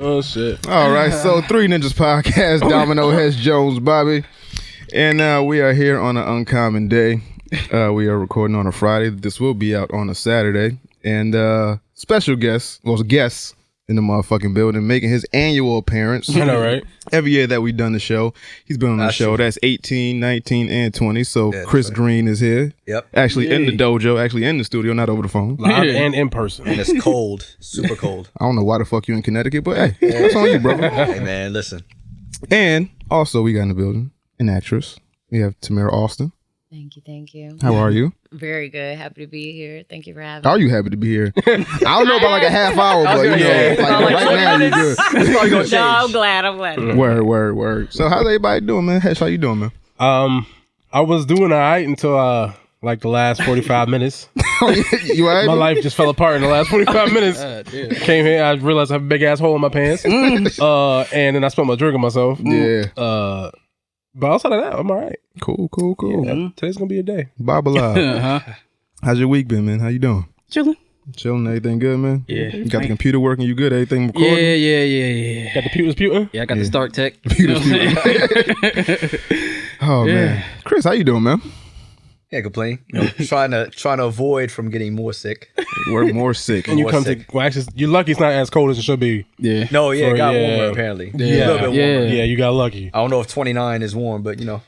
Oh, shit. All right, so Three Ninjas Podcast, Domino, Hess, Jones, Bobby. And we are here on an uncommon day. We are recording on a Friday. This will be out on a Saturday. And special guest in the motherfucking building, making his annual appearance. I know, right? Every year that we've done the show, he's been on the show. That's 18, 19, and 20. So yeah, Chris Greene is here. Yep. Actually in the dojo, actually in the studio, not over the phone. Live and in person. And it's cold, super cold. I don't know why the fuck you in Connecticut, but hey, that's on you, brother. Hey, man, listen. And also we got in the building an actress. We have Tamara Austin. Thank you. How are you? Very good. Happy to be here. Thank you for having me. Are you happy to be here? I don't know about like a half hour, but you know, like right now you're good. It's probably gonna change. No, I'm glad. Word. So how's everybody doing, man? Hesh, how you doing, man? I was doing all right until like the last 45 minutes. You all right? My life just fell apart in the last 45 minutes. Came here, I realized I have a big ass hole in my pants. And then I spilled my drink on myself. Yeah. But outside of that, I'm all right. Cool. Yeah, today's gonna be a day. Bob alive. How's your week been, man? How you doing? Chilling. Everything good, man? Yeah. You got the computer working? You good? Everything recording? Yeah. Got the pewters puting? Yeah, I got the Stark Tech. Oh, man. Chris, how you doing, man? Can't complain. You know, trying to avoid from getting more sick. We're more sick. And you come to, well, actually, you're lucky it's not as cold as it should be. Yeah. No, yeah, it got warmer apparently. Yeah. A little bit warmer. Yeah, you got lucky. I don't know if 29 is warm, but you know.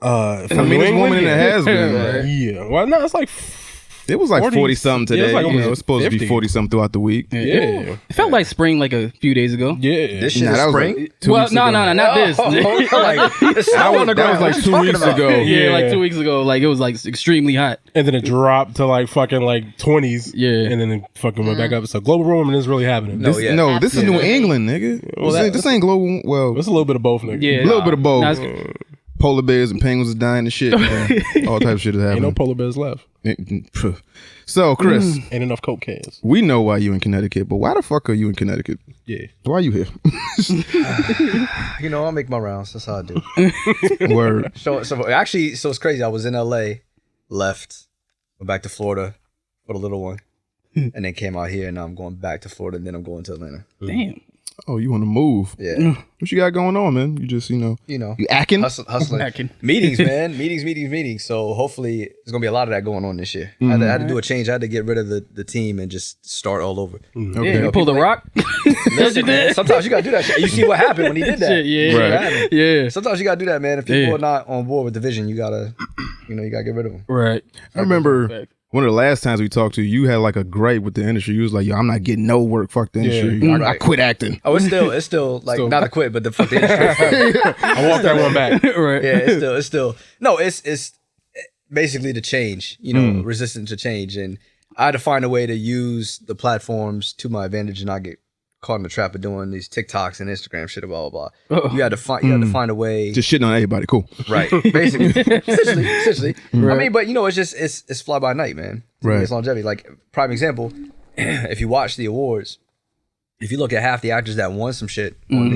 I mean, it's warmer than it has been, right? Yeah. Well, no, it's like... It was like 40 something today. Yeah, it's like you know, it's supposed 50. to be 40 something throughout the week. Yeah. It felt like spring like a few days ago. Yeah. This shit is that was spring? like 2 Well, weeks no, ago. not this. That was like 2 weeks ago. Yeah, like 2 weeks ago. Like it was like extremely hot. And then it dropped to like fucking like 20s. Yeah. And then it fucking went back up. So global warming is really happening. No, This is New England, nigga. Well, this ain't global. Well, It's a little bit of both, nigga. Yeah. a little bit of both. Nah, it's- Polar bears and penguins is dying and shit. Man. All type of shit is Ain't no happening. polar bears left. So, Chris, Ain't enough Coke cans. we know why you in Connecticut, but why the fuck are you in Connecticut? Yeah. Why are you here? You know, I'll make my rounds. That's how I do. Word. So it's crazy. I was in LA, left, went back to Florida for the little one, and then came out here, and now I'm going back to Florida, and then I'm going to Atlanta. Damn. Oh, you want to move? Yeah. What you got going on, man? You just, you acting? Hustling. Hacking. Meetings, man. Meetings. So hopefully there's going to be a lot of that going on this year. I had to do a change. I had to get rid of the team and just start all over. Okay. Yeah, you pulled the rock. Listen, man, sometimes you got to do that shit. You see what happened when he did that. Shit, yeah. You see what happened. Yeah. Sometimes you got to do that, man. If people are not on board with the vision, you got to get rid of them. Right. I remember one of the last times we talked to you, you had like a gripe with the industry. You was like, yo, I'm not getting no work. Fuck the industry. I quit acting. Oh, it's still like not to quit, but the fuck the industry. I walked that one back. Right. Yeah, it's still no, it's basically the change, resistant to change. And I had to find a way to use the platforms to my advantage and not get caught in the trap of doing these TikToks and Instagram shit, blah blah blah. You had to find a way. Just shitting on everybody. Cool. Right. Basically. essentially. Right. I mean, but it's fly by night, man. Right. It's longevity. Like prime example, if you watch the awards, if you look at half the actors that won some shit on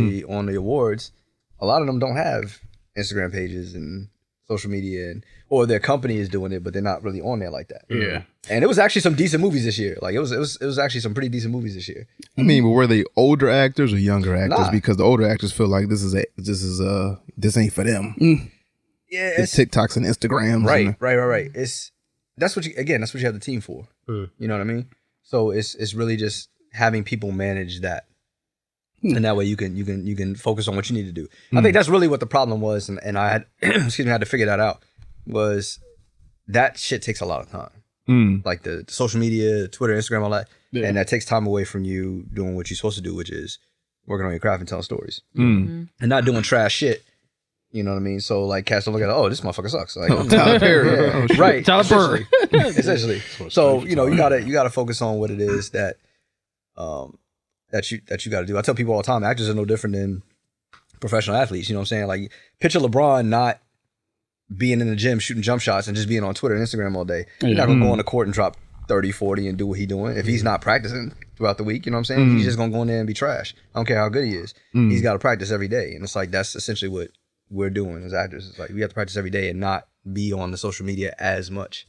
the awards, a lot of them don't have Instagram pages and social media, or their company is doing it, but they're not really on there like that. Yeah. And it was actually some decent movies this year. Like it was actually some pretty decent movies this year. I mean, but were they older actors or younger actors? Nah. Because the older actors feel like this ain't for them. Yeah, It's TikToks and Instagrams. Right. That's what you have the team for. You know what I mean? So it's really just having people manage that. And that way you can focus on what you need to do. I think that's really what the problem was, and I had had to figure that out. Was that shit takes a lot of time. Like the social media, Twitter, Instagram, all that. Yeah. And that takes time away from you doing what you're supposed to do, which is working on your craft and telling stories. And not doing trash shit. You know what I mean? So like cats don't look at it, oh, this motherfucker sucks. Like Tyler Perry. Right. Tyler Perry. Essentially. So, you gotta focus on what it is that you gotta do. I tell people all the time, actors are no different than professional athletes. You know what I'm saying? Like picture LeBron not being in the gym shooting jump shots and just being on Twitter and Instagram all day. You're not gonna go on the court and drop 30, 40 and do what he's doing if he's not practicing throughout the week. You know what I'm saying? He's just gonna go in there and be trash. I don't care how good he is. He's got to practice every day. And it's like that's essentially what we're doing as actors. It's like we have to practice every day and not be on the social media as much.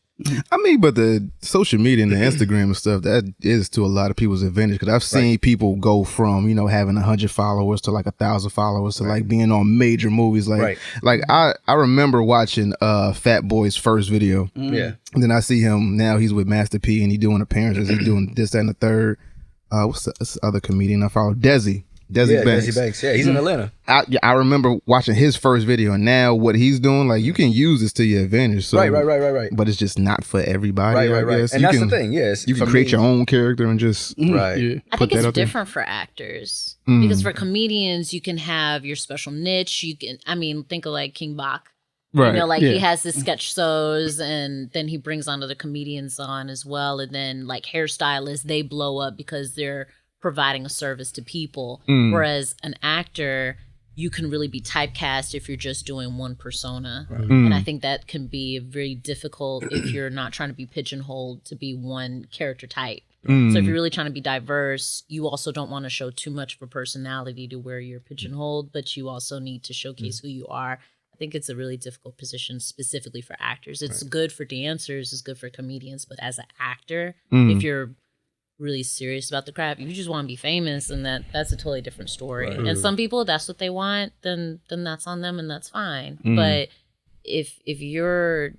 I mean, but the social media and the Instagram and stuff, that is to a lot of people's advantage. Because I've seen people go from, you know, having 100 followers to like 1,000 followers to like being on major movies. Like, I remember watching Fat Boy's first video. Yeah. And then I see him now, he's with Master P and he's doing appearances. He's doing this, that, and the third. What's the other comedian I follow? Desi Banks. Yeah, he's in Atlanta. I remember watching his first video, and now what he's doing, like, you can use this to your advantage. So, Right. But it's just not for everybody. Right. I guess. And that's the thing. Yes, you can create your own character and just right. I think it's different for actors because for comedians, you can have your special niche. You can, I mean, think of like King Bach. Right. You know, like he has his sketch shows and then he brings on other comedians on as well. And then like hairstylists, they blow up because they're providing a service to people. Whereas an actor, you can really be typecast if you're just doing one persona. And I think that can be very difficult if you're not trying to be pigeonholed to be one character type. So if you're really trying to be diverse, you also don't want to show too much of a personality to where you're pigeonholed, but you also need to showcase who you are. I think it's a really difficult position specifically for actors. It's good for dancers, it's good for comedians, but as an actor, if you're really serious about the craft, you just want to be famous, and that's a totally different story. And some people, that's what they want, then that's on them, and that's fine. But if you're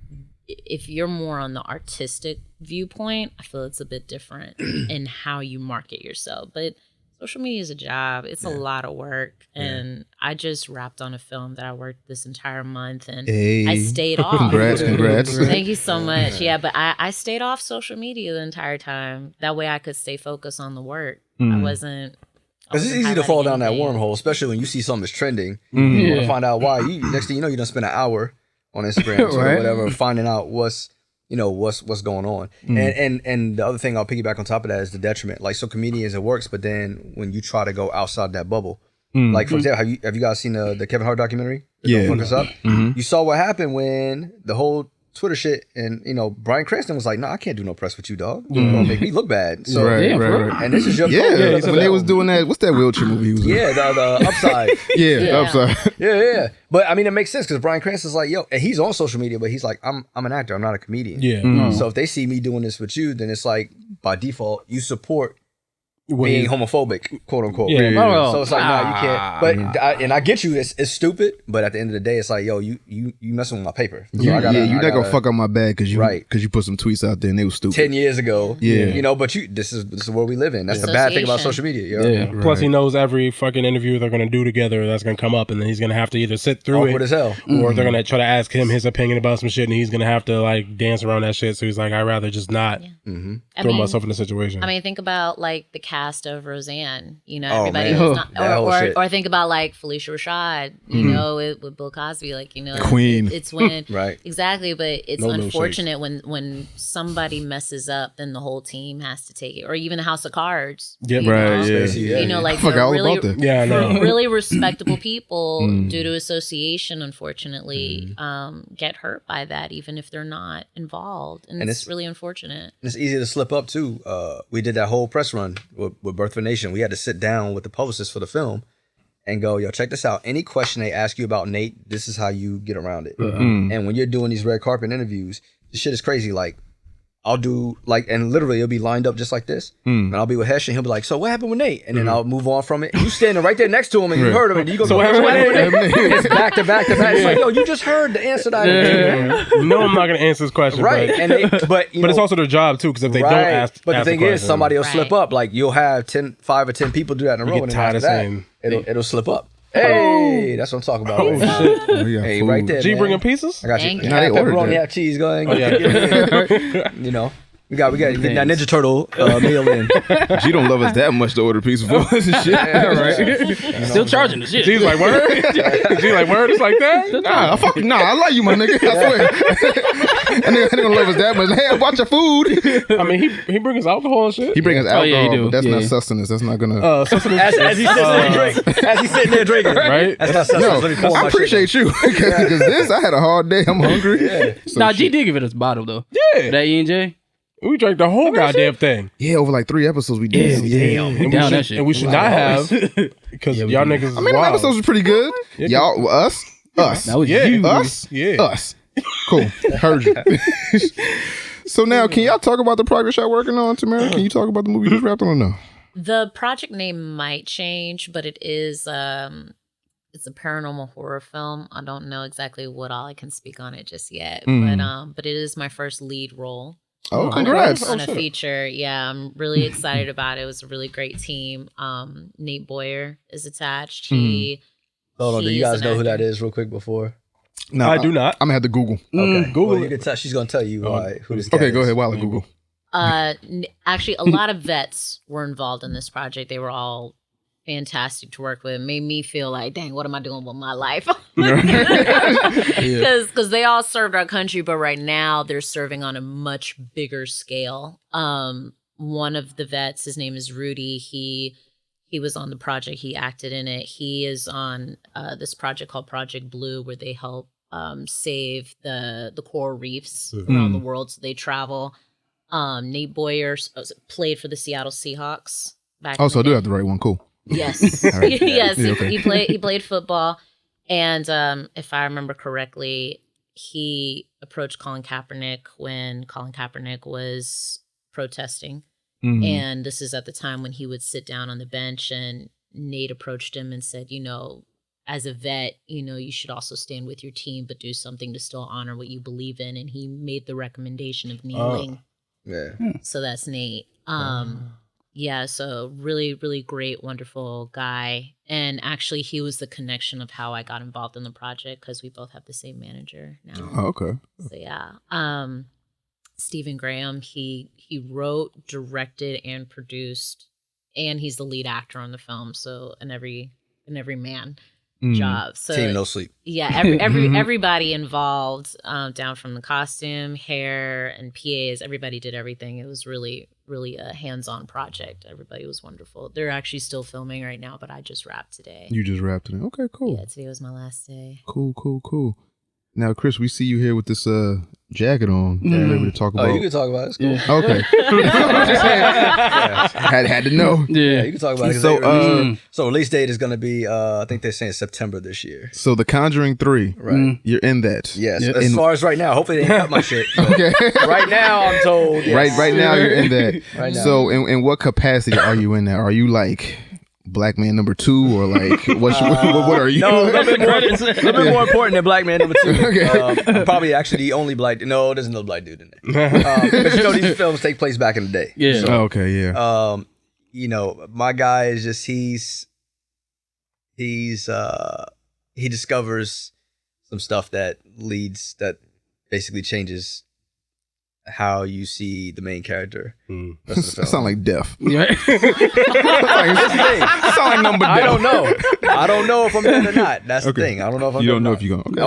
more on the artistic viewpoint, I feel it's a bit different in how you market yourself. But social media is a job. It's a lot of work. And I just wrapped on a film that I worked this entire month, and I stayed off. Congrats. Thank you so much. Yeah, but I stayed off social media the entire time. That way I could stay focused on the work. I wasn't... Because it's easy to fall down that wormhole, especially when you see something that's trending. You want to find out why. Next thing you know, you done spend an hour on Instagram or whatever, finding out what's going on. And the other thing I'll piggyback on top of that is the detriment. Like, so comedians, it works, but then when you try to go outside that bubble, like, for example, have you guys seen the Kevin Hart documentary? Yeah. Don't Fuck Us Up? You saw what happened when the whole Twitter shit, and Bryan Cranston was like, "No, I can't do no press with you, dog. You're gonna make me look bad." So, right. and this is your fault. When they was doing that, what's that wheelchair movie he was in? the Upside. The Upside. Yeah. But I mean, it makes sense because Bryan Cranston's like, yo, and he's on social media, but he's like, I'm an actor, I'm not a comedian. Yeah. So if they see me doing this with you, then it's like by default you support being homophobic, quote unquote. So it's like, nah, you can't. But I get you. It's stupid. But at the end of the day, it's like, yo, you messing with my paper. So you're not gonna fuck up my bag because you put some tweets out there and they was stupid 10 years ago. But this is the world we live in. That's the bad thing about social media. Plus, he knows every fucking interview they're gonna do together that's gonna come up, and then he's gonna have to either sit through awkward as hell, or they're gonna try to ask him his opinion about some shit, and he's gonna have to like dance around that shit. So he's like, I'd rather just not throw myself in the situation. I mean, think about like the cast of Roseanne. Everybody was not, or think about like Felicia Rashad, with Bill Cosby, like, Queen. It's when right, exactly, but it's unfortunate when somebody messes up, then the whole team has to take it, or even House of Cards. Like really respectable people due to association, unfortunately, get hurt by that, even if they're not involved, and it's really unfortunate. It's easy to slip up too. We did that whole press run with Birth of a Nation. We had to sit down with the publicist for the film and go, yo, check this out. Any question they ask you about Nate, this is how you get around it. And when you're doing these red carpet interviews, this shit is crazy. Like, I'll do and literally it'll be lined up just like this. And I'll be with Hesh and he'll be like, so what happened with Nate? And then I'll move on from it. And you standing right there next to him and you heard him and you go, so what happened with Nate? It's back to back to back. It's like, yo, you just heard the answer that I No, I'm not gonna answer this question. Right. But it's also their job too, because if they don't ask, but the thing is, somebody will slip up. Like, you'll have 5 or 10 people do that in a row, and then after that, it'll slip up. Hey, that's what I'm talking about. Hey, right there. G bringing pieces? I got you. They ordered that. Have cheese going. We got get that Ninja Turtle meal in. G don't love us that much to order pieces for us and shit. Right? Still charging the shit. G's like, word? G like, word? It's like that? Nah, I like you, my nigga. I swear. That nigga don't love us that much. Hey, watch your food. I mean, he brings us alcohol and shit. He brings us alcohol, but that's not sustenance. That's not gonna. As he's sitting there drinking. As he's sitting there drinking. Right? That's not sustenance. Let me pour I appreciate you. Because this, I had a hard day. I'm hungry. Nah, G did give it us a bottle though. Yeah. That E&J. We drank the whole goddamn thing. Yeah, over like 3 episodes we did. And we should not have, because y'all niggas is I mean, the episodes were pretty good. Y'all, us. That was you. Us. Cool. Heard you. So now, can y'all talk about the project y'all working on, Tamara? Can you talk about the movie you just wrapped on or no? The project name might change, but it is it's a paranormal horror film. I don't know exactly what all I can speak on it just yet, but it is my first lead role. Oh, congrats. On a feature. Yeah, I'm really excited about it. It was a really great team. Nate Boyer is attached. Hold on, do you guys know who that is real quick before? No, I do not. I'm gonna have to Google. Okay. Google Well, it. you can tell. She's gonna tell you who this guy Okay, is. go ahead while I Google. Actually, a lot of vets were involved in this project. They were all fantastic to work with. It made me feel like, dang, what am I doing with my life? Because they all served our country, but right now they're serving on a much bigger scale. One of the vets, his name is Rudy. He was on the project. He acted in it. He is on this project called Project Blue, where they help save the coral reefs around the world. So they travel. Nate Boyer played for the Seattle Seahawks. So I do have the right one. Cool. Yes, Right. yes. Yeah, okay. He played football, and if I remember correctly, he approached Colin Kaepernick when Colin Kaepernick was protesting. And this is at the time when he would sit down on the bench, and Nate approached him and said, as a vet, you should also stand with your team, but do something to still honor what you believe in. And he made the recommendation of kneeling. Yeah. So that's Nate. Yeah, so really, really great, wonderful guy. And actually, he was the connection of how I got involved in the project because we both have the same manager now. Oh, okay. So yeah. Stephen Graham, he wrote, directed, and produced, and he's the lead actor on the film. So an every man job. So Team No Sleep. yeah, everybody involved, down from the costume, hair, and PAs. Everybody did everything. It was really, really a hands-on project. Everybody was wonderful. They're actually still filming right now, but I just wrapped today. You just wrapped it in. Okay, cool. Yeah, today was my last day. Cool. Now, Chris, we see you here with this jacket on. You're able to talk about. Oh, you can talk about it. It's cool. Yeah. Okay. had to know. Yeah, you can talk about it. So, So release date is going to be, I think they're saying September this year. So The Conjuring 3, Right. You're in that. Yes. Yep. As far as right now, hopefully they didn't cut my shit. but Okay. Right now, I'm told. Yes. Right now you're in that. Right now. So in what capacity are you in that? Are you like Black Man number 2 or like what are you? No, a little bit more important than Black Man number 2. Okay. I'm probably actually the only black. No, there's no black dude in there. Because these films take place back in the day. Yeah. So, Okay, yeah. my guy is just he discovers some stuff that basically changes how you see the main character. That sound like death. Yeah. That sound like number death. I don't know if I'm dead or not. That's the thing. I don't know if I'm. You don't dead know or if you're going.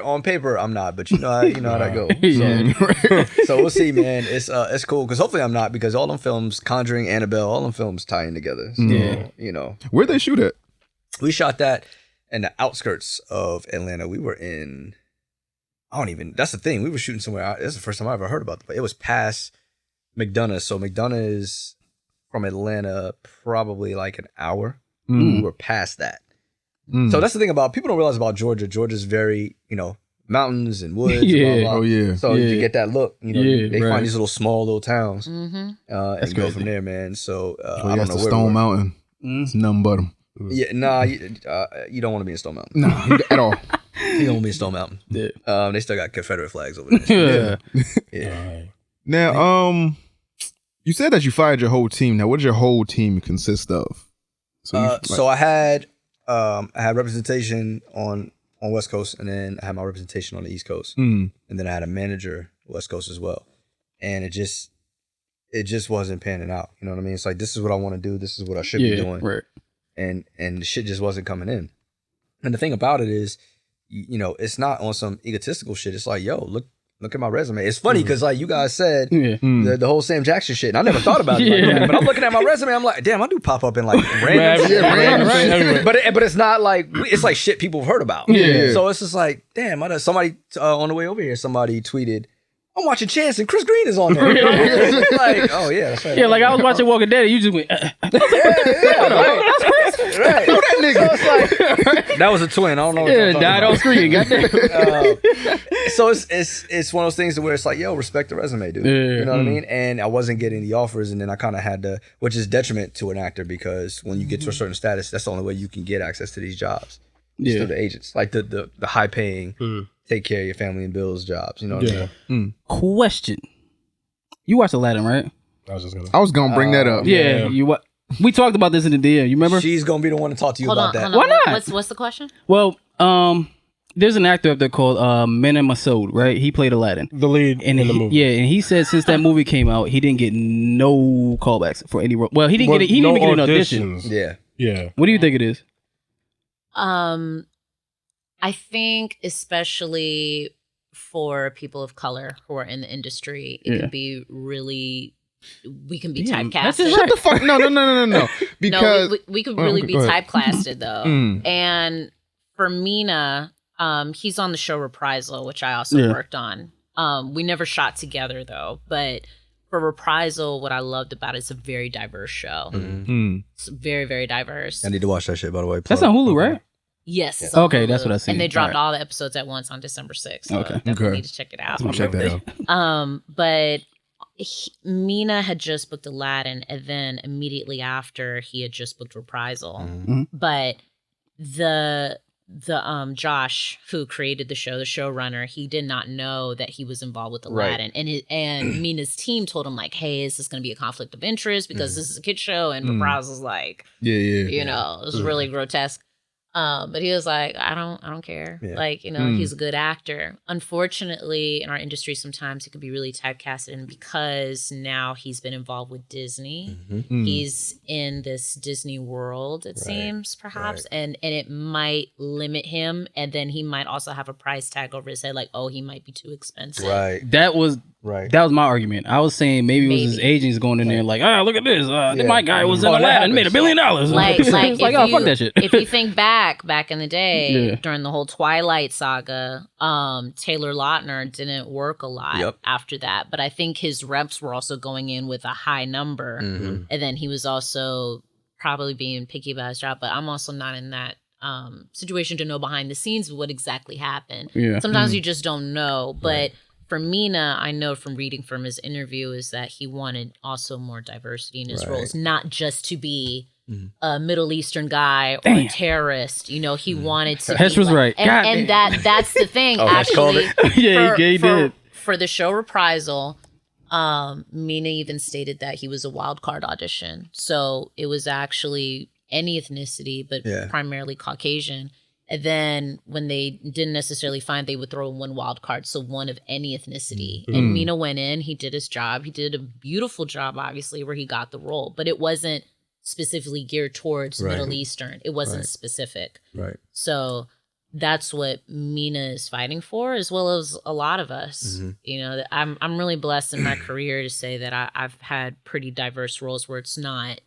On paper, I'm not. But you know how that goes. Yeah. So we'll see, man. It's cool because hopefully I'm not, because all them films, Conjuring, Annabelle, all them films tie in together. So, Where'd they shoot at? we shot that in the outskirts of Atlanta. We were in. That's the thing. We were shooting somewhere. This is the first time I ever heard about it. But it was past McDonough. So McDonough is from Atlanta, probably like an hour. We were past that. So that's the thing about, people don't realize about Georgia. Georgia's very, mountains and woods. Yeah. And blah, blah. Oh yeah. So you get that look. They right. find these small little towns Mm-hmm. and go from there, man. So I Well, don't that's know the where Stone we were. Mountain. It's nothing but them. Yeah, nah, you don't want to be in Stone Mountain. No, at all. You don't want to be in Stone Mountain. Yeah. They still got Confederate flags over there. Yeah. Yeah. Now, you said that you fired your whole team. Now, what does your whole team consist of? So I had representation on West Coast, and then I had my representation on the East Coast, and then I had a manager West Coast as well, and it just wasn't panning out. You know what I mean? It's like, this is what I want to do. This is what I should be doing, right. and the shit just wasn't coming in. And the thing about it is, it's not on some egotistical shit. It's like, yo, look at my resume. It's funny because like you guys said, the whole Sam Jackson shit, and I never thought about it like that. But I'm looking at my resume, I'm like, damn, I do pop up in like random shit. Random. But it's not like, it's like shit people have heard about. Yeah. So it's just like, damn, somebody on the way over here, somebody tweeted, I'm watching Chance and Chris Greene is on there. Like, oh yeah, that's right. Yeah, like I was watching Walking Dead, and you just went. Right. Who that nigga? So it's like, That was a twin. I don't know. What Yeah, died on screen. Goddamn. So it's one of those things where it's like, yo, respect the resume, dude. You know what I mean? And I wasn't getting the offers, and then I kind of had to, which is detriment to an actor because when you get to a certain status, that's the only way you can get access to these jobs. It's through the agents, like the high paying, take care of your family and bills jobs. You know what I mean? Question: You watched Aladdin, right? I was gonna bring that up. Yeah. You what? We talked about this in the DM. You remember? She's gonna be the one to talk to you about that. Why not? What's the question? Well, there's an actor up there called Mena Massoud, right? He played Aladdin, The lead in the movie. Yeah, and he said since that movie came out, he didn't get no callbacks for any role. Well, he didn't get it. He didn't even get an audition. Yeah. What do you think it is? I think especially for people of color who are in the industry, it can be really. We can be typecasted. Shut the fuck. No. Because we could really be typecasted though. And for Mina, he's on the show Reprisal, which I also worked on. We never shot together though, but for Reprisal, what I loved about it is a very diverse show. It's very, very diverse. I need to watch that shit, by the way. That's on Hulu, right? Yes. It's on Okay, Hulu. that's what I see. And they dropped all the episodes at once on December 6th. So Okay. definitely need to check it out. I'm gonna check that out. But Mina had just booked Aladdin, and then immediately after he had just booked Reprisal. But the Josh who created the show, the showrunner, he did not know that he was involved with Aladdin, and Mina's team told him like, "Hey, is this going to be a conflict of interest because this is a kid show?" And Reprisal's like, you know, it was really grotesque. But he was like, I don't care. Like, you know, he's a good actor. Unfortunately, in our industry, sometimes it can be really typecasted. And because now he's been involved with Disney, he's in this Disney world, it seems, perhaps. And it might limit him. And then he might also have a price tag over his head, like, oh, he might be too expensive. That was my argument. I was saying maybe it was his agents going in there like, look at this. My guy was in Aladdin, made $1 billion. Like, it's like, oh, fuck that shit. If you think back in the day, during the whole Twilight saga, Taylor Lautner didn't work a lot after that. But I think his reps were also going in with a high number. And then he was also probably being picky about his job. But I'm also not in that situation to know behind the scenes what exactly happened. Sometimes you just don't know. But for Mina, I know from reading from his interview is that he wanted also more diversity in his roles, not just to be a Middle Eastern guy or a terrorist. You know, he wanted to. Hesh was right. And that's the thing, actually. He did. For the show Reprisal, Mina even stated that he was a wild card audition. So it was actually any ethnicity, but primarily Caucasian. And then when they didn't necessarily find, they would throw in one wild card, so one of any ethnicity. And Mina went in, he did his job. He did a beautiful job, obviously, where he got the role. But it wasn't specifically geared towards Middle Eastern. It wasn't specific. So that's what Mina is fighting for, as well as a lot of us. You know, I'm really blessed in my career to say that I've had pretty diverse roles where it's not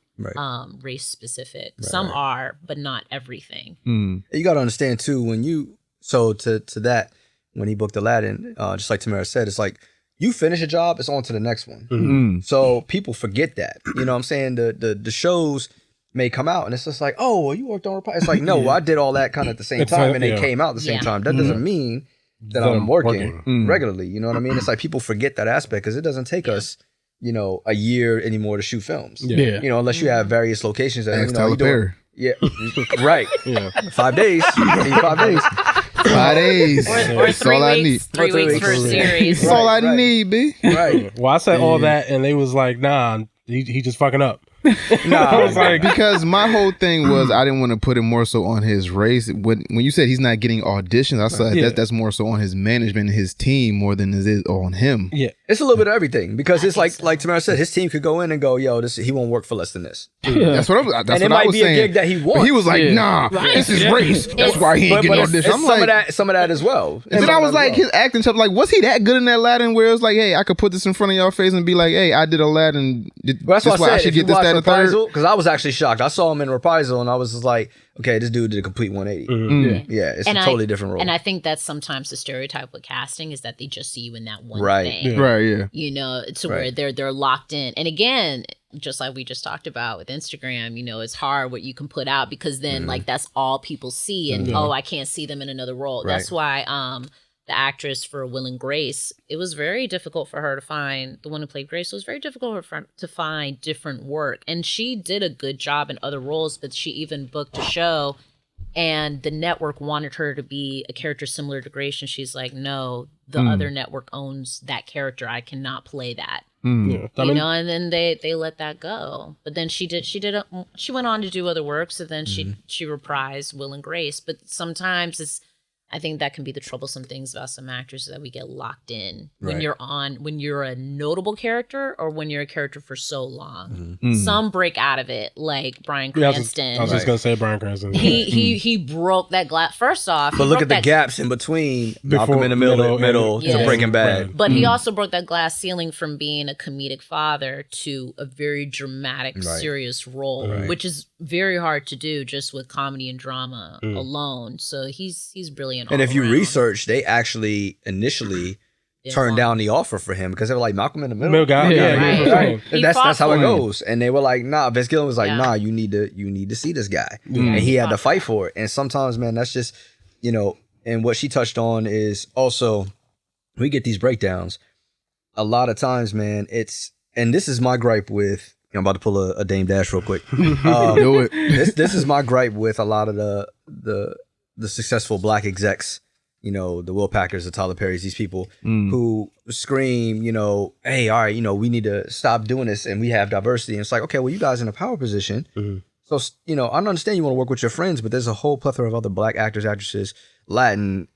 race specific. Some are, but not everything. You got to understand too, when you to that, when he booked Aladdin, just like Tamara said, it's like you finish a job, it's on to the next one. So people forget that. You know what I'm saying? The shows may come out and it's just like, oh, well, you worked on Reprisal. It's like, no, I did all that kind of at the same time and they came out at the same time. That doesn't mean that I'm working regularly. You know what I mean? It's like people forget that aspect because it doesn't take us, you know, a year anymore to shoot films. You know, unless you have various locations that, you know, you doing. Right. 5 days. You need 5 days. 5 days. Or 3 weeks. 3 weeks for a series. That's all I need, B. Right. Well, I said all that and they was like, nah, he just fucking up. I was like, because my whole thing was I didn't want to put it more so on his race. When you said he's not getting auditions, I said that's more so on his management and his team more than it is on him. It's a little bit of everything because it's like Tamara said, his team could go in and go, yo, he won't work for less than this. That's what I was saying. And it might be a gig that he wants. But he was like, nah, this is race. That's why he ain't getting auditions. I'm like, some of that as well. And then I was like, his acting stuff, like, was he that good in that Aladdin where it was like, hey, I could put this in front of y'all face and be like, hey, I did Aladdin. That's why I should get this, that, and the third. Because I was actually shocked. I saw him in Reprisal and I was just like, okay, this dude did a complete 180. It's a totally different role. And I think that's sometimes the stereotype with casting is that they just see you in that one right. thing. Right, yeah. You know, to where they're locked in. And again, just like we just talked about with Instagram, you know, it's hard what you can put out because then like that's all people see and I can't see them in another role. Right. That's why the actress for Will and Grace, it was very difficult for her to find, the one who played Grace, it was very difficult for her to find different work. And she did a good job in other roles, but she even booked a show and the network wanted her to be a character similar to Grace. And she's like, no, the other network owns that character. I cannot play that. You know, and then they let that go. But then she went on to do other work. So then she reprised Will and Grace. But sometimes I think that can be the troublesome things about some actors that we get locked in when you're a notable character or when you're a character for so long. Some break out of it, like Bryan Cranston. I was just gonna say Bryan Cranston. He broke that glass. First off, but look at the gaps in between Malcolm in the middle to Breaking Bad. But he also broke that glass ceiling from being a comedic father to a very dramatic, serious role, which is very hard to do just with comedy and drama alone. So he's brilliant. And if you research, they actually initially turned down the offer for him because they were like, Malcolm in the middle guy. Right. That's how it goes. And they were like, nah. Vince Gilligan was like, nah, you need to see this guy. And he had to fight for it. And sometimes, man, that's just, you know, and what she touched on is also, we get these breakdowns. A lot of times, man, and this is my gripe with, I'm about to pull a Dame Dash real quick. Do it. This is my gripe with a lot of the successful black execs, you know, the Will Packers, the Tyler Perrys, these people who scream, you know, hey, all right, you know, we need to stop doing this and we have diversity. And it's like, okay, well, you guys in a power position. So, you know, I understand you want to work with your friends, but there's a whole plethora of other black actors, actresses, Latin,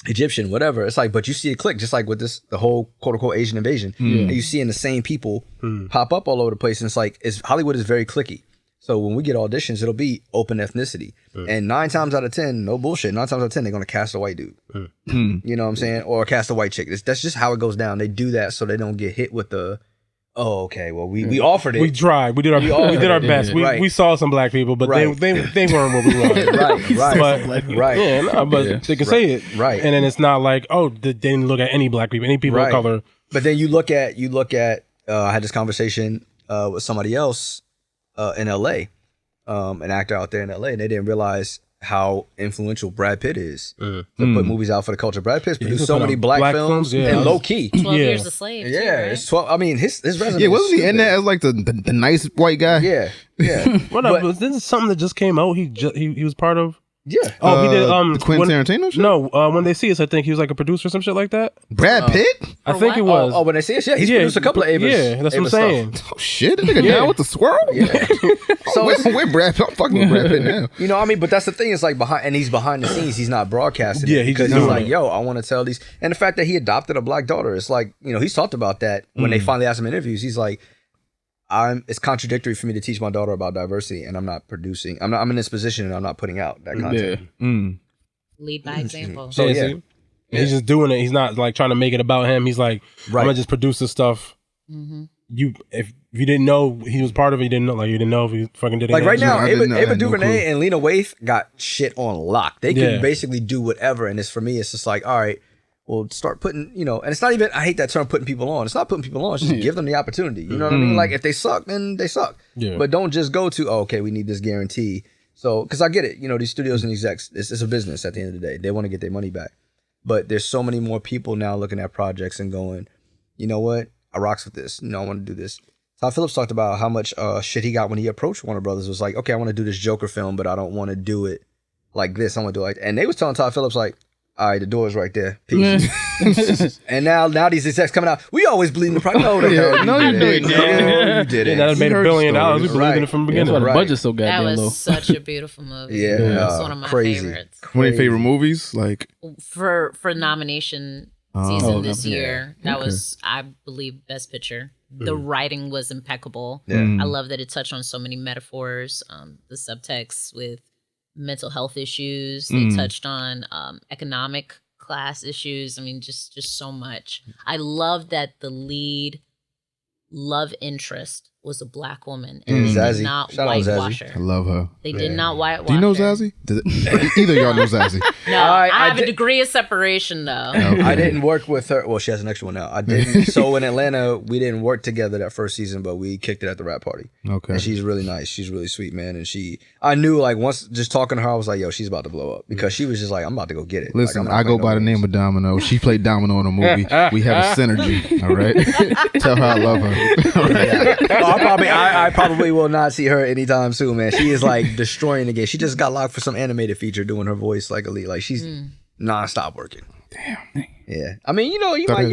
Egyptian, whatever. It's like, but you see it click, just like with the whole quote unquote Asian invasion. And you see in the same people pop up all over the place. And it's like, Hollywood is very cliquey. So when we get auditions, it'll be open ethnicity. And 9 times out of 10, no bullshit, 9 times out of 10, they're going to cast a white dude. You know what I'm saying? Or cast a white chick. That's just how it goes down. They do that so they don't get hit with the, oh, okay, well, we offered it. We tried. We did our best. We saw some black people, but they weren't what we wanted. Right. Yeah, no, but they can say it. Right. And then it's not like, oh, they didn't look at any black people, any people of color. But then you look at, I had this conversation with somebody else in LA, an actor out there in LA, and they didn't realize how influential Brad Pitt is to put movies out for the culture. Brad Pitt's produced so many black films and low key. 12 Years a Slave. Yeah, too, right? it's 12. I mean, his resume. Yeah, wasn't he in that as like the nice white guy? Yeah. Well, no, but this is something that just came out. He was part of. Yeah. Oh, he did the Quentin Tarantino shit? No, When They See Us, I think he was like a producer or some shit like that. Brad Pitt? I think it was. When They See Us, he's produced a couple of Ava's. Yeah, that's what I'm saying. Oh shit, that nigga down with the swirl? Yeah. So where Brad Pitt? I'm fucking with Brad Pitt now. You know, I mean, but that's the thing. It's like he's behind the scenes. He's not broadcasting. Yeah, because he's like, yo, I want to tell these. And the fact that he adopted a black daughter, it's like, you know, he's talked about that when they finally asked him in interviews. He's like, it's contradictory for me to teach my daughter about diversity, and I'm not producing. I'm in this position, and I'm not putting out that content. Lead by example. So he's just doing it. He's not like trying to make it about him. He's like, I'm gonna just produce this stuff. If you didn't know he was part of it, you didn't know if he fucking did it. Like right now, Ava DuVernay and Lena Waithe got shit on lock. They can basically do whatever, and for me, it's just like, all right. Well, start putting, you know, and it's not even, I hate that term, putting people on. It's not putting people on. It's just give them the opportunity. You know what I mean? Like, if they suck, then they suck. Yeah. But don't just go to, okay, we need this guarantee. So, because I get it. You know, these studios and execs, it's a business at the end of the day. They want to get their money back. But there's so many more people now looking at projects and going, you know what? I rocks with this. You know, I want to do this. Todd Phillips talked about how much shit he got when he approached Warner Brothers. It was like, okay, I want to do this Joker film, but I don't want to do it like this. I want to do it like, and they was telling Todd Phillips like, all right, the door's right there. Peace. And now these execs coming out. We always believe in the product. No, you didn't. You did it. That made $1 billion. We believed in it from the beginning. The budget's so That goddamn low. was such a beautiful movie. Yeah, it's one of my favorites. One of your favorite movies, like for nomination season this year. That was, I believe, Best Picture. The writing was impeccable. I love that it touched on so many metaphors. The subtext with mental health issues. They touched on economic class issues. I mean, just so much. I love that the lead love interest was a black woman, and they Zazie. did not Shout out whitewash Zazie. I her. love her. They did not whitewash Do you know her. Zazie? Either of y'all know Zazie. No, I I have a did- degree of separation though. I didn't work with her. Well, she has an extra one now. I didn't. So in Atlanta, we didn't work together that first season, but we kicked it at the rap party. Okay. And she's really nice. She's really sweet, man. And I knew like once just talking to her, I was like, yo, she's about to blow up because she was just like, I'm about to go get it. Listen, like, I'm I not go playing by the no name of Domino. She played Domino in a movie. We have a synergy. All right. Tell her I love her. All right. I probably will not see her anytime soon, man. She is like destroying the game. She just got locked for some animated feature doing her voice like elite. Like she's nonstop working. Damn. Yeah. I mean, you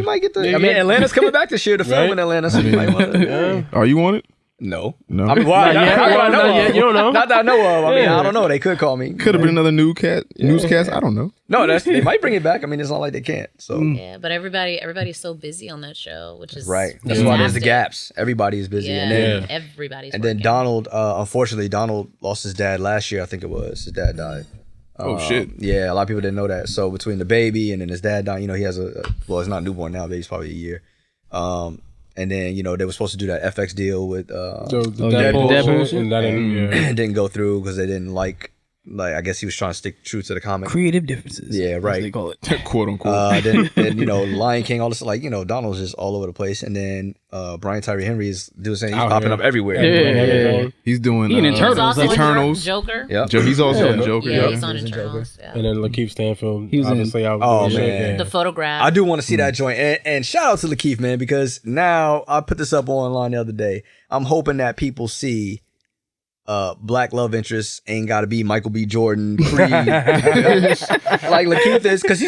might get the. I mean, Atlanta's coming back this year to film in Atlanta, so you might want to. Are you on it? No. No. I mean, why? Not yet. Not that I know of. You don't know. Not that I know of. I mean, I don't know. They could call me. Could have been another newscast. I don't know. No, they might bring it back. I mean, it's not like they can't. So Yeah, but everybody's so busy on that show, which is right. That's why there's the gaps. Everybody is busy, Yeah, and then everybody's. and then working. Donald. Unfortunately, Donald lost his dad last year. I think it was his dad died. Oh shit. Yeah, a lot of people didn't know that. So between the baby and then his dad dying, he has it's not newborn now. Baby's probably a year. And then they were supposed to do that FX deal with Deadpool, and that didn't go through because they didn't like I guess he was trying to stick true to the comic. Creative differences. Yeah, right. As they call it. Quote unquote. Then Lion King, all this Donald's just all over the place, and then Brian Tyree Henry is doing saying he's Out popping here. up everywhere. Yeah. He's doing He in He was Eternals. also in Eternals. Joker. Yep. He's also in Joker. Yeah, Yeah. he's on He's in Eternals. Yeah. And then Lakeith Stanfield. He was in- obviously out. Oh, doing shit, man. yeah. The photograph. I do want to see that joint, and shout out to Lakeith, man, because now I put this up online the other day. I'm hoping that people see black love interest ain't got to be Michael B. Jordan, Creed, like Lakeith is, because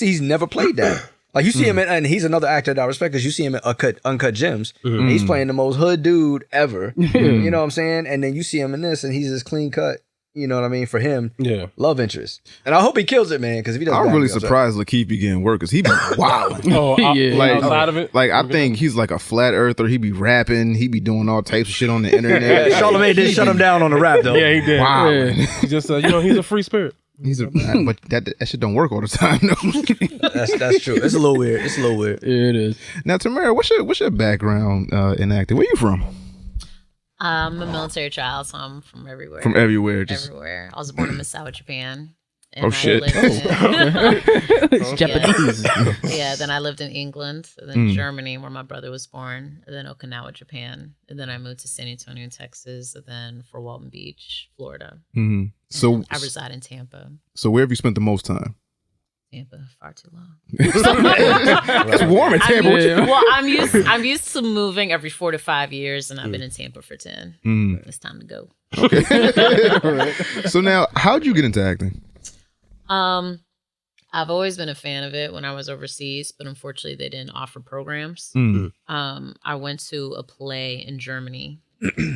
he's never played that. Like you see him in, and he's another actor that I respect because you see him in Uncut Gems. And he's playing the most hood dude ever. You know what I'm saying? And then you see him in this, and he's this clean cut. You know what I mean? For him, love interest. And I hope he kills it, man. Because if he doesn't, I'm really surprised Lakeith be getting work because he be wow. Yeah. Like outside of it. Like I think he's like a flat earther. He be rapping. He be doing all types of shit on the internet. Charlamagne did shut him down on the rap though. Yeah, he did. Wow. Yeah. He just he's a free spirit. He's but that shit don't work all the time. No. That's true. It's a little weird. Yeah, it is. Now, Tamara, what's your background in acting? Where you from? I'm a military child, so I'm from everywhere. From everywhere. Just Everywhere. I was born in Misawa, Japan. And Oh, shit. It's Japanese. Yeah, then I lived in England, and then Germany, where my brother was born, and then Okinawa, Japan, and then I moved to San Antonio, Texas, and then Fort Walton Beach, Florida. So I reside in Tampa. So where have you spent the most time? Tampa, far too long. It's warm in Tampa. Well, I'm used to moving every 4 to 5 years, and I've been in Tampa for 10. It's time to go. So now, how'd you get into acting? I've always been a fan of it when I was overseas, but unfortunately they didn't offer programs. I went to a play in Germany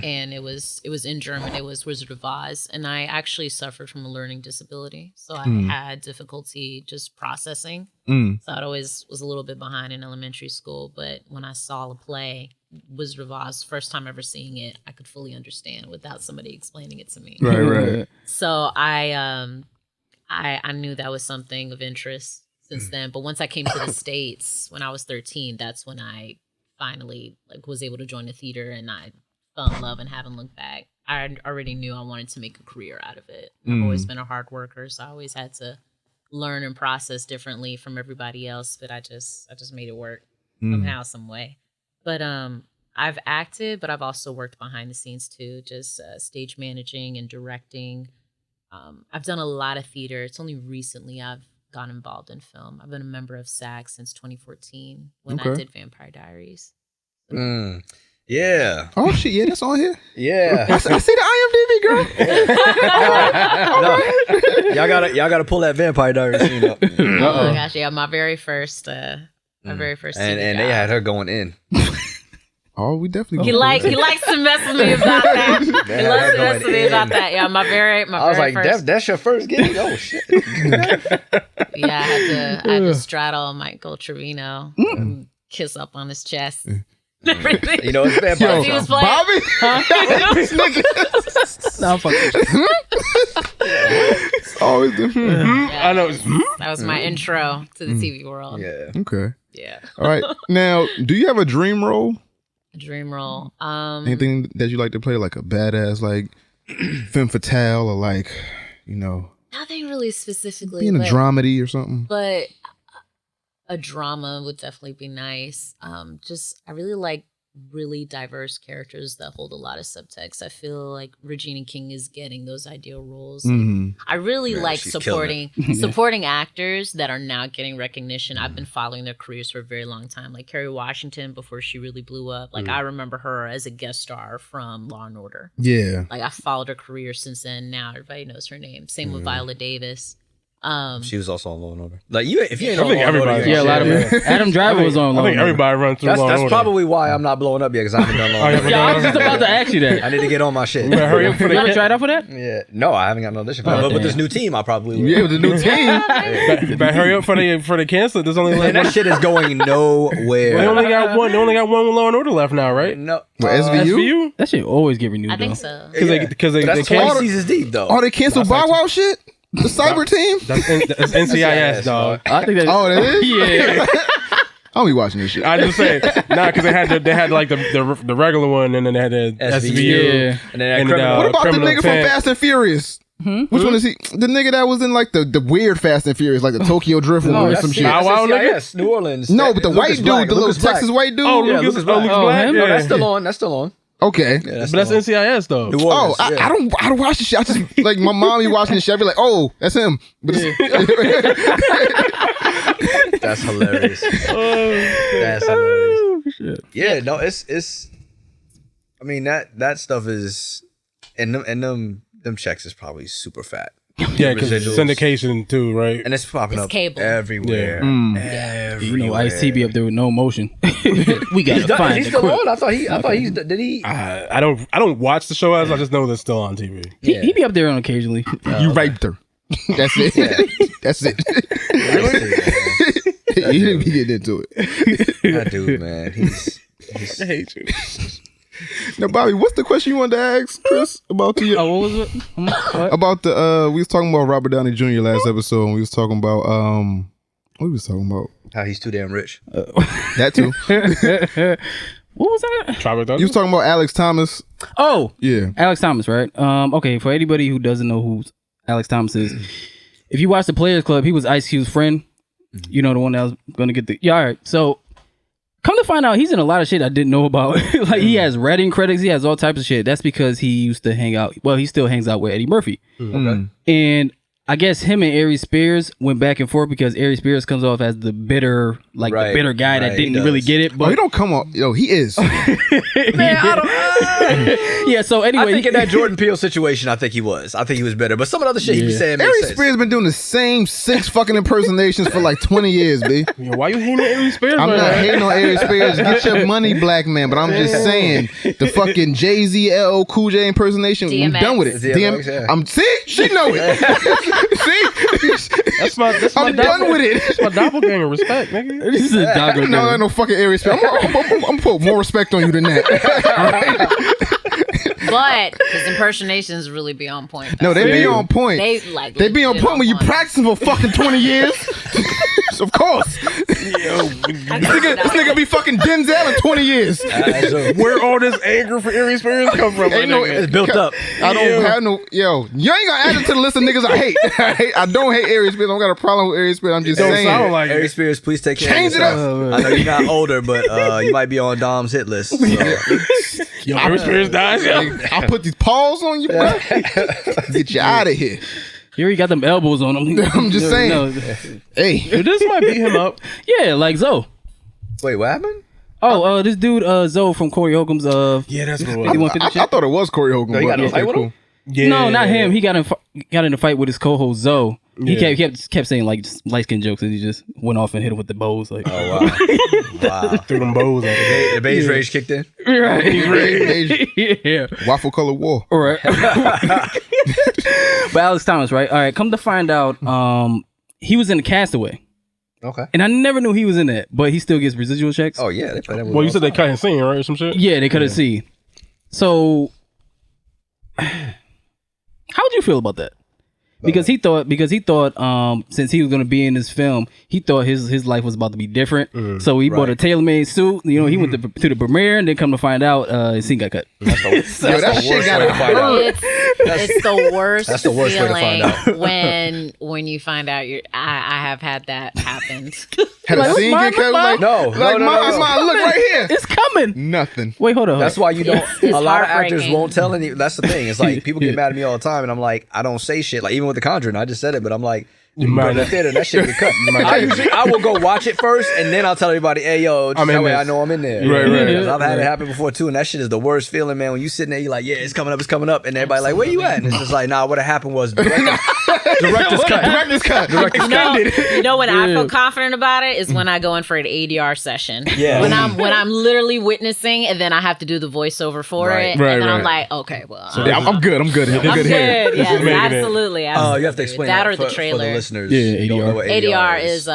and it was in German. It was Wizard of Oz, and I actually suffered from a learning disability. So I had difficulty just processing. So I always was a little bit behind in elementary school, but when I saw a play, Wizard of Oz, first time ever seeing it, I could fully understand without somebody explaining it to me. Right. So I knew that was something of interest since then. But once I came to the States when I was 13, that's when I finally was able to join the theater, and I fell in love and haven't looked back. I already knew I wanted to make a career out of it. I've always been a hard worker, so I always had to learn and process differently from everybody else. But I just made it work somehow, some way. But I've acted, but I've also worked behind the scenes too, just stage managing and directing. I've done a lot of theater. It's only recently I've gotten involved in film. I've been a member of SAG since 2014 when I did Vampire Diaries. Yeah. Oh shit, yeah, that's on here. Yeah. I see the IMDb, girl. Y'all gotta pull that Vampire Diaries scene up. Oh my gosh, yeah, my very first and TV they job. had her going in. Oh, we definitely. He likes to mess with me about that. He loves to mess with me about that. Yeah, my very I was like, first. that's your first gig? Oh shit. Yeah, I had to straddle Michael Trevino, and kiss up on his chest. Everything. You know, it's Vampire. He was playing. Bobby. No, I'm fucking. Always the. Yeah, I know. that was my intro to the TV world. Yeah. Okay. Yeah. All right. Now, do you have a dream role? A dream role. Anything that you like to play, like a badass, like femme fatale, or like, Nothing really specifically. being a dramedy or something. But a drama would definitely be nice. I really like really diverse characters that hold a lot of subtext. I feel like Regina King is getting those ideal roles. I really like supporting actors that are now getting recognition. I've been following their careers for a very long time. Like Kerry Washington before she really blew up. Like I remember her as a guest star from Law and Order. Yeah. Like I followed her career since then. Now everybody knows her name. Same with Viola Davis. She was also on Law and Order. Like if you ain't I on think Law and Order, everybody- you Yeah, a lot of Adam Driver was on. I think everybody runs through Law and That's Order. probably why I'm not blowing up yet, because I haven't done Law and Order. Yeah, I was just about to ask you that. I need to get on my shit. You better hurry up for You ever the tried out for that? Yeah, no, I haven't got no audition for it. But with damn. this new team, I probably will. Yeah, with the new team. better hurry up for the cancel. There's only like And that shit is going they nowhere. only got one. They only got one with Law and Order left now, right? No, What, SVU? SVU? That shit always get renewed. I think though. so. Because they that's canceled. 20 seasons deep though. Oh, they canceled Bow Wow shit? The cyber team? That's NCIS, dog. I think that. Oh, that is? Yeah. I'll be watching this shit. I just say because they had like the regular one, and then they had the SVU. Yeah. And then And, criminal. What about the Criminal nigga from Intent. Fast and Furious? Which one is he? The nigga that was in like the weird Fast and Furious, like the Tokyo Drift one or that's some shit. Bow Wow, nigga? NCIS, New Orleans. No, but the Lucas white Black, dude, the little Lucas Black. Texas white dude. Oh, Yeah, Lucas, Lucas Black. Black. him? Yeah. No, that's still on. That's still on. Okay. Yeah, that's But that's still on. NCIS though. New Oh, Orleans. I don't watch the shit. I just like my mom be watching the shit. I be like, oh, that's him. But That's hilarious. That's hilarious. Yeah, no, it's. I mean that stuff is, and them checks is probably super fat. Yeah, because Residuals. syndication too, right? And it's popping It's up cable. everywhere. Everywhere. You know, Ice-T be up there with no emotion. We gotta find He's the still quick. on. I thought he's. Did he? I don't watch the show as I just know they're still on TV. He be up there on occasionally. you raped her. That's it. That's it. You didn't be getting into it. That dude, man. He's I hate you. Now, Bobby, what's the question you wanted to ask Chris about the Oh, what was it? What? about the we was talking about Robert Downey Jr. last episode, and we was talking about what we was talking about how he's too damn rich. that too. What was that? Tropic Thunder? You was talking about Alex Thomas. Oh, Yeah. Alex Thomas, right? Okay, for anybody who doesn't know who Alex Thomas is, if you watch the Players Club, he was Ice Cube's friend. You know, the one that was gonna get the all right. So come to find out, he's in a lot of shit I didn't know about. Like he has Reading credits, he has all types of shit. That's because he used to hang out. Well, he still hangs out with Eddie Murphy, Okay. and I guess him and Aries Spears went back and forth because Aries Spears comes off as the bitter, like Right, the bitter guy right, that he didn't really does. get it. Oh, But he don't come on. Yo, he is. Man, I don't. yeah, so anyway, I think in that Jordan Peele situation, I think he was better. But some of the other shit he be saying makes Aries sense. Spears been doing the same 6 fucking impersonations for like 20 years, B. Yo, why you hating Aries Spears? I'm like not that? hating on Aries Spears. Get your money, black man. But I'm just saying the fucking Jay-Z LL Cool J impersonation. I'm DMX. done with it. DMX, yeah. I'm see, she know it. See, I'm done with it. That's my doppelganger. Respect, nigga. this is a dog. No, no fucking Aries Spears. I'm put more respect on you than that. But his impersonations really be on point. No, they be on point. They Be on point when you practicing for fucking 20 years. Of course. This nigga be fucking Denzel in 20 years. Where all this anger for Aries Spears come from? Ain't my no, nigga? It's built up. I don't have no, yo, you ain't gonna add it to the list of niggas I hate. I don't hate Aries Spears. I don't got a problem with Aries Spears. I'm just Don't saying. sound like Harry it. Spears, please take care Change of it yourself. up. I know you're not older, but you might be on Dom's hit list. So. Yo, Aries Spears dies. Yo. I'll put these paws on you, bro. Get you out of here. Here he got them elbows on him. I'm just saying. No. Hey. Yo, this might beat him up. Yeah, like Zoe. Wait, what happened? Oh, this dude, Zoe from Corey Holcomb's. Yeah, that's what it was. 5150 I shit. thought it was Corey Hogan. No, he but got in a okay, fight with cool. him? Yeah. No, not him. He got in a fight with his co-host Zoe. He Yeah. kept saying like light skin jokes, and he just went off and hit him with the bows. Like, Oh, wow. Wow. Threw them bows at him. The beige rage kicked in? right, Hey, yeah, Waffle color war. all right. But Alex Thomas, right? All right. Come to find out, he was in the Castaway, Okay. and I never knew he was in that, but he still gets residual checks. Oh, yeah. They play that Well, you said they cut his scene, right? Or some shit? Yeah, they couldn't see. So, how would you feel about that? because he thought since he was going to be in this film, he thought his life was about to be different. So he bought a tailor-made suit. You know, he went to the premiere, and then come to find out his scene got cut. That shit got to find out. It's the worst. That's the worst way to find out when you find out. I have had that happen. Had a scene get cut? Like, No, look right here. It's coming. Nothing. Wait, hold on. That's why you don't. It's a lot of actors heartbreaking. won't tell any. That's the thing. It's like people get mad at me all the time, and I'm like, I don't say shit. Like even with The Conjuring, I just said it, but I'm like, you go to the theater, and that shit get cut. I will go watch it first, and then I'll tell everybody, hey yo, just that way I know I'm in there. Right. 'Cause I've had it happen before too, and that shit is the worst feeling, man. When you sitting there, you're like, yeah, it's coming up, and everybody like, where you at? And it's just like, nah, what happened was director's cut. You know when I feel confident about it is when I go in for an ADR session. Yeah. When I'm literally witnessing, and then I have to do the voiceover for it, and then I'm like, okay, well, I'm good. I'm good here. Yes, absolutely. Oh, you have to explain that that or the for trailer. the listeners. Yeah, who don't know what ADR is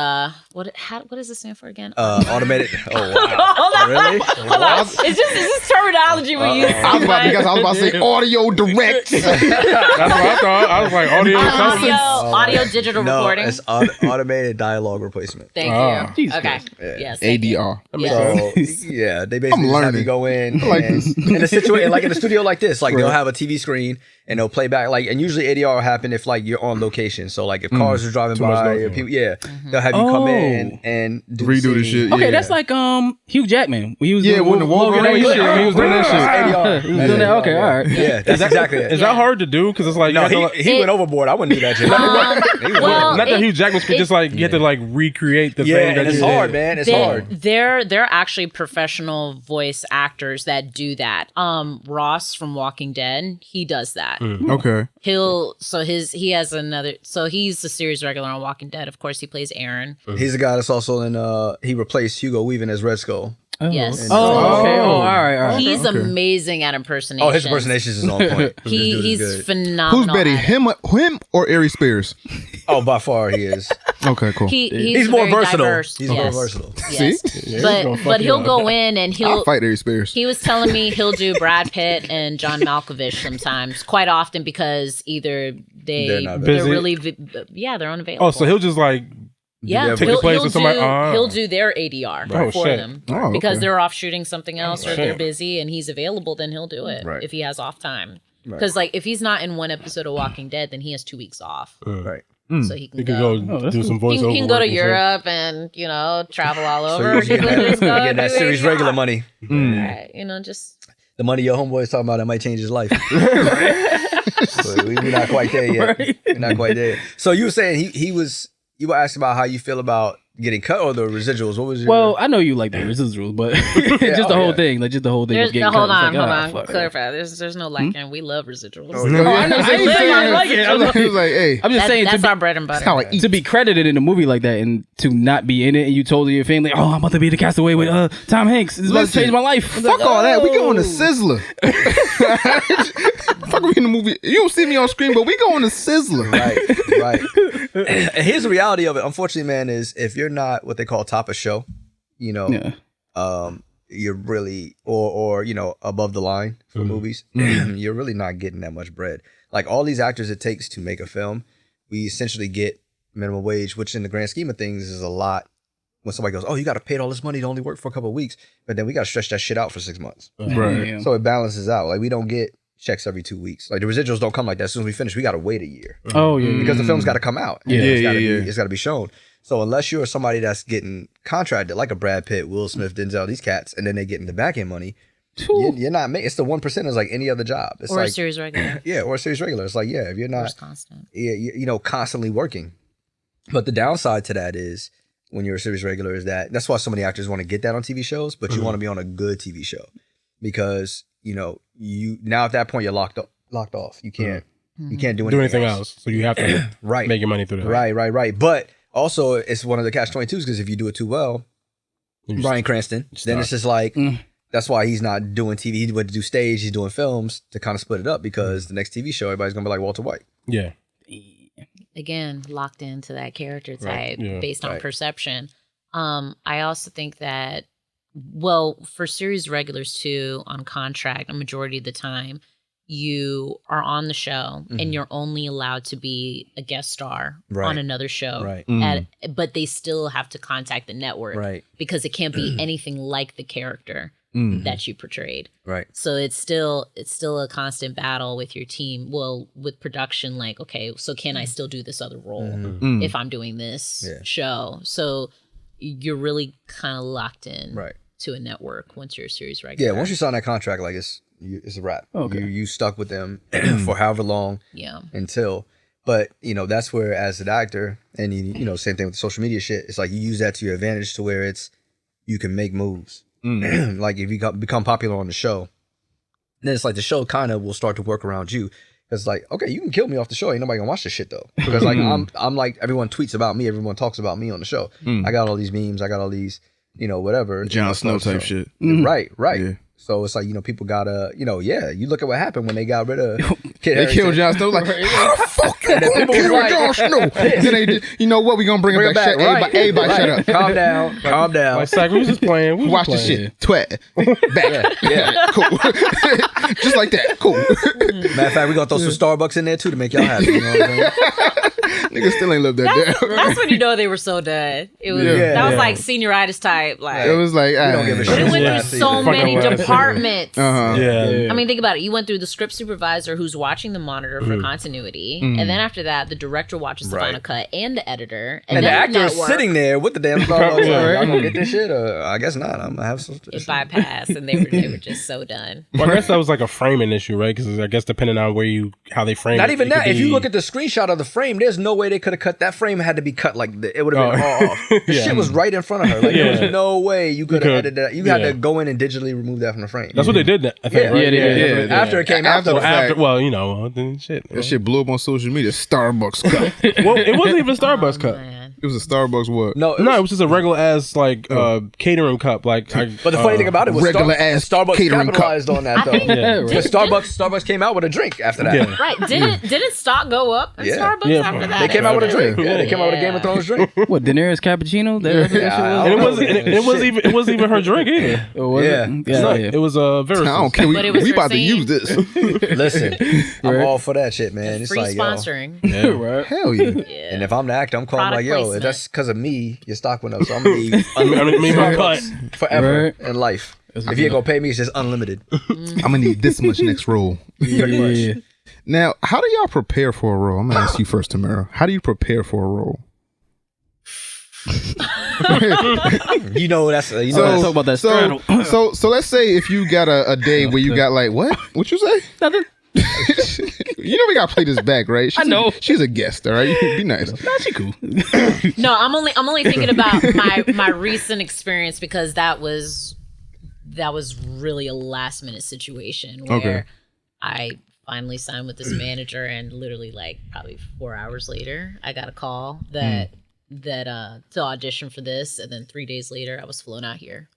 what does it stand for again? automated. Oh wow. Hold on, Really? hold on. It's just terminology we use. I was about to say audio direct. That's what I thought. I was like, Audio digital No, recording. it's automated dialogue replacement. Thank you. Jesus Okay. Christ. Yes. thank you. ADR. Yes. So yeah, they basically just have learning. you go in like and this. in a situation like in a studio like this, like they'll have a TV screen and they'll play back and usually ADR will happen if like you're on location. So like if cars are driving by, or people, they'll have you come in and Redo the shit. Okay, Yeah. that's like Hugh Jackman. When he was Yeah, doing when the Wolverine Logan, shit, he was doing that shit. ADR. He was doing that. Okay, all right. Yeah, that's exactly it. Is that hard to do? Because it's like No, you have to, he went overboard. I wouldn't do that shit. Well, not that Hugh Jackman, but just like you have to like recreate the thing. and that it's you hard, did. man. It's hard. They're actually professional voice actors that do that. Ross from Walking Dead, he does that. Okay. He's a series regular on Walking Dead. Of course, he plays Aaron. He's the guy that's also in. He replaced Hugo Weaving as Red Skull. Yes. Oh, okay. Oh, all right. He's amazing at impersonation. Oh, his impersonations is on point. He's good. phenomenal. Who's Betty? at it. Him or Ari Spears? Oh, by far he is. Okay, cool. He's more very versatile. diverse. He's Yes. more versatile. Yes. he's gonna fuck But you he'll up. go in and I'll he'll fight Ari Spears. He was telling me he'll do Brad Pitt and John Malkovich sometimes, quite often because either They're not they're busy. really they're unavailable. Oh, so he'll just like yeah, take the place of somebody. he'll do their ADR Oh, for shit. them Oh, because okay. they're off shooting something else or they're shit. busy and he's available. Then he'll do it Right. if he has off time. Because like if he's not in one episode of Walking Dead, then he has 2 weeks off, Right. so he can you could go. go do some He voiceover. can go work to and shit. Europe and travel all So over. you're He can just go getting that do series ADR. regular money. Right, just The money your homeboy is talking about that might change his life. So we're not quite there yet. We're not quite there. So you were saying he was. You were asking about how you feel about getting cut or the residuals. What was your? Well, I know you like the residuals, but just the whole thing, like just the whole thing. There's, of getting hold cut. on, It's like, hold on. Clarify. There's no liking. We love residuals. I know, I I like it. was like, hey, I'm just saying That's to our bread and butter. how I eat. be credited in a movie like that and to not be in it, and you told your family, "Oh, I'm about to be the castaway with Tom Hanks. This is about to Listen, change my life." Fuck all that. We going to Sizzler. Fuck we in the movie. You don't see me on screen, but we going to Sizzler. Right. And here's the reality of it. Unfortunately, man, is if you're not what they call top of show, Yeah. you're really or above the line for movies. You're really not getting that much bread. Like all these actors it takes to make a film, we essentially get minimum wage, which in the grand scheme of things is a lot. When somebody goes, "Oh, you got to pay all this money to only work for a couple of weeks," but then we got to stretch that shit out for 6 months. Right. Yeah. So it balances out. Like we don't get checks every 2 weeks. Like the residuals don't come like that. As soon as we finish, we got to wait a year Oh yeah. because the film's got to come out. Yeah. It's got to be shown. So unless you're somebody that's getting contracted like a Brad Pitt, Will Smith, Denzel, these cats, and then they getting the back end money, you're not making. It's the 1%. Like any other job. It's or like a series regular. yeah, or a series regular. It's like if you're not First constant. constantly working. But the downside to that is when you're a series regular is that's why so many actors want to get that on TV shows, but you want to be on a good TV show because you now at that point you're locked off. You can't do anything else. So you have to right. make your money through that. Right. But also it's one of the catch-22s because if you do it too well, Bryan Cranston, then it's just like that's why he's not doing TV. He went to do stage. He's doing films to kind of split it up because the next TV show everybody's gonna be like Walter White. Yeah. Again, locked into that character type Yeah. based on perception. I also think that, well, for series regulars too, on contract, a majority of the time, you are on the show and you're only allowed to be a guest star on another show. Right. But they still have to contact the network. Right. Because it can't be anything like the character that you portrayed. Right. So it's still a constant battle with your team. Well, with production, like, okay, so can I still do this other role if I'm doing this show? So you're really kind of locked in to a network once you're a series regular. Yeah, once you sign that contract, like it's a wrap. Okay. You stuck with them for however long until. But, you know, that's where as an actor, and you know, same thing with the social media shit, it's like you use that to your advantage to where you can make moves. Like if you become popular on the show, then it's like the show kind of will start to work around you. Because like, okay, you can kill me off the show. Ain't nobody gonna watch this shit though. Because like I'm like, everyone tweets about me, everyone talks about me on the show. I got all these memes, I got all these, you know, whatever. Jon Snow type shit. Right. Yeah. So it's like, you know, people gotta, you know, you look at what happened when they got rid of Kid They killed Jon Snow. Like, how the fuck you gonna kill like- Jon Snow? Then they, you know what? We gonna bring him back. Everybody shut up. Calm down. Calm down. Like, Sack, we was just playing. We was Watch just this playing. shit. Twat. Back. Yeah. Cool. Just like that. Cool. Matter of fact, we gonna throw some Starbucks in there too to make y'all happy. You know what I'm saying? Nigga still ain't lived that down. That's when you know they were so done. It was that was like senioritis type. Like It was like, We don't give a shit. it went Yeah. through so Fucking many right. departments. Yeah. I mean, think about it. You went through the script supervisor who's watching the monitor for continuity. And then after that, the director watches the final cut and the editor. And the then actor is network, sitting there with the damn Starbucks. Y'all gonna get this shit? I guess not. I'm gonna have some. it bypassed, and they were just so done. Well, I guess that was like a framing issue, right? Because I guess depending on how they frame Not it. even it could that. If you be- look at the screenshot of the frame, there's no way they could have cut that frame. Had to be cut like it would have been all off. The shit was right in front of her. Like there was no way you could have edited that. You had to go in and digitally remove that from the frame. That's what they did, I think, Yeah. right? Yeah, they did. After it came out, After though. the fact. Well, you know, then shit. That shit blew up on social media. Starbucks cup. Well, it wasn't even a Starbucks cup. Man. It was a Starbucks what? No, No, it was just a regular ass like catering cup. Like, But the funny thing about it was regular ass Starbucks catering cup. capitalized on that though. Yeah. Because Starbucks came out with a drink after that. Yeah. Right? Didn't stock go up in Yeah. Starbucks Yeah. after that? They came out with a drink. Yeah, they came out with a Game of Thrones drink. What, Daenerys cappuccino? That's what that shit was? And it wasn't even her drink either. Or was Yeah. it? No, Yeah. it was a very. I don't care. But it was We her about to scene. use this. Listen, I'm Right. all for that shit, man. It's Free like, yo. sponsoring. Right. Hell yeah. Yeah. And if I'm the actor, I'm calling Product like, yo, placement. if that's because of me, your stock went up. So I'm gonna need I mean, my Starbucks forever Right. in life. If you ain't gonna pay me, it's just unlimited. I'm gonna need this much next role. Pretty much. Yeah. Now, how do y'all prepare for a role? I'm gonna ask you first, Tamara. How do you prepare for a role? You know that's you know So- that's, talk about that So, straddle. so let's say if you got a day where you got like what? What you say? Nothing. You know we gotta play this back, right? She's know. she's a guest, all right? Be nice. Nah, she cool. No, I'm only thinking about my recent experience because that was really a last minute situation where Okay. I finally signed with this manager and literally like probably 4 hours later I got a call that to audition for this, and then 3 days later I was flown out here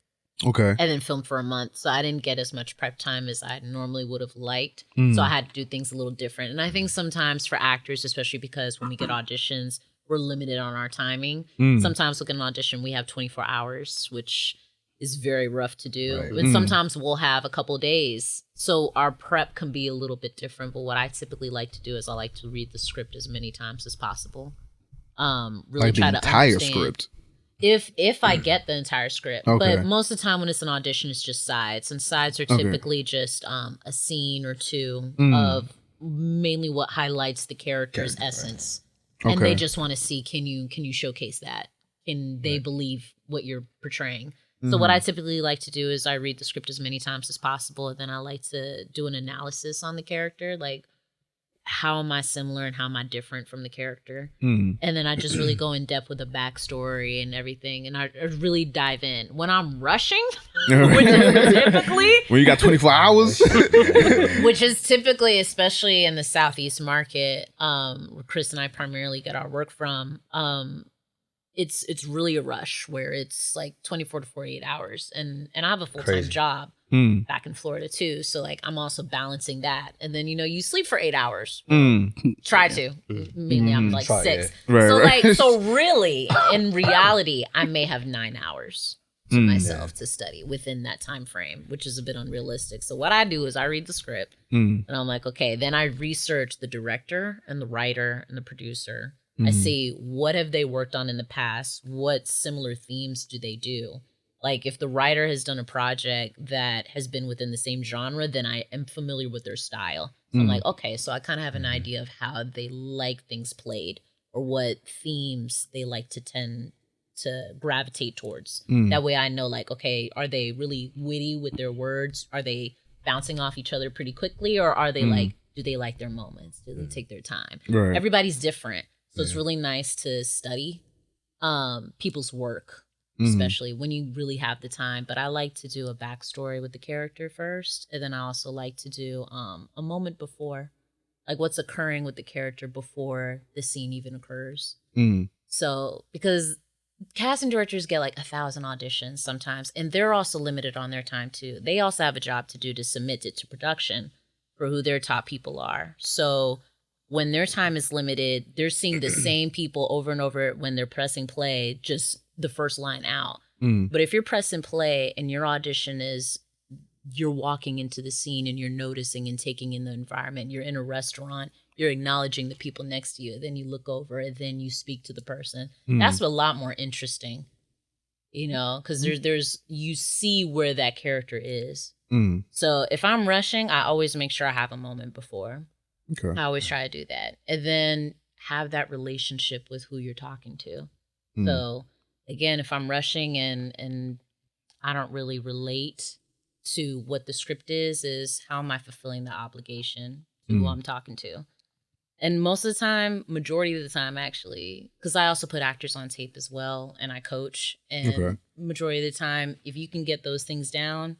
Okay. and then filmed for a month. So I didn't get as much prep time as I normally would have liked. So I had to do things a little different. And I think sometimes for actors, especially because when we get auditions, we're limited on our timing. Sometimes we get an audition, we have 24 hours, which is very rough to do. And sometimes we'll have a couple days. So our prep can be a little bit different. But what I typically like to do is I like to read the script as many times as possible. Really Like the try to entire understand. script. If I get the entire script. Okay. But most of the time when it's an audition, it's just sides. And sides are typically just a scene or two of mainly what highlights the character's essence. And Okay. they just want to see, can you showcase that? Can they believe what you're portraying? So what I typically like to do is I read the script as many times as possible. And then I like to do an analysis on the character. Like, how am I similar and how am I different from the character? And then I just really go in depth with the backstory and everything. And I really dive in. When I'm rushing, which is typically, When you got 24 hours? especially in the Southeast market, where Chris and I primarily get our work from, it's really a rush where it's like 24 to 48 hours. And I have a full-time Crazy. job back in Florida too. So like I'm also balancing that. And then, you sleep for 8 hours. Try to. Mainly I'm like Try, 6. yeah. Right, so right. like, so really, in reality, I may have 9 hours. to myself to study within that time frame, which is a bit unrealistic. So what I do is I read the script and I'm like, okay, then I research the director and the writer and the producer. I see what have they worked on in the past? What similar themes do they do? Like if the writer has done a project that has been within the same genre, then I am familiar with their style. So I'm like, okay, so I kind of have an idea of how they like things played or what themes they like to tend to gravitate towards. That way I know like, okay, are they really witty with their words? Are they bouncing off each other pretty quickly? Or are they like, do they like their moments? Do they take their time? Right. Everybody's different. So it's really nice to study people's work, especially when you really have the time. But I like to do a backstory with the character first. And then I also like to do a moment before, like what's occurring with the character before the scene even occurs. So because casting directors get like 1,000 auditions sometimes, and they're also limited on their time too. They also have a job to do to submit it to production for who their top people are. So when their time is limited, they're seeing the same people over and over when they're pressing play, just the first line out. But if you're pressing play and your audition is you're walking into the scene and you're noticing and taking in the environment, you're in a restaurant, you're acknowledging the people next to you, then you look over and then you speak to the person. That's a lot more interesting, you know, because there's you see where that character is. So if I'm rushing, I always make sure I have a moment before. Okay. I always try to do that. And then have that relationship with who you're talking to. So again, if I'm rushing and I don't really relate to what the script is how am I fulfilling the obligation to who I'm talking to? And most of the time, majority of the time actually, because I also put actors on tape as well and I coach. And majority of the time, if you can get those things down,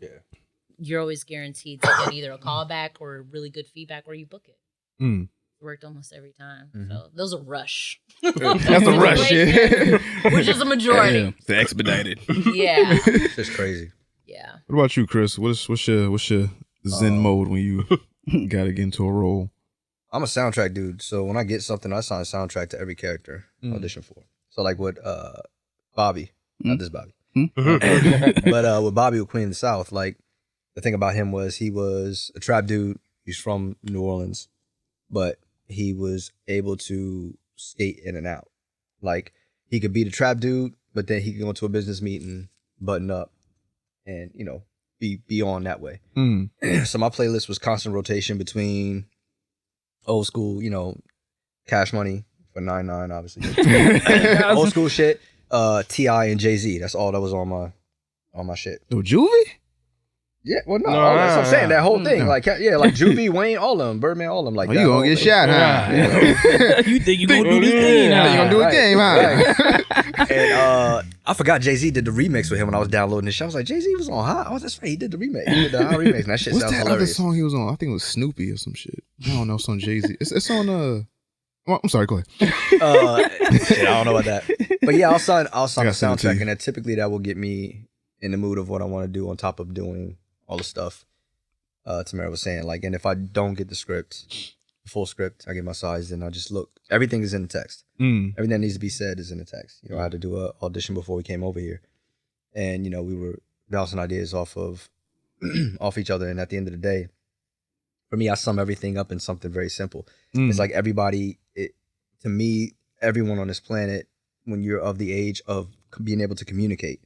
you're always guaranteed to get either a callback or really good feedback or you book it. It worked almost every time. So those are rush. That's a rush, yeah. Which is a majority. It's expedited. Yeah. It's just crazy. Yeah. What about you, Chris? What's your Zen mode when you gotta get into a role? I'm a soundtrack dude, so when I get something, I sign a soundtrack to every character I audition for. So like with Bobby, not this Bobby, but with Bobby with Queen of the South, like the thing about him was he was a trap dude. He's from New Orleans, but he was able to skate in and out. Like he could be the trap dude, but then he could go into a business meeting, button up, and you know be on that way. So my playlist was constant rotation between old school, you know, Cash Money for 9-9, obviously. Old school shit, T.I. and Jay-Z. That's all that was on my shit. Oh, Juvie? Yeah, well, no, that's what I'm saying. That whole thing, like, yeah, like Juvie, Wayne, all of them, Birdman, all of them, like. Oh, you gonna get shot, huh? You think you gonna do this thing? You gonna do a game, huh? And I forgot Jay-Z did the remix with him when I was downloading this shit. I was like, Jay-Z was on Hot. Oh, that's right, he did the remix. He did the Hot remix, and that shit What's sounds that other hilarious. song he was on? I think it was Snoopy or some shit. I don't know, some Jay-Z. It's on well, I'm sorry, go ahead. Shit, I don't know about that, but yeah, I'll sign a send it to soundtrack, you. and that typically that will get me in the mood of what I want to do on top of doing all the stuff Tamara was saying. Like, and if I don't get the script, the full script, I get my size, then I just look. Everything is in the text. Everything that needs to be said is in the text. You know, I had to do an audition before we came over here, and you know, we were bouncing ideas off of off each other. And at the end of the day, for me, I sum everything up in something very simple. It's like everybody. To me, everyone on this planet, when you're of the age of being able to communicate,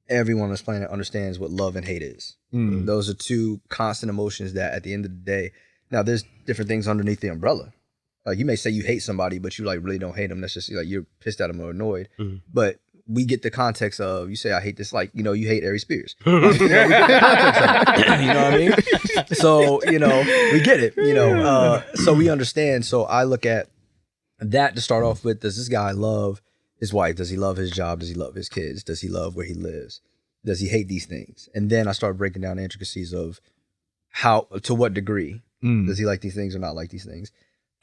everyone on this planet understands what love and hate is. Those are two constant emotions that at the end of the day, now there's different things underneath the umbrella. Like you may say you hate somebody, but you like really don't hate them. That's just like you're pissed at them or annoyed. But we get the context of, you say I hate this, like, you know, you hate Ari Spears. You know, we get the context of it. You know what I mean? So, you know, we get it, you know, so we understand. So I look at that to start off with. Does this guy love his wife? Does he love his job? Does he love his kids? Does he love where he lives? Does he hate these things? And then I start breaking down the intricacies of how, to what degree does he like these things or not like these things?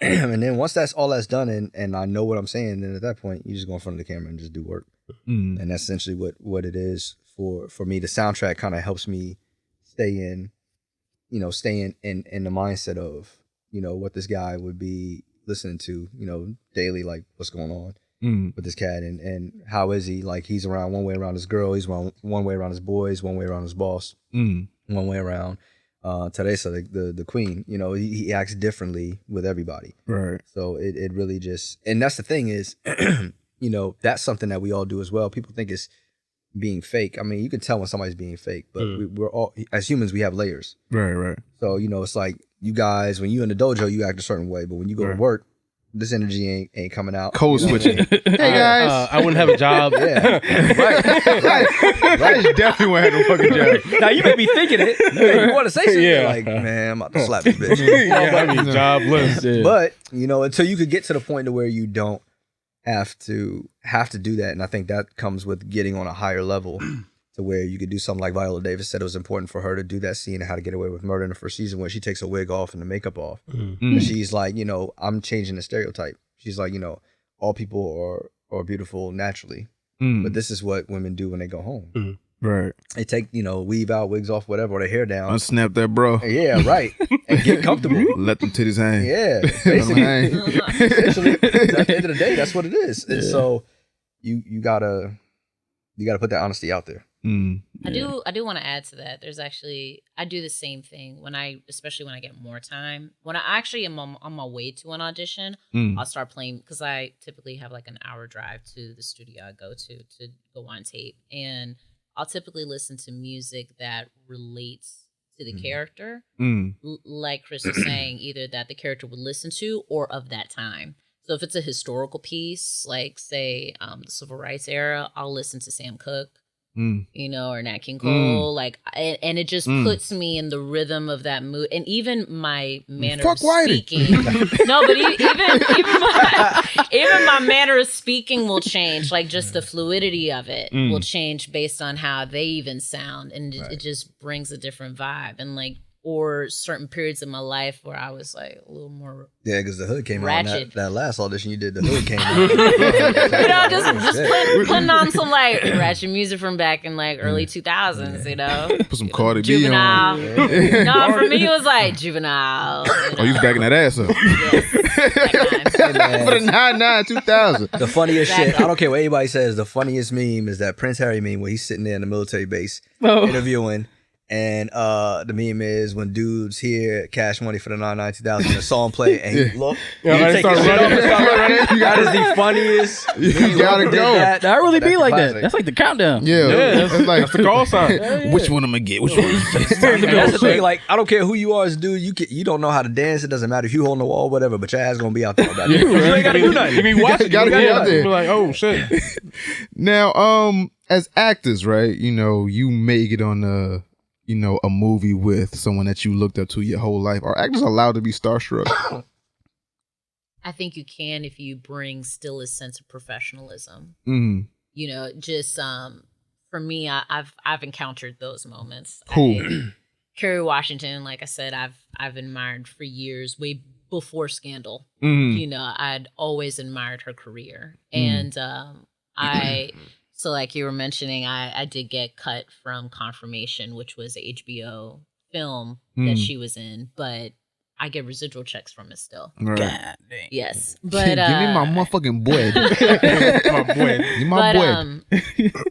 And then once that's done and I know what I'm saying, then at that point you just go in front of the camera and just do work. And that's essentially what it is for me. The soundtrack kind of helps me stay in the mindset of, you know, what this guy would be listening to, you know, daily, like what's going on. with this cat, and how is he? Like, he's around one way around his girl, he's around one way around his boys, one way around his boss, one way around Teresa, the queen. You know, he acts differently with everybody. Right. So it really just, and that's the thing is, you know, that's something that we all do as well. People think it's being fake. I mean, you can tell when somebody's being fake, but we're all, as humans, we have layers. Right. So, you know, it's like you guys, when you in the dojo, you act a certain way, but when you go to work, this energy ain't coming out. Code switching. Hey guys, I wouldn't have a job. Yeah, right. I definitely won't have no fucking job. Now you may be thinking it. You want to say something Yeah. like, man, I'm about to slap this bitch. Yeah, I'd be jobless. But, you know, until you could get to the point to where you don't have to do that. And I think that comes with getting on a higher level to where you could do something like Viola Davis said it was important for her to do that scene of How to Get Away with Murder in the first season where she takes her wig off and the makeup off. And she's like, you know, I'm changing the stereotype. She's like, you know, all people are beautiful naturally. But this is what women do when they go home. Right. They take, you know, weave out, wigs off, whatever, or their hair down. Unsnap that, bro. Yeah, right. And get comfortable. Let them titties hang. Yeah, Let 'em basically. hang. Essentially, at the end of the day, that's what it is. And so you gotta put that honesty out there. I do want to add to that. There's actually, I do the same thing especially when I get more time. When I actually am on my way to an audition, I'll start playing, because I typically have like an hour drive to the studio I go to go on tape. And I'll typically listen to music that relates to the character. Like Chris was saying, either that the character would listen to or of that time. So if it's a historical piece, like say the Civil Rights era, I'll listen to Sam Cooke. You know, or Nat King Cole, like, and it just puts me in the rhythm of that mood, and even my manner of speaking. No, but even my manner of speaking will change. Like, just the fluidity of it will change based on how they even sound, and it just brings a different vibe. And like, or certain periods of my life where I was like a little more because the hood came ratchet. out. That last audition you did, the hood came out. You know, just putting on some like ratchet music from back in like early 2000s, you know. Put some Cardi B Juvenile. on. No, for me it was like Juvenile. Oh, you was backing that ass up. Yes, that kind. For the 99 2000. The funniest shit, I don't care what anybody says, the funniest meme is that Prince Harry meme where he's sitting there in the military base interviewing. And the meme is when dudes hear Cash Money for the 99 2000, the song play, and you look, you take your shit off and start running. That is the funniest. You gotta go. That really be like classic. that. That's like the countdown. Yeah. It's like, That's the call sign. which one I'm gonna get? Which one? And that's the thing. Like, I don't care who you are as a dude. You don't know how to dance. It doesn't matter if you hold the wall, whatever. But your ass gonna be out there. About You ain't gotta do nothing. You be watching. Gotta be out there. Be like, oh shit. Now, as actors, right? You know, you make it on a movie with someone that you looked up to your whole life. Are actors allowed to be starstruck? I think you can if you bring still a sense of professionalism. You know, just for me, I've encountered those moments. Who? Kerry Washington, like I said, I've admired for years, way before Scandal. You know, I'd always admired her career, and so like you were mentioning, I did get cut from Confirmation, which was an HBO film that she was in, but I get residual checks from it still. Right. God dang. Yes, but Give me my motherfucking boy. My boy. Give me my boy.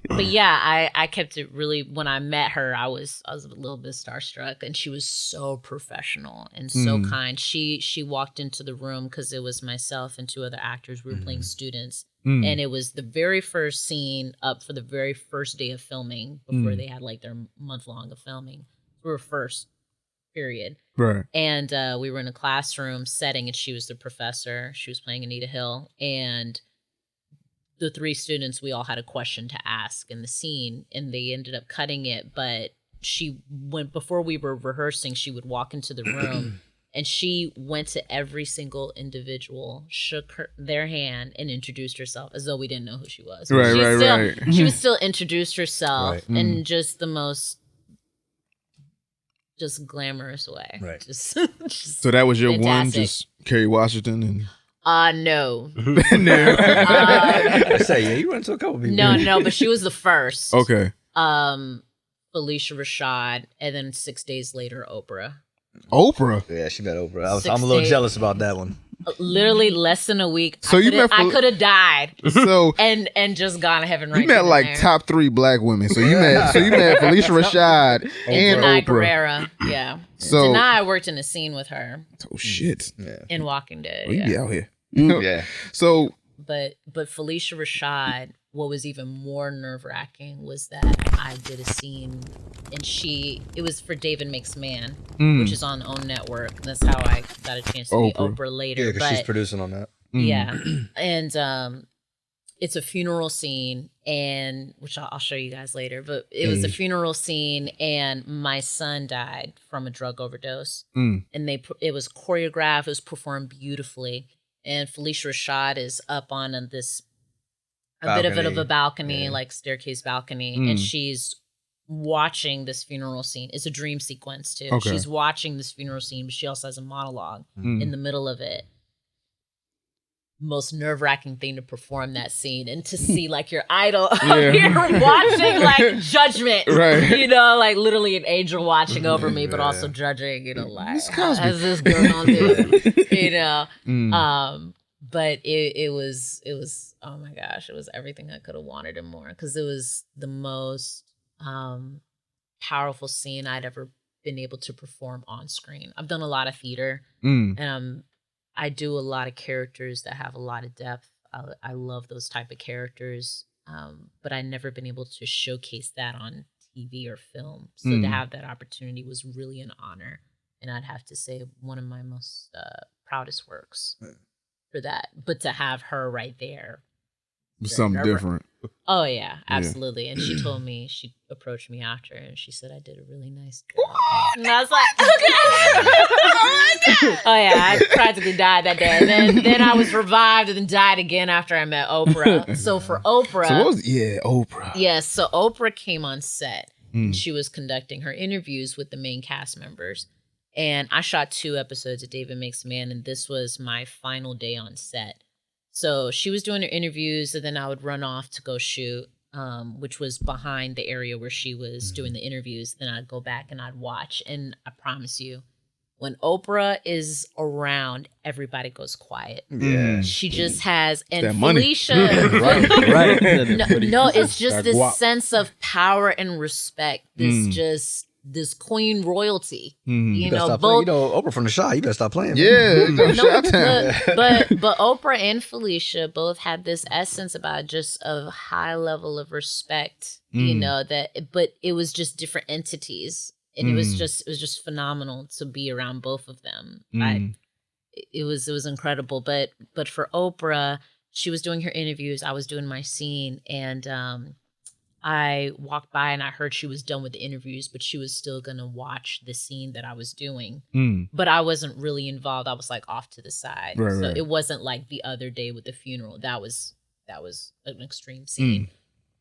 But yeah, I kept it really. When I met her, I was a little bit starstruck, and she was so professional and so kind. She walked into the room because it was myself and two other actors. We were playing students, and it was the very first scene up for the very first day of filming before they had like their month long of filming. We were first. Period. Right. And we were in a classroom setting, and she was the professor. She was playing Anita Hill, and the three students, we all had a question to ask in the scene, and they ended up cutting it. But she went, before we were rehearsing, she would walk into the room, and she went to every single individual, shook their hand, and introduced herself as though we didn't know who she was. Right. She was still introduced herself in just the most just glamorous way. Right. Just So that was your fantastic. one, just Kerry Washington and no. I say, yeah, you run into a couple people. No, but she was the first. Okay. Felicia Rashad, and then 6 days later, Oprah. Oprah. Yeah, she met Oprah. I'm 6 a little days. jealous about that one. Literally less than a week. So I could have died. So and just gone to heaven right you met then like and there. top 3 black women. So you met Felicia Rashad and Denai Oprah. Guerrera. Yeah. So Denai, I worked in a scene with her oh shit, in Walking Dead. oh, you Yeah. be out here. Yeah. So But Felicia Rashad, what was even more nerve wracking was that I did a scene, and it was for David Makes Man, which is on OWN Network. That's how I got a chance to meet Oprah later. Yeah, because she's producing on that. Yeah, and it's a funeral scene, and which I'll show you guys later. But it was a funeral scene, and my son died from a drug overdose, and it was choreographed. It was performed beautifully, and Felicia Rashad is up on this bit of a balcony, like staircase balcony, and she's watching this funeral scene. It's a dream sequence too. Okay. She's watching this funeral scene, but she also has a monologue in the middle of it. Most nerve-wracking thing to perform that scene and to see like your idol up here watching like judgment, Right. you know, like literally an angel watching over me, but also judging, you know, like how's this going on there, you know. But it was oh my gosh, it was everything I could have wanted and more, because it was the most powerful scene I'd ever been able to perform on screen. I've done a lot of theater, and I do a lot of characters that have a lot of depth. I love those type of characters, but I've never been able to showcase that on TV or film. So to have that opportunity was really an honor, and I'd have to say one of my most proudest works for that. But to have her right there, something different. oh yeah, absolutely. And she told me, she approached me after, and she said I did a really nice job. And I was like, okay. Oh yeah, I practically died that day. And then I was revived and then died again after I met Oprah. So for Oprah, Oprah. yes, so Oprah came on set. And she was conducting her interviews with the main cast members. And I shot 2 episodes of David Makes Man, and this was my final day on set. So she was doing her interviews, and then I would run off to go shoot, which was behind the area where she was doing the interviews. Then I'd go back and I'd watch. And I promise you, when Oprah is around, everybody goes quiet. Yeah. She just has, and that money. Felicia, Right. no, it's just That this guap. sense of power and respect. This queen royalty. You know, Stop both. playing. You know, Oprah from the shot. You better stop playing. Yeah, No, Shot Town. but Oprah and Felicia both had this essence about just a high level of respect. You know that, but it was just different entities, and it was just phenomenal to be around both of them. It was incredible. But for Oprah, she was doing her interviews, I was doing my scene, and I walked by and I heard she was done with the interviews, but she was still going to watch the scene that I was doing. But I wasn't really involved. I was like off to the side. So it wasn't like the other day with the funeral. That was an extreme scene.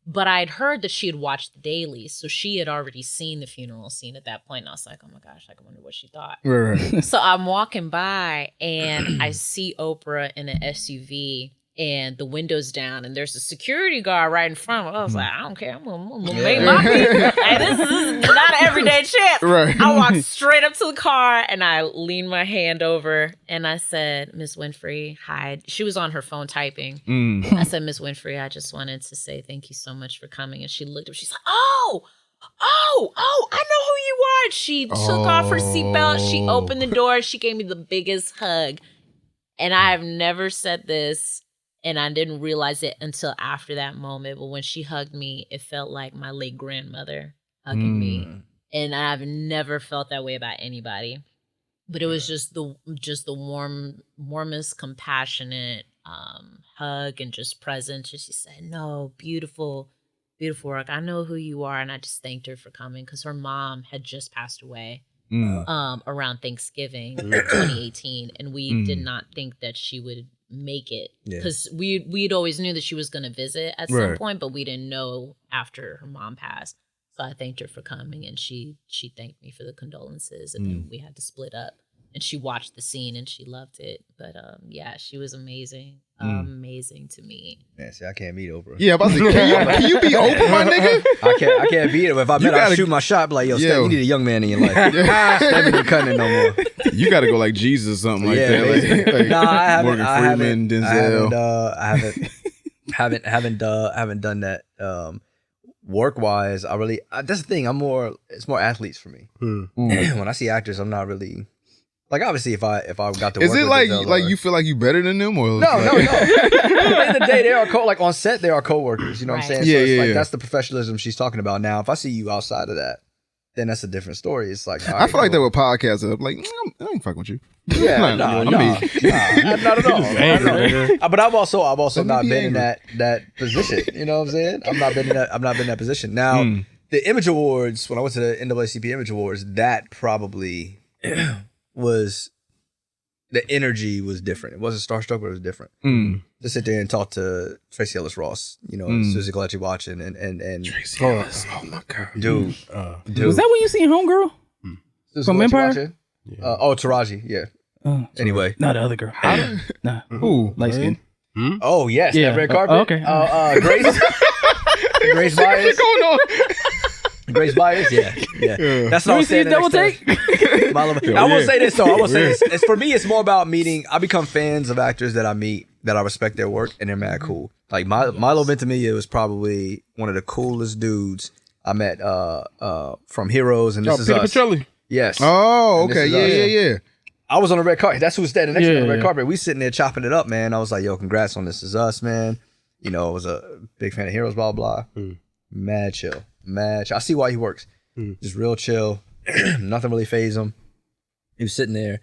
But I'd heard that she had watched the dailies. So she had already seen the funeral scene at that point. And I was like, oh my gosh, like, I wonder what she thought. Right. So I'm walking by and I see Oprah in an SUV, and the window's down, and there's a security guard right in front of her. I was like, I don't care. I'm gonna make my peace. Like, this is not an everyday chip. Right. I walked straight up to the car and I leaned my hand over and I said, Miss Winfrey, hi. She was on her phone typing. I said, Miss Winfrey, I just wanted to say thank you so much for coming. And she looked up, she's like, oh, I know who you are. And she took off her seatbelt. She opened the door. She gave me the biggest hug. And I have never said this, and I didn't realize it until after that moment. But when she hugged me, it felt like my late grandmother hugging me. And I've never felt that way about anybody. But it was just the warmest, compassionate hug and just presence. And she said, no, beautiful, beautiful work. I know who you are. And I just thanked her for coming, because her mom had just passed away around Thanksgiving 2018. And we did not think that she would make it, because we'd always knew that she was going to visit at some point, but we didn't know after her mom passed. So I thanked her for coming, and she thanked me for the condolences, and then we had to split up. and she watched the scene and she loved it. But yeah, she was amazing. Amazing to me. Man, see, I can't beat Oprah. Yeah, about to say, can you be Oprah, my nigga? I can't beat her. If I met her, I'll shoot my shot. Be like, yo, Steph, you need a young man in your life. Steph ain't cutting it no more. You got to go like Jesus or something like that. Like Nah, I haven't. Morgan I Freeman, haven't. Denzel. I haven't done that. Work wise, that's the thing. It's more athletes for me. When I see actors, I'm not really. Like, obviously, if I got to Is work it with like Denzel like you feel like you better than them, or no. At the end of the day, they are like on set, they are coworkers. You know what I'm saying? Yeah, so it's like yeah. that's the professionalism she's talking about. Now, if I see you outside of that, then that's a different story. It's like I feel like that with podcasts. I'm like, I ain't fucking with you. Yeah, Nah, not at all. Angry, But I've also not be been angry. in that position. You know what I'm saying? I've not been in that position. Now, the Image Awards, when I went to the NAACP Image Awards, that probably was. The energy was different. It wasn't starstruck, but it was different. To sit there and talk to Tracy Ellis Ross, you know, Susie Galetti watching and Tracy Ellis. Oh my god, dude. Was that when you seen Homegirl? Susie from Galetti Empire? watching? Taraji, yeah. Anyway, No, the other girl. Nah, who? light skin. oh yes, Yeah. that red carpet. Okay. Grace, Grace Byers. What's going on? Grace Byers, yeah. That's what I was see a saying. double take? I will say this though. I will say this. It's, for me, it's more about meeting. I become fans of actors that I meet, that I respect their work, and they're mad cool. Like Milo Ventimiglia was probably one of the coolest dudes I met from Heroes and This Is Peter Us. Petrelli. Yes. Oh, And This okay, Is Us. yeah. I was on the red carpet. That's who was standing next to me on the red Yeah. carpet. We sitting there chopping it up, man. I was like, yo, congrats on This Is Us, man. You know, I was a big fan of Heroes, blah, blah. Mad chill. I see why he works. Just real chill. Nothing really fazed him. He was sitting there,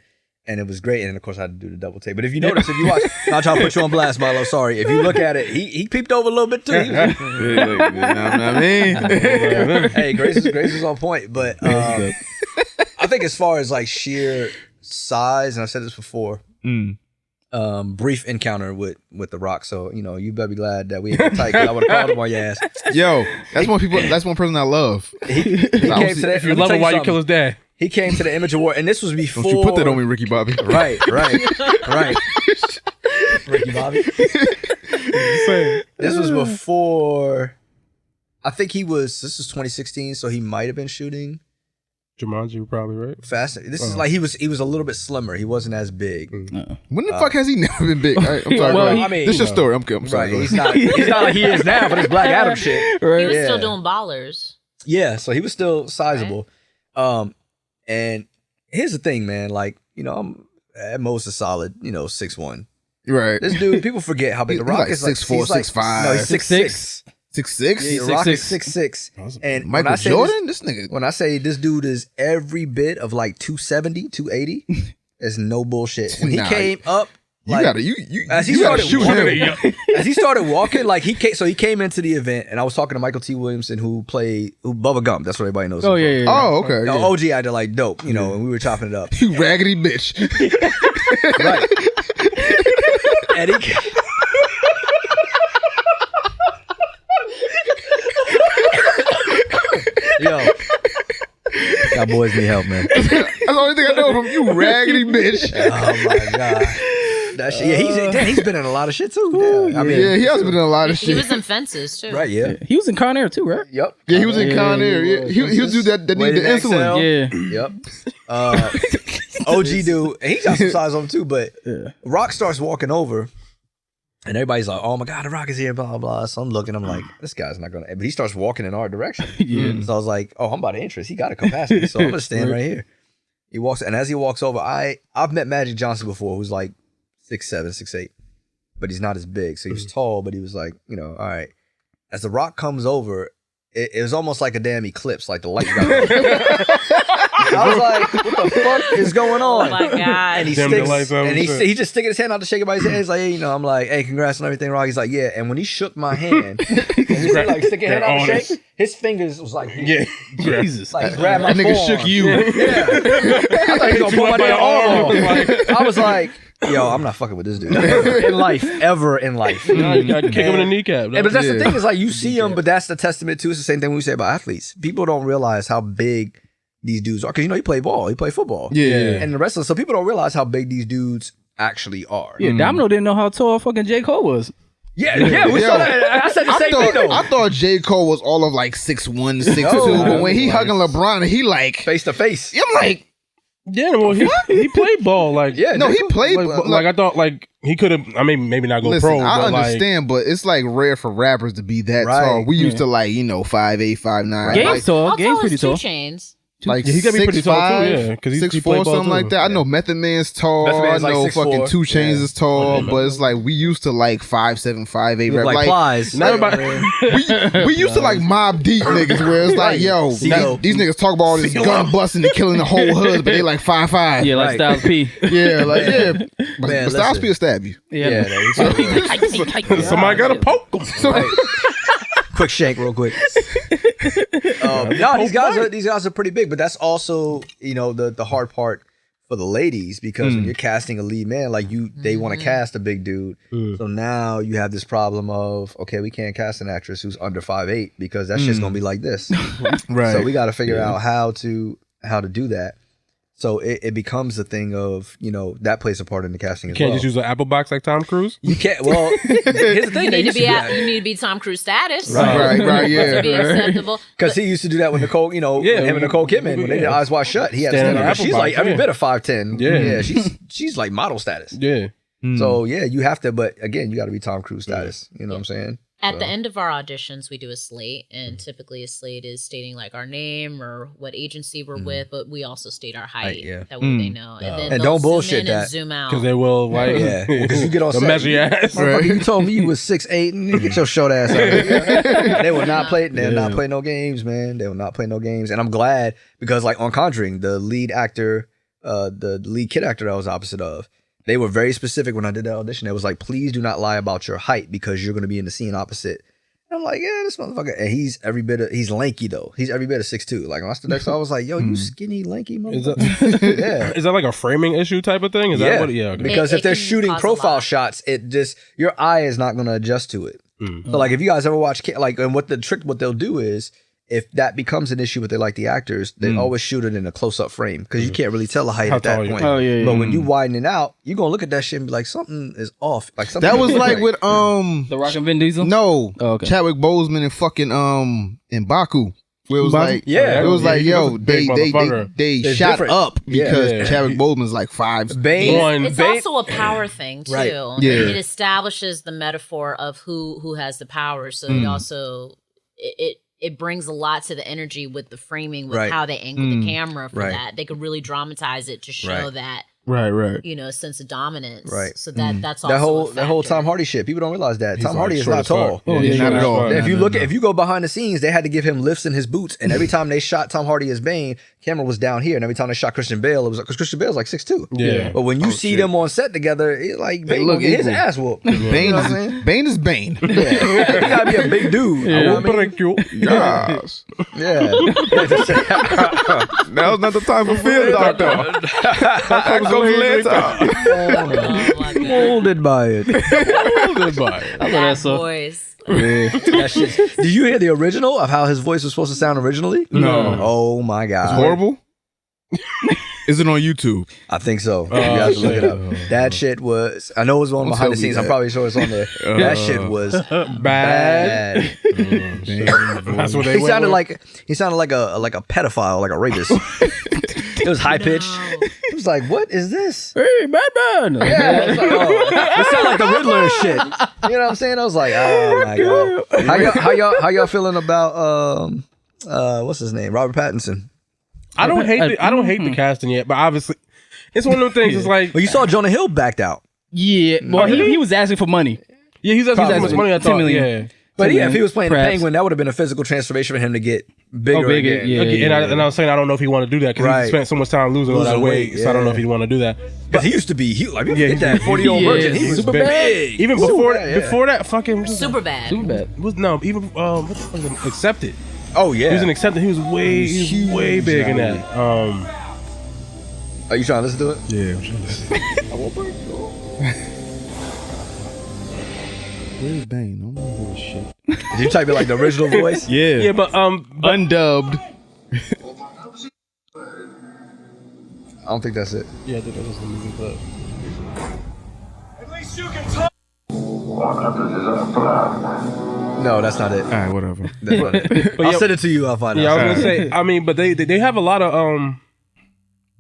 and it was great. And, of course, I had to do the double take. But if you notice, if you watch, I'm trying to put you on blast, Milo. Sorry. If you look at it, he peeped over a little bit, too. He was, You know what I mean? hey, Grace is on point. But I think as far as, like, sheer size, and I've said this before, brief encounter with The Rock. So, you know, you better be glad that we ain't that tight, 'cause I would have called him on your ass. Yo, that's one person I love. He came to that. If you love him, why you kill his dad? He came to the Image Award, and this was before. Don't you put that on me, Ricky Bobby. Right. Ricky Bobby. This was before. I think this is 2016, so he might have been shooting Jumanji, you're probably right. Fast. This is like he was a little bit slimmer. He wasn't as big. When the fuck has he never been big? I'm sorry. Well, go ahead. I mean, this is your story. I'm sorry. Right. Go He's ahead. not like he is now for this Black Adam shit. He was Yeah. still doing Ballers. Yeah, so he was still sizable. And here's the thing, man. Like, you know, I'm at most a solid, 6'1". Right. This dude, people forget how big The Rock like is. Like 6'4", he's like, 6'5". No, he's 6'6". 6'6". Yeah, The Rock is 6'6". And when Michael I say Jordan? This nigga. When I say this dude is every bit of like 270, 280, it's no bullshit. When he Nah, came up, You like, gotta as he gotta started shoot walking, him. as he started walking, like he came into the event, and I was talking to Michael T. Williamson, who Bubba Gump. That's what everybody knows. Oh, him yeah, from. yeah. Oh, okay. No, Yeah. OG acted like dope, and we were chopping it up. You raggedy bitch. Right. And he Yo. Y'all boys need help, man. That's the only thing I know from you, raggedy bitch. Oh my god. That shit. Yeah, he's been in a lot of shit too. Yeah. I mean, Yeah, he has been in a lot of He shit. was in Fences too. right, yeah. He was in Con Air too, right? Yep. Yeah, he was in Yeah, Con Air. he Yeah, he was do that need the Waiting to exhale. insulin. Yeah. Yep. OG dude, and he got some size on him too, but Rock starts walking over, and everybody's like, oh my God, The Rock is here, blah, blah, blah. So I'm looking, I'm like, this guy's not gonna, but he starts walking in our direction. So I was like, oh, I'm about to interest. He got to come past me. So I'm gonna stand right here. He walks, and as he walks over, I've met Magic Johnson before, who's like 6'7", 6'8", but he's not as big. So he was tall, but he was like, all right. As The Rock comes over, it was almost like a damn eclipse, like the lights got I was like, what the fuck is going on? Oh my God. And he Dim the sticks, lights up and and shit. he just sticking his hand out to shake everybody's hand. He's like, hey, I'm like, hey, congrats on everything, Rock. He's like, yeah. And when he shook my hand, and he said, like, stick your hand out to shake, his fingers was like, Yeah. Jesus. like grab my That nigga forearm. shook you. Yeah. I thought he was gonna pull my damn arm off. I was like, yo, I'm not fucking with this dude. Ever in life. You gotta kick him in the kneecap. Yeah, but that's the Yeah. thing is like you see him, but that's the testament too. It's the same thing we say about athletes. People don't realize how big these dudes are, because he played ball, he played football, and the wrestling. So people don't realize how big these dudes actually are. Yeah, Domino didn't know how tall fucking J. Cole was. Yeah, we saw that. I said the same thing though. I thought J. Cole was all of like 6'1", 6'2", but when he hugging LeBron, he like face to face. I'm like, yeah, well, he played ball. Like, yeah, no, he played. But, like, I thought, like, he could have. I mean, maybe not go listen, pro. I but understand, but it's like rare for rappers to be that tall. We used to like 5'8", 5'9". Game's Like, tall. How Game's tall pretty is 2 tall. Chainz? like he gotta be pretty tall too, yeah, because he 6'4", played ball something too. like that. I know Method Man's tall. Method Man's I know like fucking 6'4". 2 Chainz is tall, Yeah. but it's like we used to like 5'7", 5'8". Look like Plies. Not about we used to like Mob Deep niggas where it's like, yo, these niggas talk about all this gun busting and killing the whole hood, but they like 5'5". Yeah, like Styles P. Yeah, like but Man, Styles listen. P will stab you. Yeah. somebody got to poke him. Quick shank, real quick. These guys are pretty big, but that's also the hard part for the ladies, because when you're casting a lead man, like they want to cast a big dude. So now you have this problem of, okay, we can't cast an actress who's under 5'8" because that shit's gonna be like this. Right. So we got to figure out how to do that. So it becomes a thing of, that plays a part in the casting as well. Can't just use an Apple box like Tom Cruise. You can't. Well, here's the thing. You need to be Tom Cruise status. Right, To be acceptable. Because he used to do that with Nicole, him and Nicole Kidman when they did Eyes Wide Shut. He had to stand up. She's like every bit of 5'10". Yeah, she's like model status. Yeah. So you have to. But again, you got to be Tom Cruise status. You know what I'm saying? At the end of our auditions, we do a slate, and typically a slate is stating like our name or what agency we're with, but we also state our height. That way they know. And then And they'll don't bullshit zoom in that. and zoom out. Because they will, like, Because you get on they'll set, measure your ass. motherfucker, you told me you was 6'8", and get your short ass out of here. They will not play. They'll not play no games, man. They will not play no games. And I'm glad, because like on Conjuring, the lead actor, the lead kid actor that I was opposite of, they were very specific when I did that audition. They was like, please do not lie about your height because you're going to be in the scene opposite. I'm like, yeah, this motherfucker. And he's lanky though. He's every bit of 6'2". Like when I stood next to him, I was like, yo, you skinny, lanky motherfucker. Is that like a framing issue type of thing? Is that what? Yeah. Okay. Because It if they're can shooting cause a profile lot. shots, your eye is not going to adjust to it. So like if you guys ever watch, and what they'll do is, if that becomes an issue, but they like the actors, they always shoot it in a close-up frame because you can't really tell the height How at that tall you point. are. Oh, yeah, yeah. But when you widen it out, you're gonna look at that shit and be like, something is off. Like something That was like with The Rock and Vin Diesel? no okay. Chadwick Boseman and fucking in Baku. Where it was like, Yeah. it was like, he was yo, a big motherfucker. they It's shot different. up because Yeah. Chadwick Boseman's like 5. Bane. It's also a power thing too. Right. Yeah. It establishes the metaphor of who has the power. So it also it brings a lot to the energy with the framing, with Right. how they angle the camera for Right. that. They could really dramatize it to show Right. that Right. a sense of dominance. Right. So that's also that whole a factor. Tom Hardy shit. People don't realize that Tom like Hardy is short not as fuck. tall. Yeah, he's he's not short at as all. fuck. If you go behind the scenes, they had to give him lifts in his boots, and every time they shot Tom Hardy as Bane, camera was down here, and every time they shot Christian Bale, it was because Christian Bale's like 6'2". Yeah. But when you see them on set together, it like Bane look look get his equal. ass whooped. Bane, You know what I'm saying? Bane is Bane. Yeah. You gotta be a big dude. You know what I mean? Yes. Yeah. Now's not the time for field doctor. Oh my God. Molded by it. Goodbye. I love that Bad song. boys. That shit. Did you hear the original of how his voice was supposed to sound originally? No. Oh my God. Horrible. Is it on YouTube? I think so. You have to look it up. That shit was. I know it was on behind the tell me scenes. I'm that. probably sure it's on there. That shit was Bad. bad. That's what they He went sounded with. like a pedophile, like a rapist. It was high pitched. It was like, what is this? Hey, Batman! Yeah, it was like, it sounded like the Riddler and shit. You know what I'm saying? I was like, oh my God. How y'all feeling about what's his name? Robert Pattinson. I don't hate the casting yet, but obviously it's one of those things. It's like, Well, you saw Jonah Hill backed out. Yeah, well, he was asking for money. yeah, he's asking so much money. I 10 thought, million. yeah. But yeah, if he was playing the Perhaps. Penguin, that would have been a physical transformation for him to get bigger. bigger, again. yeah. Okay, and I was saying I don't know if he want to do that because Right. he spent so much time losing all that Losing weight. weight, So I don't know if yeah. he want to do that. Because he used to be, hit that he's- 40-year-old yeah, virgin. He was super big. Even Super before bad, yeah. before that, fucking Super bad. Too bad. what the fuck, Accepted. Oh yeah. He was an Accepted. He was way huge, big in yeah. that. Are you trying to listen to it? Yeah. I'm trying to listen. Where's Bane? I don't know who this shit. Did you type it like the original voice? Yeah. Yeah, but Undubbed. I don't think that's it. Yeah, I think that was the movie clip. At least you can talk. No, that's not it. All right, whatever. That's not it. I'll send it to you. I'll find Yeah, out. I was gonna say. I mean, but they have a lot of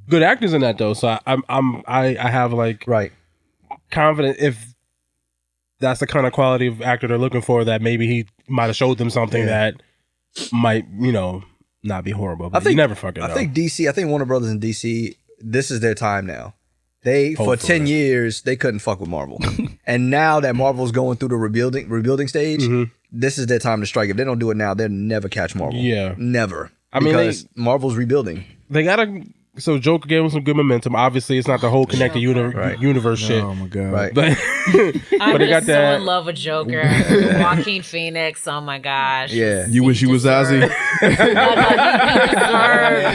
good actors in that though. So I have like Right. confidence if that's the kind of quality of actor they're looking for, that maybe he might have showed them something that might, not be horrible. But you never fucking know. I think DC, I think Warner Brothers and DC, this is their time now. They for 10 years they couldn't fuck with Marvel, and now that Marvel's going through the rebuilding stage, this is their time to strike. If they don't do it now, they'll never catch Marvel. Yeah, never. I mean, because Marvel's rebuilding. They gotta. So Joker gave him some good momentum. Obviously, it's not the whole connected universe shit. Oh my god! Right. But I'm they got just so that. in love with Joker. Joaquin Phoenix. Oh my gosh. Yeah. You wish you was Ozzy. He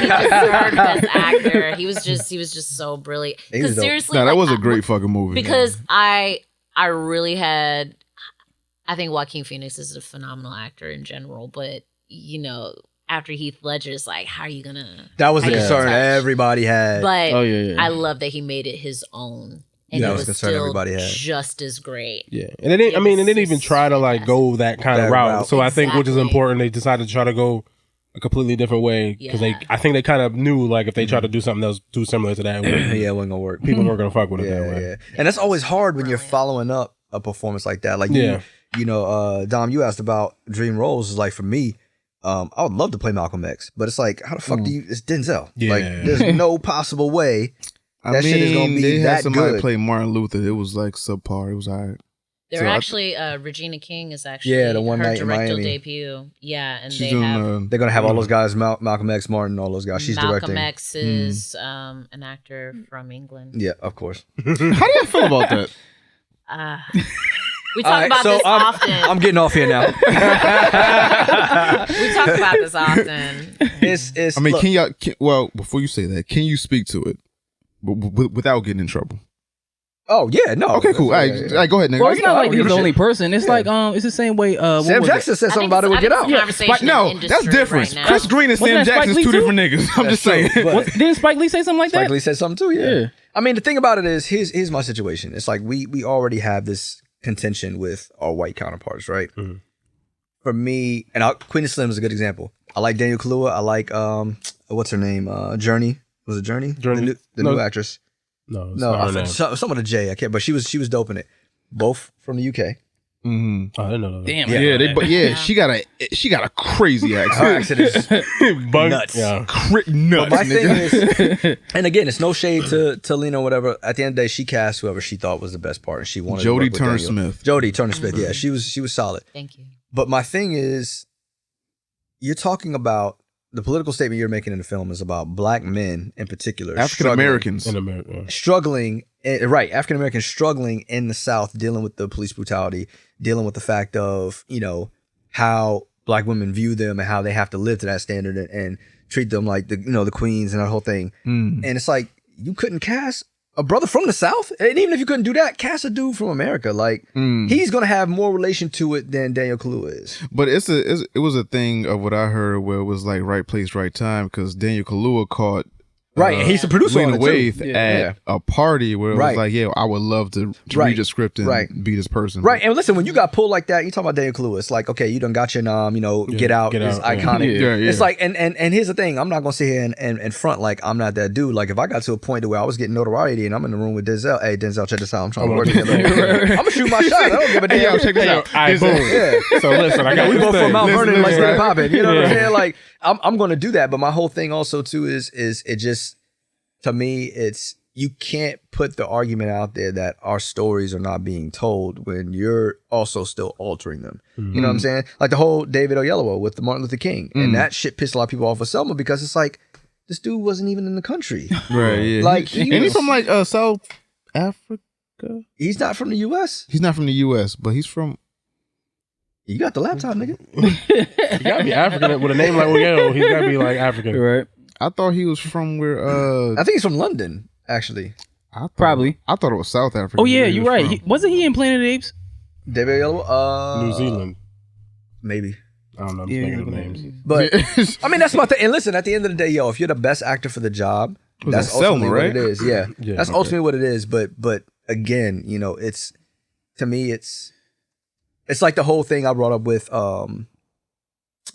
deserved Best Actor. He was just so brilliant. He was Because dope. seriously, No, that like, was a great fucking movie. because I really had. I think Joaquin Phoenix is a phenomenal actor in general, but after Heath Ledger, it's like, how are you gonna? That was the how you concern touch? everybody had. But Oh, yeah. I love that he made it his own, and That it was was the concern still everybody had. just as great. Yeah, and they didn't. I mean, they didn't even try to like go that kind of That route. route. So I think, which is Exactly. important, they decided to try to go a completely different way because Yeah. I think they kind of knew like if they tried to do something that was too similar to that, Yeah, it wasn't gonna work. people weren't gonna fuck with it that Yeah, way. yeah. And that's always hard when you're following up a performance like that. Like Dom, you asked about dream roles. Is like for me, I would love to play Malcolm X, but it's like, how the fuck do you? It's Denzel. Yeah. Like, there's no possible way I that mean, shit is gonna be they had that somebody good. play Martin Luther. It was like subpar. It was alright. They're So I- actually Regina King is actually the one her night in directorial Miami. debut. Yeah, and She's they doing. have They're gonna have all those guys, Malcolm X, Martin, all those guys. She's Malcolm directing. X is an actor from England. Yeah, of course. How do you feel about that? We talk about this often. I'm getting off here now. We talk about this often. It's. I mean, look, well, before you say that, can you speak to it without getting in trouble? Oh yeah, no. Okay, cool. All right, Yeah. all right, go ahead, nigga. Well, it's not like don't he's give the a only shit. person. It's like it's the same way. What Sam was it? Jackson said I something think about it. it's- Would get I out. think it's a conversation No, in the that's industry different. right now. Chris Green and Wasn't Sam that Spike Jackson's Lee two too? different niggas. I'm just saying. But- Didn't Spike Lee say something like Spike that? Lee said something too. Yeah. Yeah. I mean, the thing about it is, here's my situation. It's like we already have this contention with our white counterparts, right? Mm-hmm. For me, and Queen of Slim is a good example. I like Daniel Kaluuya. I like what's her name? Journey. Was it Journey? Journey. The new actress. No, it's No, not her name. some of the J. I can't. But she was dope in it. Both from the UK. Mm-hmm. Oh, I didn't know that. Damn. Yeah, she got a crazy Her accent. accent is Bug- nuts. Yeah. Nuts, My thing nigga. is, and again, it's no shade to Lena or whatever. At the end of the day, she cast whoever she thought was the best part, and she wanted to work Jodie with Turner Daniel. Smith. Jodie Turner Smith, yeah, she was solid. Thank you. But my thing is, you're talking about the political statement you're making in the film is about black men in particular, African Americans. In America. struggling, right? African Americans struggling in the South, dealing with the police brutality, dealing with the fact of how black women view them and how they have to live to that standard and treat them like the queens and that whole thing. And it's like you couldn't cast a brother from the South, and even if you couldn't do that, cast a dude from America. Like he's gonna have more relation to it than Daniel Kaluuya is. But it was a thing of what I heard where it was like right place, right time because Daniel Kaluuya caught Right, and he's the producer on Lena it too. Waithe at a party where it Right. was like, yeah, I would love to Right. read the script and Right. be this person. Right, and listen, when you got pulled like that, you talking about Daniel Kaluuya. It's like, okay, you done got your nom, Get Out Get is Out, yeah. iconic. Yeah, yeah. It's like, and here's the thing, I'm not gonna sit here and front like I'm not that dude. Like if I got to a point to where I was getting notoriety and I'm in the room with Denzel, hey Denzel, check this out. I'm trying to work together. I'm gonna shoot my shot. I don't give a damn. Hey, yo, check this out. All right, boom. Yeah. So listen, I got We this both thing. from Mount Vernon, like listen, Stay Poppin'. You know what I'm Yeah. saying? Like I'm gonna do that, but my whole thing also too is it just to me it's you can't put the argument out there that our stories are not being told when you're also still altering them. You know what I'm saying? Like the whole David Oyelowo with the Martin Luther King, and that shit pissed a lot of people off with Selma because it's like this dude wasn't even in the country. Right, yeah. Like, he and he's was- from like South Africa. He's not from the U.S. He's not from the U.S., but he's from. You got the laptop, nigga. He gotta be African with a name like Oyelowo. He's gotta be like African. Right. I thought he was from where. I think he's from London, actually. I thought, Probably. I thought it was South Africa. Oh yeah, where he you're was right. from. Wasn't he in Planet of the Apes? David Oyelowo. New Zealand. Maybe. I don't know. I'm Yeah, just making up names. But I mean, that's my thing. And listen, at the end of the day, if you're the best actor for the job, That's Selma, ultimately right? what it is. Yeah, Yeah, that's okay. ultimately what it is. But again, you know, it's to me, it's like the whole thing I brought up with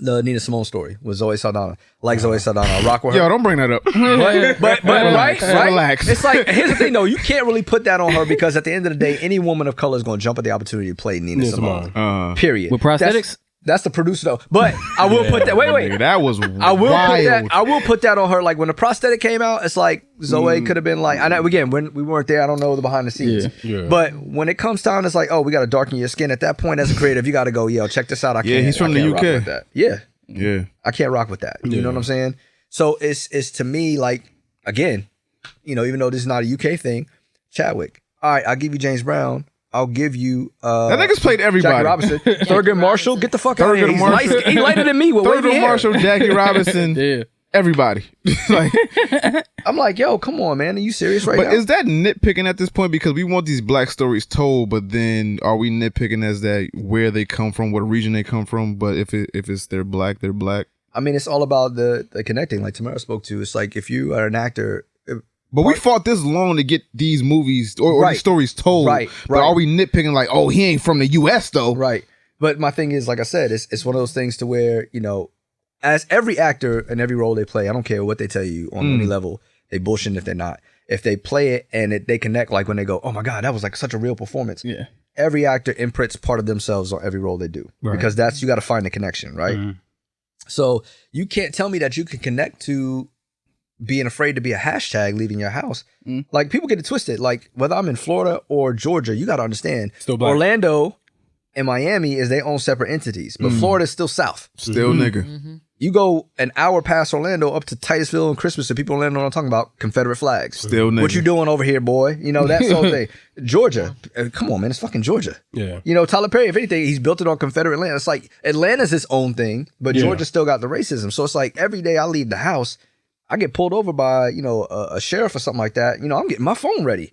the Nina Simone story with Zoe Saldana. Like Zoe Saldana, I rock with her. Yo, don't bring that up. But right? Relax. It's like, here's the thing though, you can't really put that on her because at the end of the day, any woman of color is going to jump at the opportunity to play Nina Simone. Period. With prosthetics? That's the producer though. But I will put that. Wait. Nigga, that was I will wild. put that. I will put that on her. Like when the prosthetic came out, it's like Zoe could have been like. I know again when we weren't there. I don't know the behind the scenes. Yeah. But when it comes time, it's like, oh, we got to darken your skin. At that point, as a creative, you got to go. Yo, check this out. He's from I the can't rock UK. with that. Yeah, Yeah. I can't rock with that. You know what I'm saying? So it's to me like again, you know, even though this is not a UK thing, Chadwick. All right, I'll give you James Brown. I'll give you That nigga's played everybody. Jackie Robinson. Thurgood Marshall, get the fuck out of here. Thurgood He's Marshall. He's lighter than me with wavy Thurgood hair. Marshall, Jackie Robinson, Yeah. everybody. Like, I'm like, yo, come on, man. Are you serious right but now? is that nitpicking at this point? Because we want these black stories told, but then are we nitpicking as that where they come from, what region they come from? But if it's they're black, they're black. I mean, it's all about the connecting, like Tamara spoke to. It's like if you are an actor, But we fought this long to get these movies or these stories told. Right. But are we nitpicking like, oh, he ain't from the U.S. though? right. But my thing is, like I said, it's one of those things to where, you know, as every actor and every role they play, I don't care what they tell you on any level, they bullshit if they're not. If they play it and they connect, like when they go, oh my God, that was like such a real performance. Yeah. Every actor imprints part of themselves on every role they do. Because you got to find the connection, right? So you can't tell me that you can connect to being afraid to be a hashtag leaving your house. Like people get it twisted. Like whether I'm in Florida or Georgia, you got to understand. Still black. Orlando and Miami is their own separate entities, but Florida's still South. Still nigga. You go an hour past Orlando up to Titusville and Christmas, and people in Orlando know what I'm talking about. Confederate flags. Still nigga. What you doing over here, boy? You know, that's the whole thing. Georgia. Come on, man. It's fucking Georgia. Yeah. You know, Tyler Perry, if anything, he's built it on Confederate land. It's like Atlanta's its own thing, but Georgia still got the racism. So it's like every day I leave the house, I get pulled over by, you know, a sheriff or something like that. You know, I'm getting my phone ready.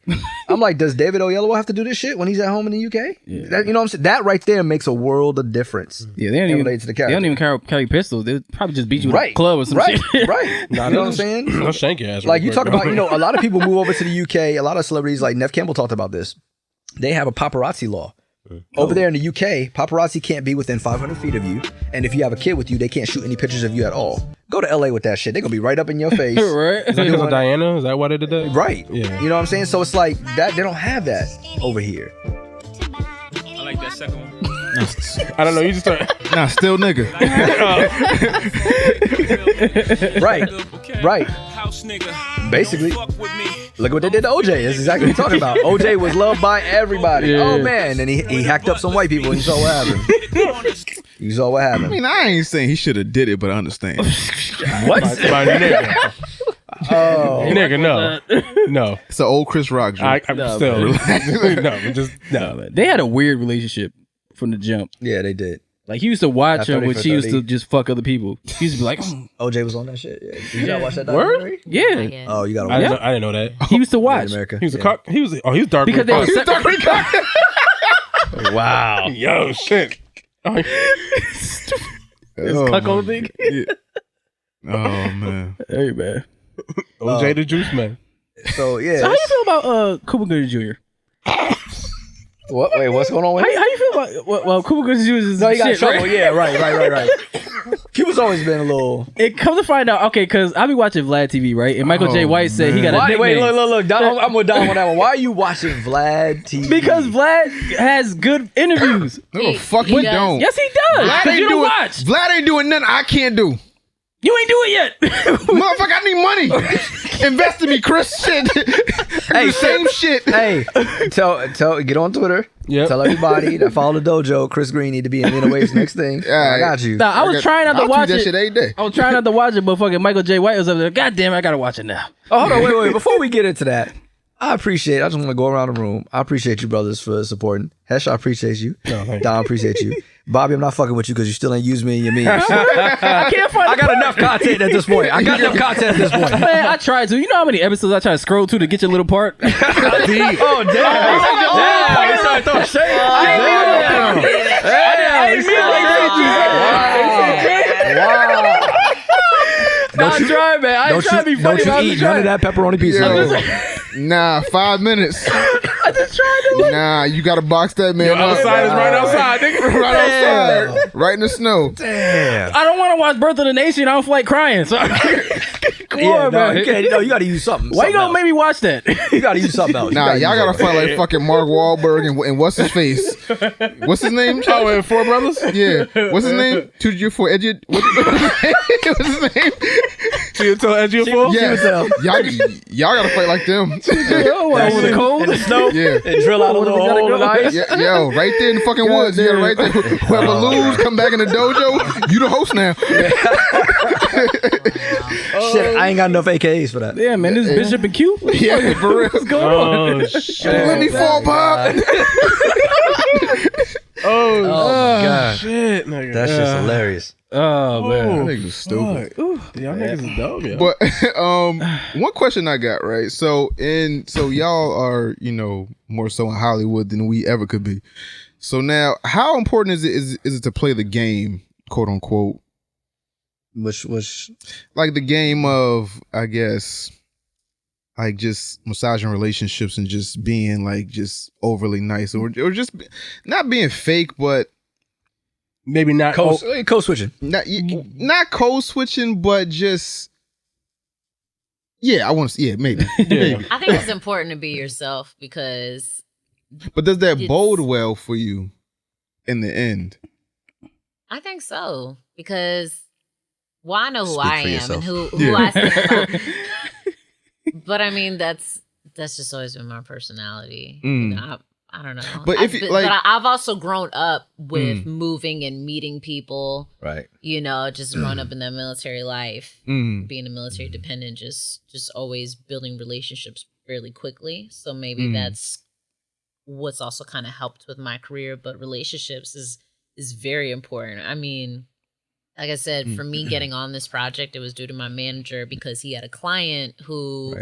I'm like, does David Oyelowo have to do this shit when he's at home in the UK? Yeah. That, you know what I'm saying? That right there makes a world of difference. Yeah, they don't even, related to the they don't character. even carry pistols. They probably just beat you with a Right. club or some Right. shit. Right. You know what I'm saying? I'll shank your ass. Like real you talk quick, about, bro. you know, a lot of people move over to the UK. A lot of celebrities, like Nev Campbell talked about this. They have a paparazzi law. Over there in the UK, paparazzi can't be within 500 feet of you. And if you have a kid with you, they can't shoot any pictures of you at all. Go to LA with that shit. They're going to be right up in your face. Right. Is that because of Diana? Is that why they did that? Right. Yeah. You know what I'm saying? So it's like that. They don't have that over here. I like that second one. I don't know. You just start. Nah, still nigga. Right. Right. House nigga. Basically. Don't fuck with me. Look what they did to OJ. That's exactly what you're talking about. OJ was loved by everybody. Yeah. Oh, man. And he hacked up some white people and you saw what happened. You saw what I happened. mean, I ain't saying he should have did it, but I understand. What? My nigga. Oh. Nigga, no. No. It's an old Chris Rock joke. I'm No, still. man. No, just no. Man, they had a weird relationship from the jump. Yeah, they did. Like he used to watch her 30 when for she used 30. to just fuck other people. She used to be like, "Oh." OJ was on that shit. Yeah. Did y'all watch that Word? documentary? Yeah. Oh, you got to I watch didn't, it. know, I didn't know that. He used to In watch. America. He was a Yeah. cock. He was dark. Because they were Wow. Yo, shit. Oh, It's Oh, cuckolding. yeah. Oh man. Hey man. OJ the Juice Man. So, yeah. So how you feel about Cuba Gooding Jr.? What? Wait, what's going on with How him? you feel about well Cuba Gooding Jr. is No, he got in shit, trouble. right? Yeah, right. Cuba's always been a little... It come to find out, okay, because I be watching Vlad TV, right? And Michael J. Oh, White said he got a Why, nickname. wait, look. Don, I'm with Dom on that one. Why are you watching Vlad TV? Because Vlad has good interviews. No, the fuck he he does. don't. Yes, he does. Vlad 'Cause ain't you don't doing. watch. Vlad ain't doing nothing I can't do. You ain't do it yet. Motherfucker, I need money. Invest in me, Chris. Shit. Hey, The same shit. Hey, get on Twitter. Yep. Tell everybody that follow the dojo. Chris Greene need to be in Lena Wave's next thing. I got you. Nah, I was trying not to I'll watch tweet that it. shit every day. I was trying not to watch it, but fucking Michael J. White was up there. God damn it, I gotta watch it now. Oh, hold on, wait. Before we get into that, I just want to go around the room. I appreciate you brothers for supporting. Hesh, I appreciate you. No, thank you. Don, I appreciate you. Bobby, I'm not fucking with you because you still ain't used me in your memes. I can't find I got enough content at this point. Man, I tried to. You know how many episodes I try to scroll to get your little part? Oh, damn. Damn. He started throwing shade. I didn't mean like that. Wow. Don't was trying, man. I ain't trying to be funny. Don't you eat none of that pepperoni pizza. Yo, nah, 5 minutes. I just tried to. Nah, you gotta box that man Your up. outside is right outside, nigga. Right outside. Right in the snow. Damn. I don't want to watch Birth of the Nation. I don't feel like crying. So come on, man. You can't. You got to use something. Why you gonna make me watch that? You got to use something else. Nah, y'all gotta fight like fucking Mark Wahlberg and what's his face? What's his name? Oh, and Four Brothers? Yeah. What's his name? To your four edge. What's his name? To your toe, edge of your four? Yeah. Y'all gotta fight like them. Over the cold. in the snow. Yeah. And drill out a little hole in the ice. Yeah, yo, right there in the fucking woods. You gotta right there. Whoever lose, come back in the dojo. You the host now. Shit, I ain't got enough AKs for that. Yeah, man, this is Bishop and Q. Yeah, for real. What's going on? Oh, shit. Let me fall, Bob. Oh my god, Shit, nigga. that's just hilarious. Oh man, That nigga's stupid. Y'all niggas is dope, yo. But one question I got, right? So y'all are, more so in Hollywood than we ever could be. So now, how important is it to play the game, quote unquote? Which Like the game of, I guess, like just massaging relationships and just being like just overly nice or just not being fake, but Maybe not. code switching. not code switching, but just I want to maybe. Maybe. I think it's important to be yourself because But does that bode well for you in the end? I think so. Because I know who Speak I for am yourself. and who I stand by. But I mean, that's just always been my personality. Mm. You know, I don't know. But if you, like, but I've also grown up with moving and meeting people. Right. Just growing up in that military life, being a military dependent, just always building relationships fairly quickly. So maybe that's what's also kind of helped with my career. But relationships is very important. I mean, like I said, for me getting on this project, it was due to my manager because he had a client who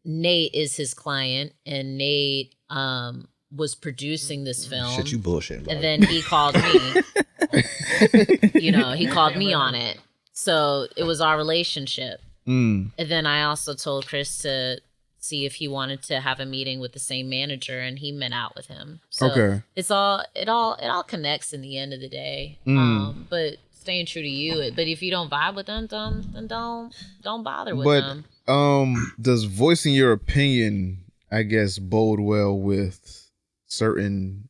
Nate is his client, and Nate was producing this film. Shit, you bullshit. And then he called me. He called me on it. So it was our relationship. And then I also told Chris to see if he wanted to have a meeting with the same manager, and he met out with him. So it all connects in the end of the day. But staying true to you. But if you don't vibe with them, then don't bother with them. Does voicing your opinion, I guess, bode well with certain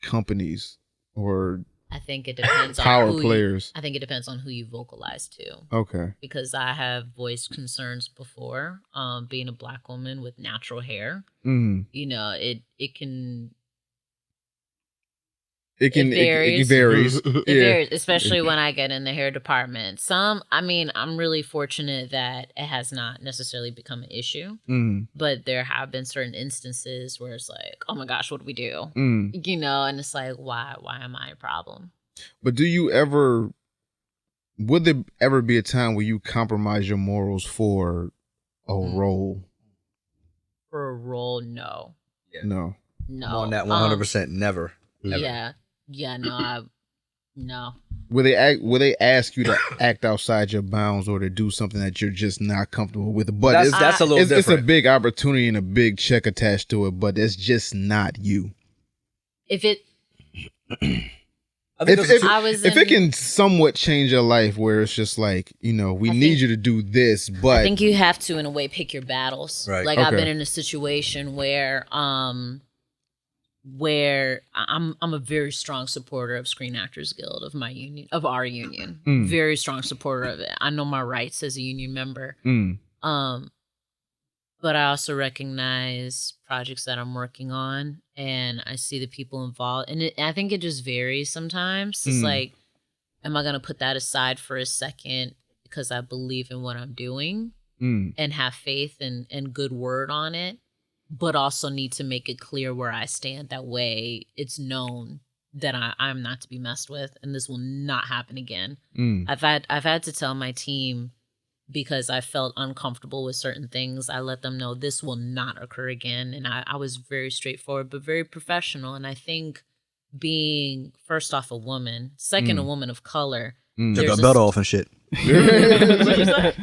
companies or I think it depends on power players? I think it depends on who you vocalize to. Okay. Because I have voiced concerns before, being a Black woman with natural hair. It varies. It varies, especially when I get in the hair department. I'm really fortunate that it has not necessarily become an issue, but there have been certain instances where it's like, oh my gosh, what do we do? And it's like, why am I a problem? But would there ever be a time where you compromise your morals for a role? For a role, no. No. I'm on that 100%. Never. Yeah, no. Will they ask you to act outside your bounds or to do something that you're just not comfortable with? But that's a little different. It's a big opportunity and a big check attached to it, but it's just not you. If it can somewhat change your life, where it's just like, we need you to do this, but I think you have to, in a way, pick your battles. Right. Like I've been in a situation where I'm a very strong supporter of Screen Actors Guild, of our union. Very strong supporter of it. I know my rights as a union member. But I also recognize projects that I'm working on, and I see the people involved. And I think it just varies sometimes. It's like, am I going to put that aside for a second because I believe in what I'm doing and have faith and good word on it, but also need to make it clear where I stand. That way it's known that I'm not to be messed with, and this will not happen again. I've had to tell my team, because I felt uncomfortable with certain things, I let them know this will not occur again. And I was very straightforward, but very professional. And I think being, first off, a woman, second, a woman of color, Took her belt off and shit. What'd you say?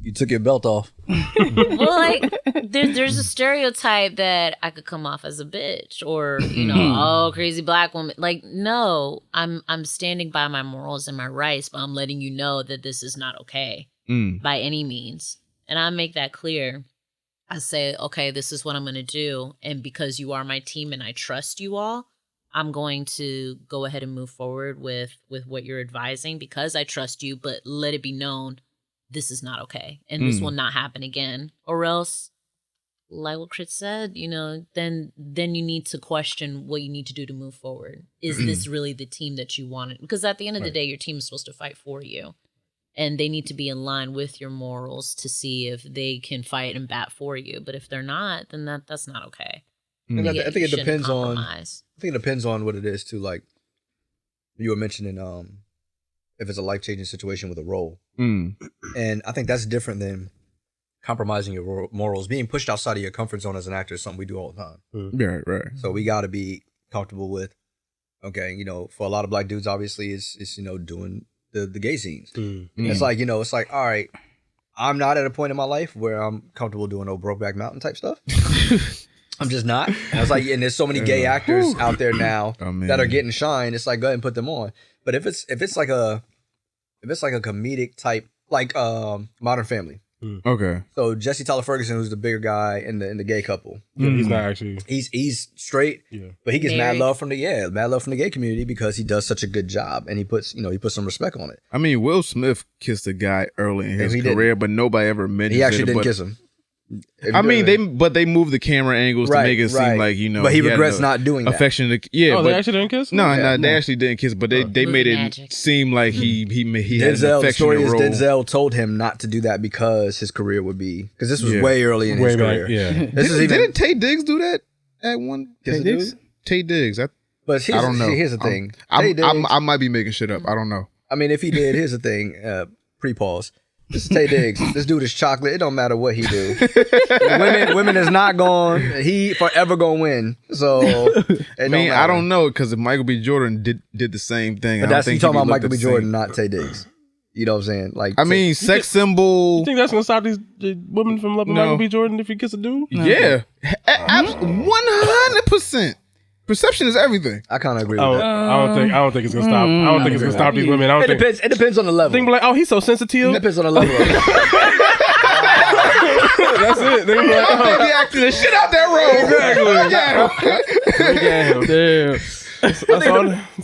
You took your belt off. Well, like there's a stereotype that I could come off as a bitch or oh, crazy black woman. Like, no, I'm standing by my morals and my rights, but I'm letting you know that this is not okay by any means. And I make that clear. I say, okay, this is what I'm going to do. And because you are my team and I trust you all, I'm going to go ahead and move forward with what you're advising because I trust you, but let it be known this is not okay. And this will not happen again. Or else, like what Chris said, then you need to question what you need to do to move forward. Is this really the team that you wanted? Because at the end of the day, your team is supposed to fight for you. And they need to be in line with your morals to see if they can fight and bat for you. But if they're not, then that's not okay. And I think it depends on. I think it depends on what it is too. Like you were mentioning, if it's a life-changing situation with a role, and I think that's different than compromising your morals. Being pushed outside of your comfort zone as an actor is something we do all the time. Right. So we got to be comfortable with. Okay, for a lot of black dudes, obviously, it's doing the gay scenes. It's like it's like, all right, I'm not at a point in my life where I'm comfortable doing no Brokeback Mountain type stuff. I'm just not. And it's like, and there's so many gay actors out there now that are getting shine. It's like, go ahead and put them on. But if it's like a comedic type, like Modern Family. Okay. So Jesse Tyler Ferguson, who's the bigger guy in the gay couple. Yeah, he's not actually. He's straight, but he gets married. mad love from the gay community because he does such a good job and he puts some respect on it. I mean, Will Smith kissed a guy early in his career, but nobody ever mentioned it. He actually didn't kiss him. I mean, they moved the camera angles to make it seem like But he regrets not doing that. Affectionate. Yeah, they actually didn't kiss? No, they actually didn't kiss, but they made it seem like he had an affectionate the story role. is Denzel told him not to do that because his career would be this was way early in his career. Didn't Tay Diggs do that at one? Tay Diggs. I don't know. Here's the thing. I might be making shit up. I don't know. I mean, if he did, here's the thing. Pre-pause. This is Tay Diggs. This dude is chocolate. It don't matter what he do. women is not going. He forever gonna win. So I don't know because if Michael B. Jordan did the same thing, but that's you talking about Michael B. Jordan, not Tay Diggs. You know what I'm saying? Like, I mean, sex symbol. You think that's gonna stop these women from loving Michael B. Jordan if he kiss a dude? Yeah, 100%. Perception is everything. I kind of agree with that. I don't think it's gonna stop. I don't think it's gonna stop these women. It depends on the level. Think like, oh, he's so sensitive. It depends on the level. That's it. They be like, They be acting the shit out that role. Damn.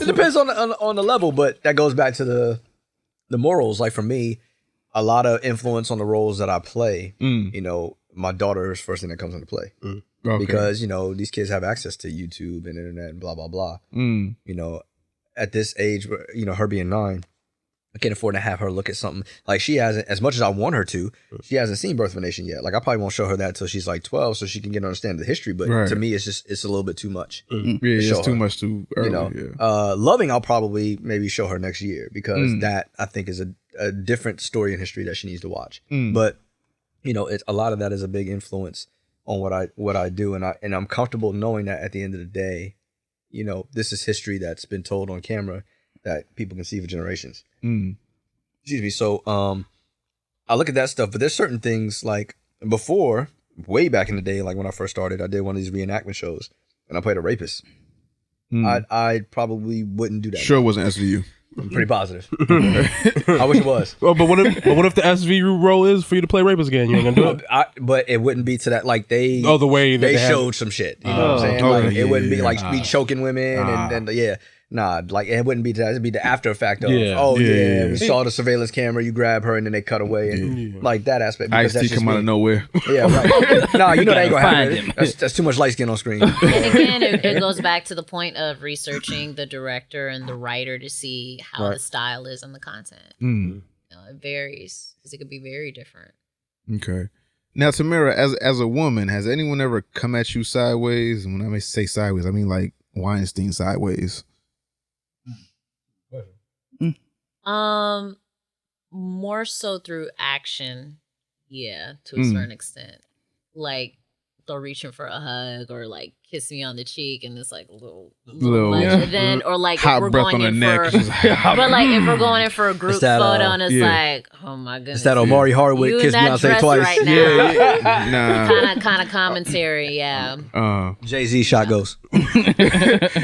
It depends on the level, but that goes back to the morals. Like for me, a lot of influence on the roles that I play. My daughter is the first thing that comes into play. Okay. Because these kids have access to YouTube and internet and blah blah blah. At this age, her being 9, I can't afford to have her look at something like she hasn't. As much as I want her to, she hasn't seen Birth of a Nation yet. Like I probably won't show her that until she's like 12, so she can get an understanding of the history. But to me, it's a little bit too much. Yeah, it's too much too early. Loving, I'll probably maybe show her next year because that I think is a different story in history that she needs to watch. But it's a lot of that is a big influence on what I do, and I'm comfortable knowing that at the end of the day, this is history that's been told on camera that people can see for generations. Excuse me. So I look at that stuff, but there's certain things like before, way back in the day, like when I first started, I did one of these reenactment shows, and I played a rapist. I probably wouldn't do that. Sure, it wasn't SVU. I'm pretty positive. I wish it was. Well, but what if the SVU role is for you to play rapist again? You ain't gonna do it. But it wouldn't be to that. Like the way they showed some shit. You know what I'm saying? Like it wouldn't be like me choking women and Nah, like it wouldn't be that. It'd be the after effect of, we saw the surveillance camera, you grab her and then they cut away and like that aspect. Ice-T come out of nowhere. Yeah, right. Nah, that ain't gonna happen. That's too much light skin on screen. And again, it goes back to the point of researching the director and the writer to see how the style is on the content. It varies because it could be very different. Okay. Now, Tamara, as a woman, has anyone ever come at you sideways? And when I say sideways, I mean like Weinstein sideways. More so through action, to a certain extent. Like they're reaching for a hug or like kiss me on the cheek, and it's like a little Little, much. yeah. And then, or like Hot if we're breath going on the in neck. for, but like if we're going in for a group that, photo, and it's yeah. like, oh my goodness, It's that Omari Hardwick you kiss in that Beyonce dress twice. right now. Nah. kind of commentary, yeah. Jay-Z shot goes.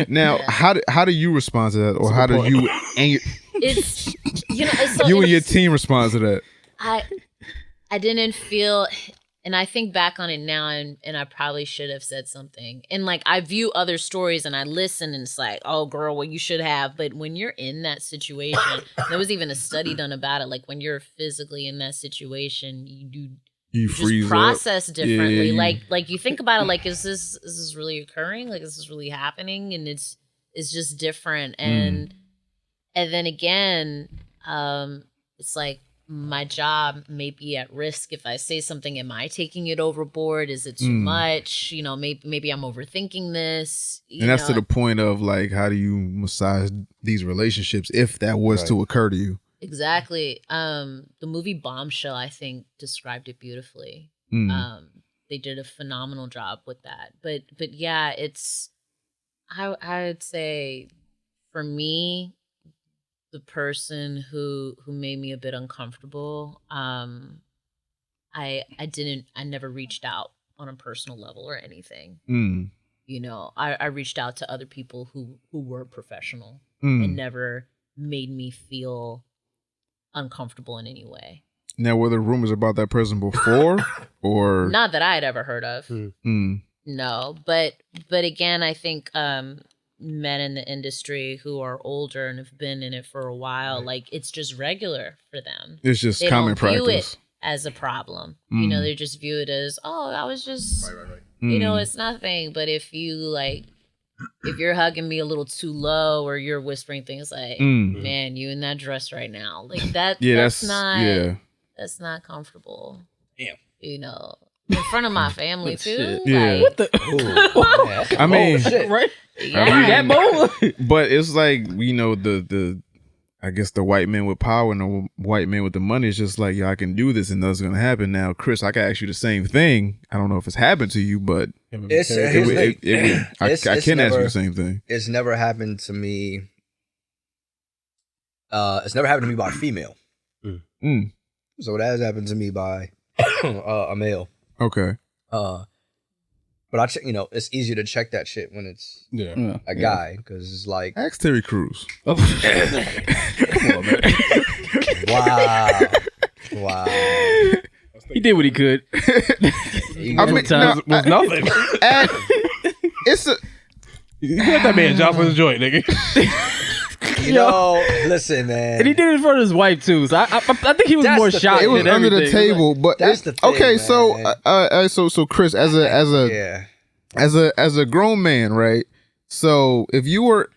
Now, how do you respond to that, or how do you and It's it's so you and your it's- team respond to that? I didn't feel, and I think back on it now, and I probably should have said something. And like I view other stories and I listen, and it's like, oh girl, well you should have. But when you're in that situation, there was even a study done about it. Like when you're physically in that situation, you freeze just process up. differently. Yeah, like you think about it, like is this really occurring? Like is this really happening? And it's just different. And then again, it's like my job may be at risk if I say something. Am I taking it overboard? Is it too much? Maybe I'm overthinking this. And that's to the point of like, how do you massage these relationships if that was to occur to you? Exactly. The movie Bombshell, I think, described it beautifully. They did a phenomenal job with that. But yeah, it's I would say for me, the person who made me a bit uncomfortable, I never reached out on a personal level or anything. I reached out to other people who were professional and never made me feel uncomfortable in any way. Now, were there rumors about that person before, or not that I had ever heard of? No, but again, I think men in the industry who are older and have been in it for a while, like it's just regular for them. It's just they common don't view practice it as a problem. They just view it as, oh, I was just, it's nothing. But if you're hugging me a little too low, or you're whispering things like, man, you in that dress right now, like that, that's not comfortable. Damn. In front of my family too. Yeah. What the? I mean, Right? Yeah. That bold? but it's like, the I guess the white men with power and the white men with the money is just like, I can do this and that's going to happen. Now, Chris, I can ask you the same thing. I don't know if it's happened to you, but I can ask you the same thing. It's never happened to me. It's never happened to me by a female. So it has happened to me by a male. Okay. But I check, it's easier to check that shit when it's a guy, because it's like, ask Terry Crews. Come on, man. Wow. He did what he could. I mean, was nothing. It's a. You got that man job for the joint, nigga. Listen, man. And he did it in front of his wife too. So I think he was That's more the shocked. thing. It was than under the everything. table, but That's the thing, okay. man. So Chris, as a grown man, right? So if you were,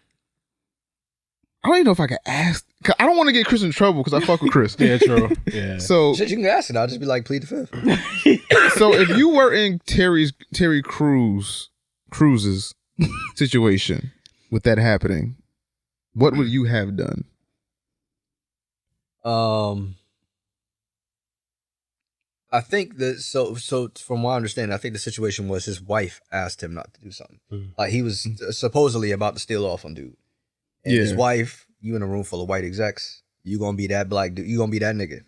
I don't even know if I could ask. I don't want to get Chris in trouble because I fuck with Chris. Yeah, true. Yeah. So shit, you can ask it. I'll just be like, plead the fifth. So if you were in Terry Cruz's situation with that happening, what would you have done? I think that so from what I understand, I think the situation was his wife asked him not to do something. Like he was supposedly about to steal off on dude. And his wife, you in a room full of white execs, you gonna be that black dude, you gonna be that nigga.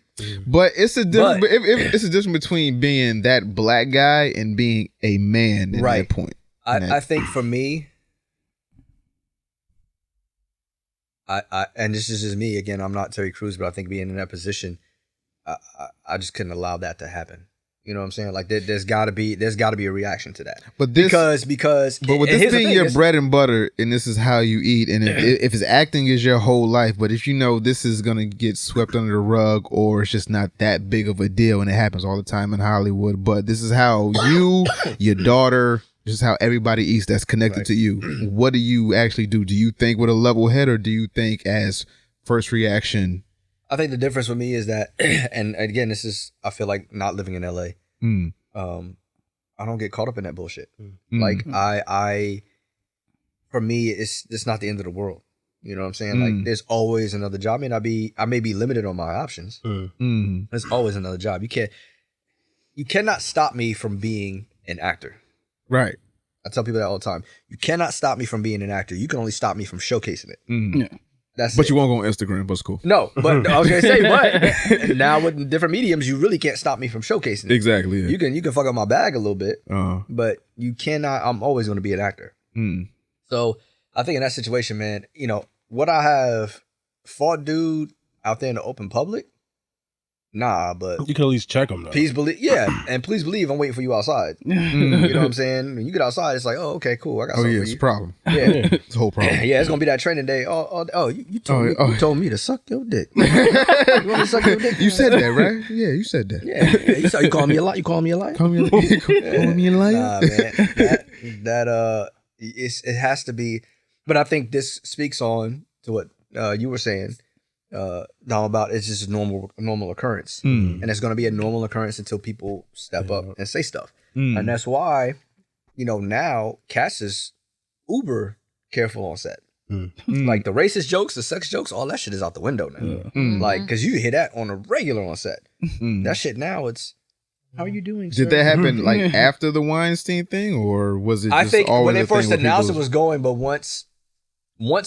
But it's a difference. If it's a difference between being that black guy and being a man at that point. I think for me, I and this is just me again. I'm not Terry Crews, but I think being in that position, I just couldn't allow that to happen. You know what I'm saying? Like there's got to be a reaction to that. But this, because with this being your bread and butter, and this is how you eat, and if his acting is your whole life, but if you know this is gonna get swept under the rug, or it's just not that big of a deal, and it happens all the time in Hollywood, but this is how you, your daughter, this is how everybody eats that's connected to you. What do you actually do? Do you think with a level head, or do you think as first reaction? I think the difference with me is that, and again, this is, I feel like not living in LA. I don't get caught up in that bullshit. Like for me, it's not the end of the world. You know what I'm saying? Like there's always another job. I may be limited on my options. There's always another job. You cannot stop me from being an actor. Right. I tell people that all the time. You cannot stop me from being an actor. You can only stop me from showcasing it. Mm. Yeah. That's But it. you won't go on Instagram, but it's cool. No, but I was gonna say, but now with different mediums, you really can't stop me from showcasing it. Exactly. Yeah. You can fuck up my bag a little bit, Uh-huh. but you cannot. I'm always going to be an actor. Mm. So I think in that situation, man, you know, would I have fought dude out there in the open public? Nah, but You can at least check them though. please believe, and please believe I'm waiting for you outside. You know what I'm saying? When you get outside, it's like, oh, okay, cool, I got Oh something yeah, for it's a you. problem. Yeah, It's a whole problem. yeah, it's gonna be that training day. You told me, Oh. you told me to suck your dick. You want me to suck your dick? You said that, right? Yeah, you said that. Yeah, you calling me a liar? You calling me a liar? Call me a liar. Nah, man. It has to be. But I think this speaks on to what you were saying, Dom, about it's just a normal occurrence, and it's going to be a normal occurrence until people step up and say stuff, and that's why, you know, now Cass is uber careful on set. Like the racist jokes, the sex jokes, all that shit is out the window now. Like, because you hear that on a regular on set. That shit now, it's how are you doing, sir? Did that happen like after the Weinstein thing, or was it? I Just think always when they a thing first where announced it people was going, but once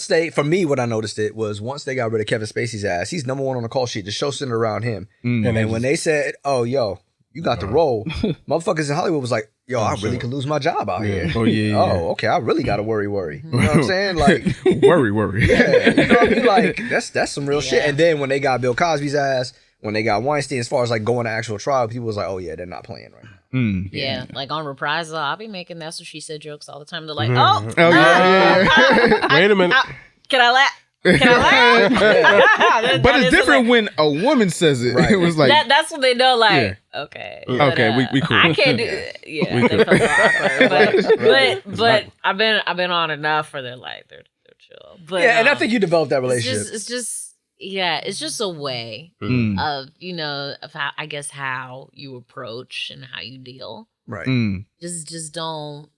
they, for me, what I noticed it was once they got rid of Kevin Spacey's ass, he's number one on the call sheet. The show centered around him. And when they said, "Oh, yo, you got the role," motherfuckers in Hollywood was like, "Yo, I really could lose my job out here." Oh yeah. Oh, okay, I really got to worry. You know what I'm saying? Like, worry. yeah, you know what I mean? Like that's some real shit. And then when they got Bill Cosby's ass, when they got Weinstein, as far as like going to actual trial, people was like, "Oh yeah, they're not playing right now." Yeah, like on Reprisal, I'll be making that's what she said jokes all the time. They're like, Oh yeah. Wait a minute. Can I laugh? Can I laugh? But it's different when a woman says it. Right. It was like, that's when they know, like, okay, okay, we cool. I can't do it. Yeah, they felt awkward, but I've been on enough for they're chill. But Yeah, and I think you developed that relationship. it's just a way of, you know, of how, I guess, how you approach and how you deal. Right. Just don't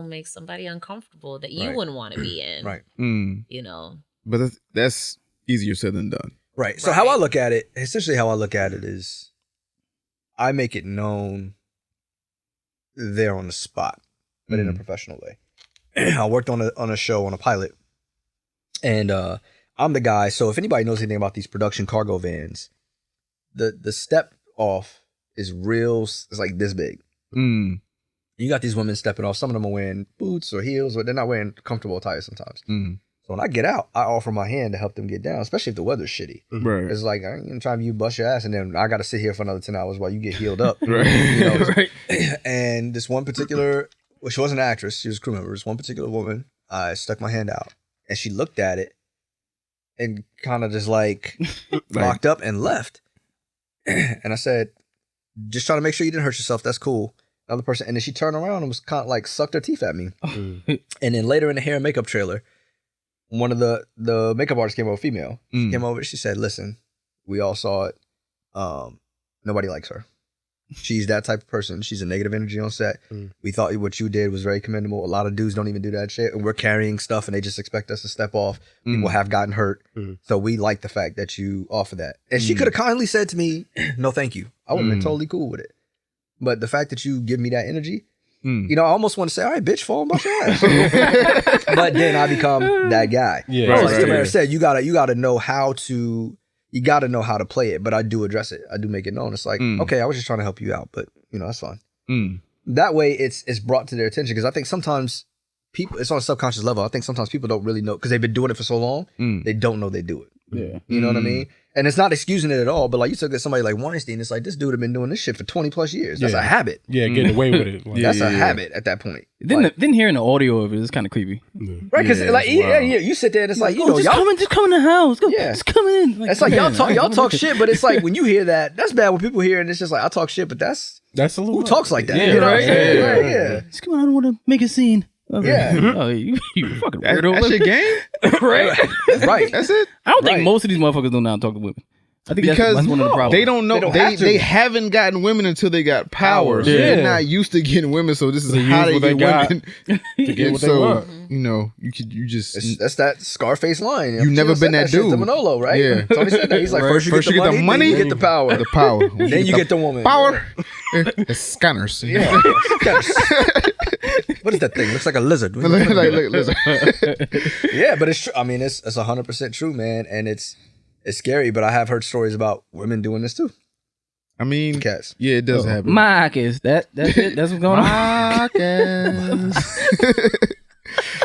make somebody uncomfortable that you wouldn't want to be in. Right. You know. But that's easier said than done. Right. So how I look at it, essentially how I look at it is I make it known there on the spot, but in a professional way. I worked on a show, on a pilot, and I'm the guy. So if anybody knows anything about these production cargo vans, the step off is real. It's like this big. You got these women stepping off. Some of them are wearing boots or heels, or they're not wearing comfortable attire sometimes. So when I get out, I offer my hand to help them get down, especially if the weather's shitty. Right. It's like, I ain't gonna try to you bust your ass, and then I got to sit here for another 10 hours while you get healed up. Right. You know? Right. And this one particular, well, she wasn't an actress, she was a crew member. This one particular woman, I stuck my hand out, and she looked at it and kind of just like locked up and left. And I said, just trying to make sure you didn't hurt yourself. That's cool. Another person, and then she turned around and was kind of like sucked her teeth at me. And then later in the hair and makeup trailer, one of the makeup artists came over, female. She came over, she said, "Listen, we all saw it. Nobody likes her. She's that type of person. She's a negative energy on set. We thought what you did was very commendable. A lot of dudes don't even do that shit. And we're carrying stuff and they just expect us to step off. People have gotten hurt. So we like the fact that you offer that." And she could have kindly said to me, "No, thank you." I would have been totally cool with it. But the fact that you give me that energy, you know, I almost want to say, "All right, bitch, fall on my ass." But then I become that guy. Yeah. So Right, like Tamara right. said, you gotta know how to play it. But I do address it. I do make it known. It's like, okay, I was just trying to help you out, but you know, that's fine. That way, it's brought to their attention, because I think sometimes people, it's on a subconscious level. I think sometimes people don't really know, because they've been doing it for so long, they don't know they do it. Yeah. You know what I mean? And it's not excusing it at all, but like you took somebody like Weinstein, it's like, this dude have been doing this shit for 20 plus years. That's Yeah. a habit. Yeah, getting away with it. Like, That's a habit at that point. Then hearing the audio of it is kind of creepy. Right? Because Yeah, like, it's wild. you sit there and it's like, you Oh, know, just y'all, come in the house. Go, Yeah. just come in. Like, it's like man, y'all talk shit, but it's like when you hear that, that's bad when people hear it, and it's just like, I talk shit, but that's that's a little. who talks like that. Yeah, you know what I'm right. saying? Yeah. Right, yeah. Just come on, I don't want to make a scene. Yeah. Oh, you fucking That's weirdo. your game? Right. Right. That's it? I don't think Right. most of these motherfuckers don't know how to talk to women. I think Because that's one of the problems. they don't know. They don't They, have to. they haven't gotten women until they got power. So Yeah. they're not used to getting women. So this is They how use they what get they got women. to get what they So, want. you know, you just That's that Scarface line. You never been that shit to dude. Manolo, right? Yeah. Tony said that. He's like, Right. first you get the money, then you get the power. the power. Then you get the woman. power. The scanners. Yeah. What is that thing? Looks like a lizard. Listen. Yeah, but it's true. I mean, it's 100% true, man, and it's scary. But I have heard stories about women doing this too. I mean, Cats. yeah, it does happen. Marcus, that's it. That's what's going on. Marcus.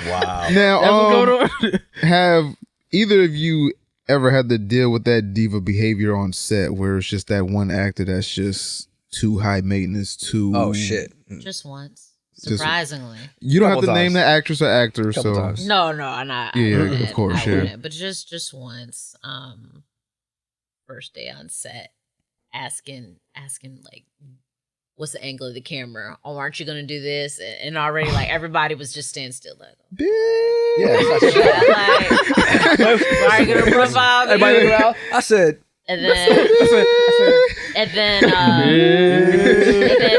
Wow. Now, That's what's going on. have either of you ever had to deal with that diva behavior on set, where it's just that one actor that's just too high maintenance, too? Oh shit. Just once, surprisingly. You don't have to Couple name times. the actress or actor, Couple so times. No, I'm not. Yeah, I wouldn't. of course, I yeah. wouldn't, but just once. First day on set, asking like, what's the angle of the camera? Oh, aren't you gonna do this? And already like everybody was just standing still like, bitch. Yeah. It's not shit. like, why are you gonna profile me? Everybody look around. I said. And then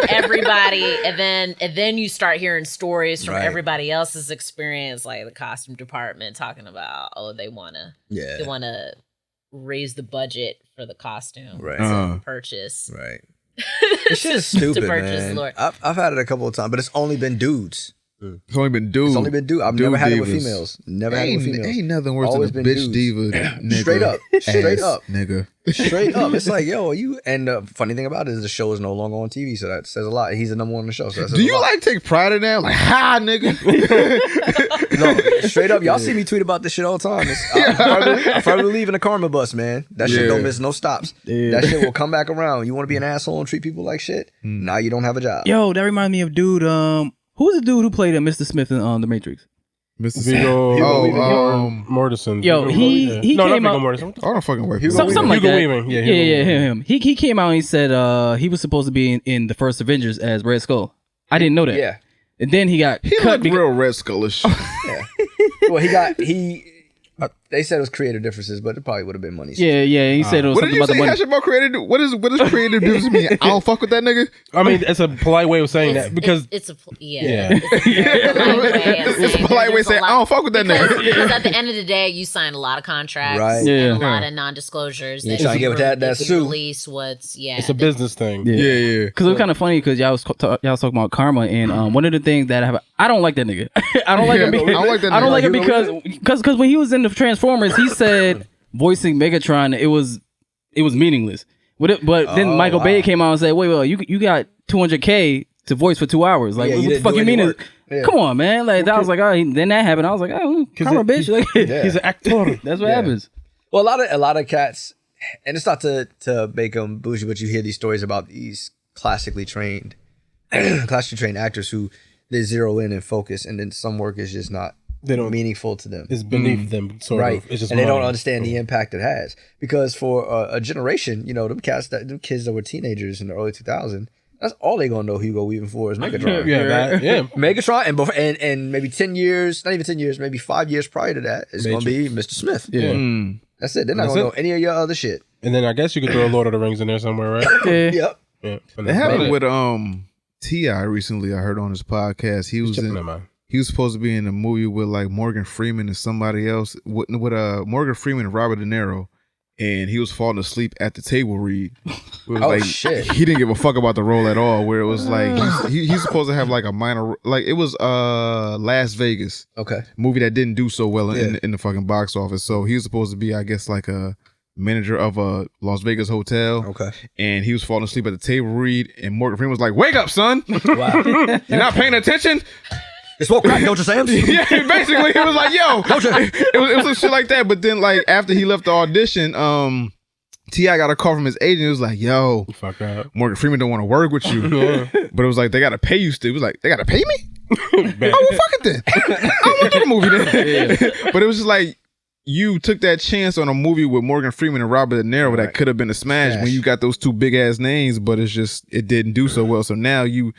everybody, and then you start hearing stories from Right. everybody else's experience, like the costume department talking about, they wanna raise the budget for the costume Right. purchase. Right. This shit is stupid, To purchase, man. Lord. I've had it a couple of times, but it's only been dudes. It's only been dudes. It's only been dudes. I've Dude never had it with divas. females. Never had it with females. Ain't nothing worse Always than a been bitch dudes. diva. Nigga, Straight ass up. nigga. Straight up. It's like, yo, you. And the funny thing about it is the show is no longer on TV, so that says a lot. He's the number one on the show. So that says Do a you lot. like take pride in that? Like, ha, nigga. No, straight up, y'all see me tweet about this shit all the time. I firmly believe in the karma bus, man. That shit Yeah. don't miss no stops. Yeah. That shit will come back around. You want to be an asshole and treat people like shit? Now you don't have a job. Yo, that reminds me of dude. Who's the dude who played Mr. Smith in The Matrix? Mr. Viggo Mortensen. Yo, he no, came not out. Viggo Mortensen. I don't fucking work. Something like Hugo that. Weaving. Yeah, Hugo Yeah, Weaving. him. He came out and he said he was supposed to be in the first Avengers as Red Skull. I didn't know that. Yeah. And then he got He cut. looked real Red Skullish. Well, they said it was creative differences, but it probably would have been money. Yeah. He said it was What did something you about the say? money. Hash about creative. What is creative difference mean? I don't fuck with that nigga. I mean, it's a polite way of saying that because it's a Yeah. It's It's a polite way of saying I don't fuck with that nigga. Because at the end of the day, you sign a lot of contracts, Right. Yeah. and a lot of non-disclosures. You trying to get with that suit. Release what's it's a business thing. Yeah. Because it was kind of funny because y'all was talking about karma, and one of the things that I don't like that nigga. I don't like him. I don't like that I don't nigga. like him You because when he was in the Transformers, he said voicing Megatron it was meaningless. But then Michael Bay came out and said, "Wait, you got $200K to voice for 2 hours? Like Yeah, what you the didn't fuck do you any mean? work. Yeah. Come on, man! Like I was like, then that happened. I was like, karma, bitch. Like He's an actor. that's what happens. Well, a lot of cats, and it's not to make them bougie, but you hear these stories about these classically trained actors who they zero in and focus, and then some work is just not meaningful to them. It's beneath them, sort Right, of. It's just and they don't money. understand the impact it has. Because for a generation, them kids that were teenagers in the early 2000s, that's all they gonna know Hugo Weaving for is Megatron. Yeah. Megatron, and maybe 10 years, not even 10 years, maybe 5 years prior to that, it's gonna be Mr. Smith. Yeah. That's it. They're not That's gonna it. know any of your other shit. And then I guess you could throw Lord of the Rings in there somewhere, right? Yeah. Yep. Yeah. And It that's happened about with T.I. recently. I heard on his podcast he was Checking them out. he was supposed to be in a movie with like Morgan Freeman and somebody else with Morgan Freeman and Robert De Niro, and he was falling asleep at the table read. It was like shit. he didn't give a fuck about the role at all. Where it was like he's supposed to have like a minor, like it was Las Vegas Okay. movie that didn't do so well in the fucking box office. So he was supposed to be, I guess, like a manager of a Las Vegas hotel. Okay. And he was falling asleep at the table read, and Morgan Freeman was like, "Wake up, son! Wow. You're not paying attention." It's smoke crack, don't you, Sam's? Yeah, basically, he was like, "Yo," it was some shit like that. But then, like after he left the audition, T.I. got a call from his agent. It was like, "Yo, Fuck up. Morgan Freeman don't want to work with you." But it was like they got to pay you still. It was like they got to pay me. Oh well, fuck it then. I don't want to do the movie then. But it was just like you took that chance on a movie with Morgan Freeman and Robert De Niro that could have been a smash when you got those two big ass names, but it didn't do so well. So now you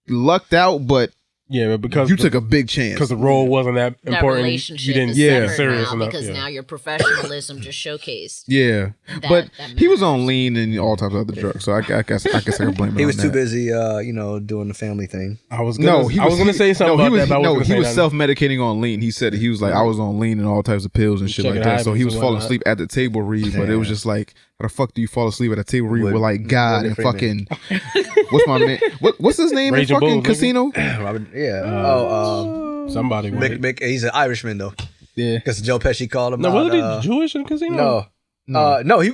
lucked out, but Yeah, but because you took a big chance. because the role wasn't that That important, relationship you didn't is get severed serious now enough. because Yeah. now your professionalism just showcased. Yeah, That- but that he was matters. on lean and all types of other drugs, so I guess I can blame him. He was on too that. busy, doing the family thing. I was gonna say something no, about that, but I wasn't he gonna was say nothing. self-medicating on lean. He said he was like I was on lean and all types of pills and shit Checking like that. So he habits was and falling whatnot. asleep at the table read, but it was just like How the fuck do you fall asleep at a table where you were like God and Freeman. fucking what's my man? What's his name in Raging fucking Bull, Casino? Robert, yeah. Somebody. He's an Irishman though. Yeah. Because Joe Pesci called him. No, out, wasn't he Jewish in Casino? No, he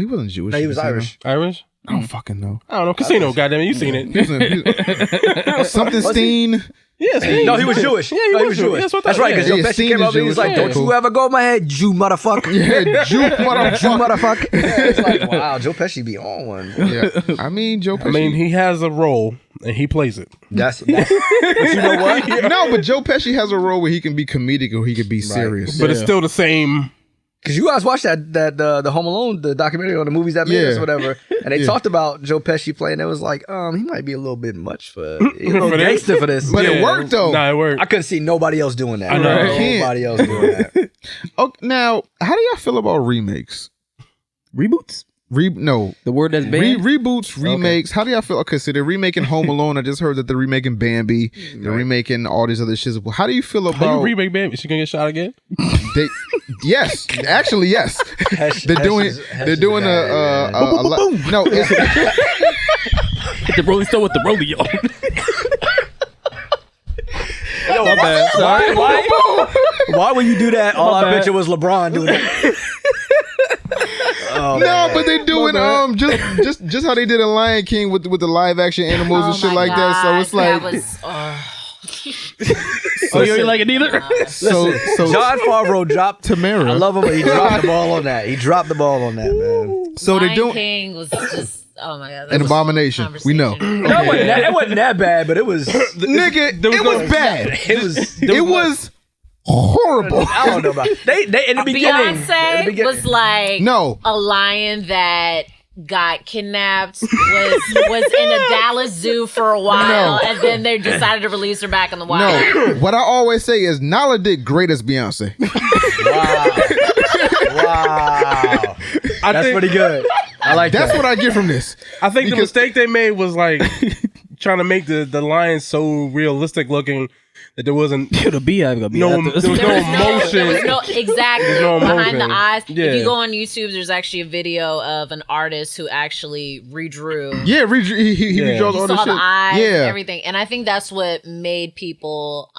wasn't Jewish. No, he was Casino. Irish. Irish? I don't fucking know. I don't know. Casino, goddamn it, you seen it? Something Steen. Yes. No, he was Jewish. Yeah, he was Jewish. That's right. Because Yeah, Joe Pesci Steen came is up and he was Jewish. like, "Don't you ever go my head, Jew motherfucker." Yeah, Jew motherfucker. Jew motherfucker. Yeah, it's like, wow, Joe Pesci be on one. Yeah, I mean Joe Pesci. I mean, he has a role and he plays it. But you know what? no, but Joe Pesci has a role where he can be comedic or he can be serious. But it's still the same. Because you guys watched the Home Alone, the documentary on the movies that made us, or whatever, and they talked about Joe Pesci playing. It was like, he might be a little bit much for a little gangster for this. But it worked though. Nah, it worked. I couldn't see nobody else doing that. I know. Nobody else doing that. Oh, now how do y'all feel about remakes? Reboots? No, The word that's banned? reboots, remakes. How do y'all feel? Okay, so they're remaking Home Alone. I just heard that they're remaking Bambi. They're remaking all these other shits. How do you feel How about you remake Bambi? Is she gonna get shot again? they? Yes, actually, yes. They're doing a no. It's, The Rolling Stone with the rodeo. Yo, why would you do that? All I picture was LeBron doing it. no, but they doing just how they did in Lion King with the live action animals and shit like that. So it's like Oh, you ain't like it either? so John Favreau dropped Tamara. I love him, but he dropped the ball on that. He dropped the ball on that, man. So they're doing King was just oh my god, an abomination. We know. No, it wasn't that bad, but it was Nigga, it was bad. it was horrible. I don't know about they in the beginning. Beyonce was like No. a lion that got kidnapped, was in a Dallas zoo for a while, and then they decided to release her back in the wild. No, what I always say is Nala did great as Beyonce. Wow. That's pretty good. I like That's that. what I get from this. I think the mistake they made was like trying to make the lion so realistic looking that there wasn't The beehive gonna be no out there. there was no emotion. There was no exactly no behind emotion. the eyes. Yeah. If you go on YouTube, there's actually a video of an artist who actually redrew. Yeah, he Yeah. redraws You all saw this the shit. eyes and Yeah. everything, and I think that's what made people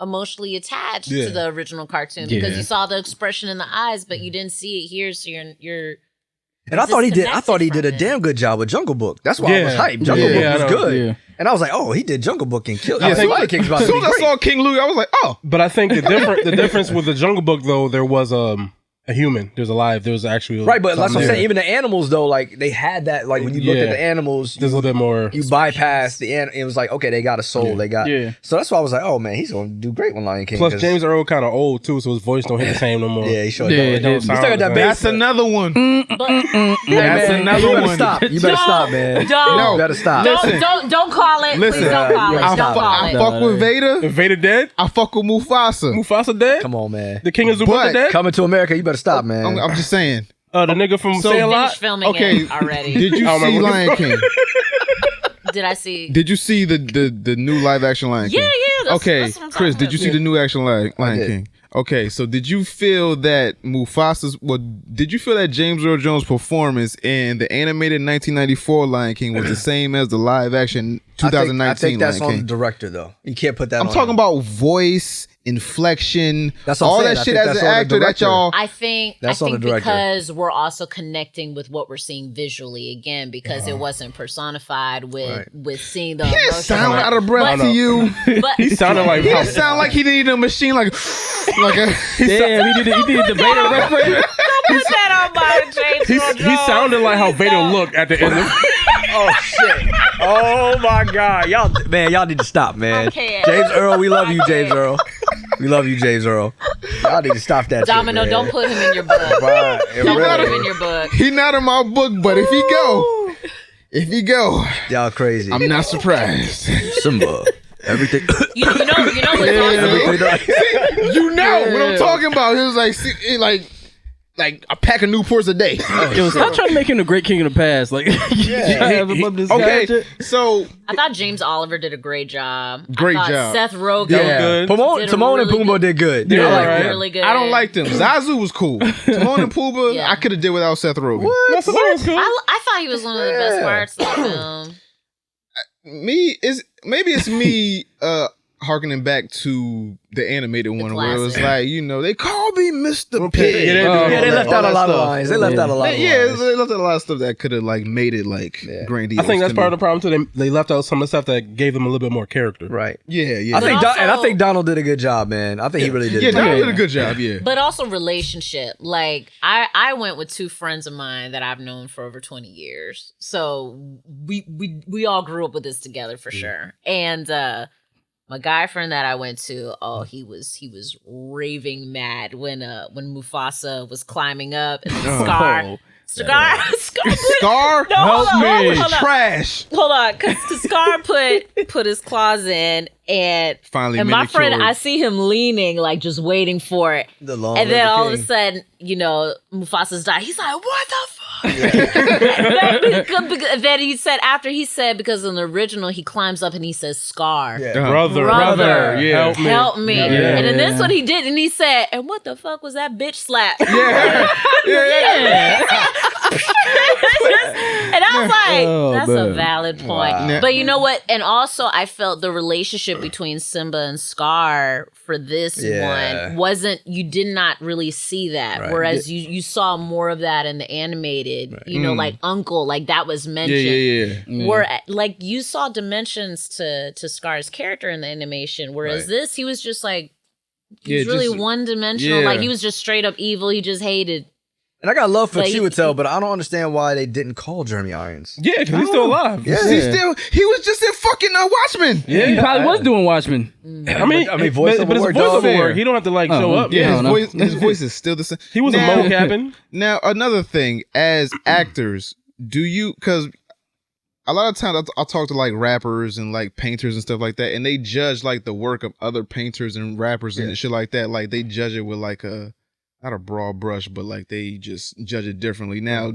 emotionally attached Yeah. to the original cartoon because you saw the expression in the eyes, but you didn't see it here. So you're And I thought he did disconnected a from it. damn good job with Jungle Book. That's why I was Yeah. hyped. Jungle Yeah, Book I was know. good. Yeah. And I was like, oh, he did Jungle Book and killed. I Yeah, think- Lion King's about As to be soon as I great. saw King Louie, I was like, oh. But I think the difference with the Jungle Book though, there was a human. There was actually Right, but that's what I'm something saying. there. Even the animals, though, like they had that. Like when you looked at the animals, There's a little bit more. you bypass the it was like, okay, they got a soul. They got. Yeah. So that's why I was like, oh man, he's gonna do great with Lion King. Plus, 'cause- James Earl kind of old too, so his voice don't hit the same no more. Yeah, he sure Yeah, don't. it don't He still sound got that right. bass. That's another one. Hey, That's man, another you better one. Stop. You better stop, man. Don't. You better stop. Listen. Don't call it. Listen, Please don't call it. I Don't call it. fuck with Vader. Is Vader dead? I fuck with Mufasa. Mufasa dead? Come on, man. The King of But- Zubata dead? Coming to America, you better stop, man. I'm just saying. The nigga from So- Say a Lot? Finished filming Okay, it already. did you I don't see remember. Lion King? Did I see? Did you see the new live action Lion King? Yeah. That's, Okay, that's what I'm Chris, talking did you about. see the new action Lion did. King? Okay, so did you feel that did you feel that James Earl Jones' performance in the animated 1994 Lion King was the same as the live action 2019 I think that's Lion on the King? director, though. You can't put that I'm on talking him. about voice, inflection, That's what I'm all saying. that I shit think as that's an on the actor that director. y'all. I think That's on the director. because we're also connecting with what we're seeing visually again because it wasn't personified with seeing the He didn't emotion. sound out of breath But- to you. But He sounded like He didn't sound like he needed a machine like a. Damn, he did the Vader reference. put that on by James Earl he Jones. sounded like how Please Vader don't. looked at the end of Oh shit! Oh my god, y'all need to stop, man. I can't. James Earl, we love you, I James can't. Earl. We love you, James Earl. Y'all need to stop that. Domino, shit, don't man. put him in your book. Right, Don't put him really. in your book. He not in my book, but if he go, Y'all crazy. I'm not surprised. Simba. Everything. You know what's awesome? Everything. You know what I'm talking about. He was like, see, like like a pack of Newports a day. Yo, stop trying to make him the great king of the past. Like, Okay, so I thought James Oliver did a great job. Great I thought job. Seth Rogen. Yeah, Timon and Pumbaa did good. They I like were them. really good. I don't like them. Zazu was cool. Timon and Pumbaa, Yeah. I could have did without Seth Rogen. That's what cool. I thought he was one of the best parts of the film. Maybe it's me harkening back to the animated one where it was classic. like, you know, they call me Mr. Pig. Yeah, they left out a lot of stuff. lines. They left out a lot of Yeah, lines. they left out a lot of stuff that could have like made it like grandiose. I think that's to part me. of the problem too. They left out some of the stuff that gave them a little bit more character. Right. Yeah. I think But and I also- think Donald did a good job, man. I think he really did. Yeah, a good Donald job. did a good job. Yeah. But also relationship. Like I went with two friends of mine that I've known for over 20 years. So we all grew up with this together for sure. And my guy friend that I went to, he was raving mad when Mufasa was climbing up and then Scar Scar, No, hold on. trash. Hold on, because Scar put his claws in, and Finally my friend, manicured. I see him leaning, like just waiting for it, The long and then live the all of a king. sudden, you know, Mufasa's died. He's like, "What the fuck?" Then he said because in the original he climbs up and he says Scar. Brother, yeah. Help me. Yeah. And in this one he did, and he said, "And what the fuck was that bitch slap?" And I was like, that's a valid point. Wow. But you know what? And also, I felt the relationship between Simba and Scar for this one you did not really see that. Right. Whereas you saw more of that in the animated, you know, like Uncle, like that was mentioned. Yeah. Where like you saw dimensions to Scar's character in the animation, whereas this he was just like he's really just- one dimensional. yeah. Like he was just straight up evil. He just hated. And I got love for Like, Chiwetel, but I don't understand why they didn't call Jeremy Irons. Yeah, because he's still alive. Yeah. He was just in fucking Watchmen. Yeah. He probably was doing Watchmen. I mean, voiceover but it's a work, dog. voiceover work. He don't have to like show up. Yeah, I don't know. his voice is still the same. He was Now- a mocapin. Now, another thing, as actors, because a lot of times I'll talk to like rappers and like painters and stuff like that, and they judge like the work of other painters and rappers and shit like that. Like they judge it with like not a broad brush, but like they just judge it differently. Now,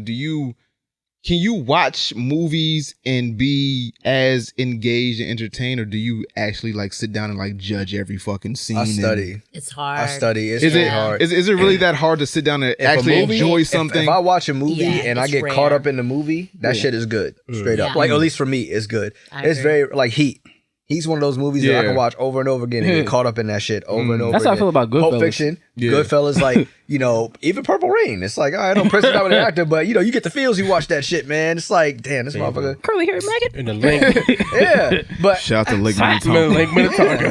can you watch movies and be as engaged and entertained, or do you actually like sit down and like judge every fucking scene? I study. It's hard. I study. It's Is really it hard. is it really that hard to sit down and If a actually movie- enjoy if- something? If I watch a movie Yeah, and I it's get rare. caught up in the movie, that shit is good. Straight up. Yeah. Like, at least for me, it's good. I It's agree. very, like Heat. He's one of those movies that I Yeah. can watch over and over again and get caught up in that shit over and over That's again. how I feel about Pulp Goodfellas. Fiction, Yeah. Goodfellas, like, you know, even Purple Rain. It's like, all right, I don't press it out with an actor, but, you know, you get the feels you watch that shit, man. It's like, damn, this motherfucker. Curly haired maggot. In the lake. Yeah. But Shout out to Lake Lake Minnetonka.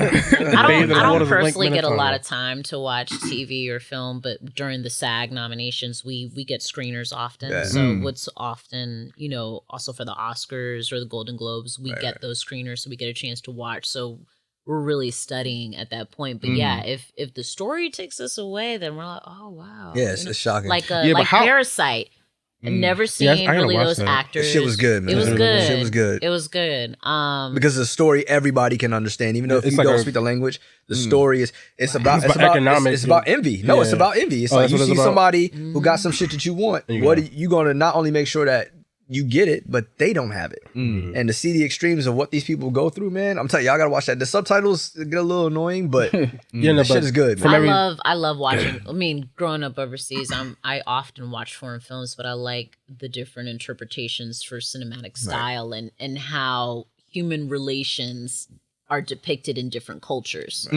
I Bathe in the don't waters of Lake personally get a lot Minnetonka. of time to watch TV or film, but during the SAG nominations, we get screeners often. Yeah. So what's often, you know, also for the Oscars or the Golden Globes, we get those screeners, so we get a chance to watch. So we're really studying at that point. But yeah, if the story takes us away, then we're like, oh wow, yeah, You know, it's shocking. like Yeah, but like how- Parasite. I've never seen I gotta really watch those that. actors. Shit was good, man. It was good. Shit was good. It was good. Because the story everybody can understand, even though if It's you like don't a- speak the language, the story is it's about economic- it's about envy. No, it's Yeah. about envy. It's Oh, like that's you what it's see about? somebody who got some shit that you want. You What go. are you gonna not only make sure that you get it, but they don't have it. And to see the extremes of what these people go through, man, I'm telling you, y'all gotta watch that. The subtitles get a little annoying, but Yeah, no, that shit but is good. from Man. every- I love watching. I mean, growing up overseas, I often watch foreign films, but I like the different interpretations for cinematic style and how human relations are depicted in different cultures.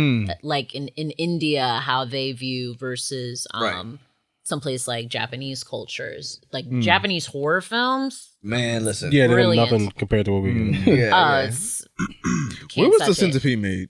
Like in India, how they view versus someplace like Japanese cultures, like Japanese horror films. Man, listen. Yeah, they're Brilliant. nothing compared to what we get. Yeah, It's, Where can't was the touch it. Centipede made?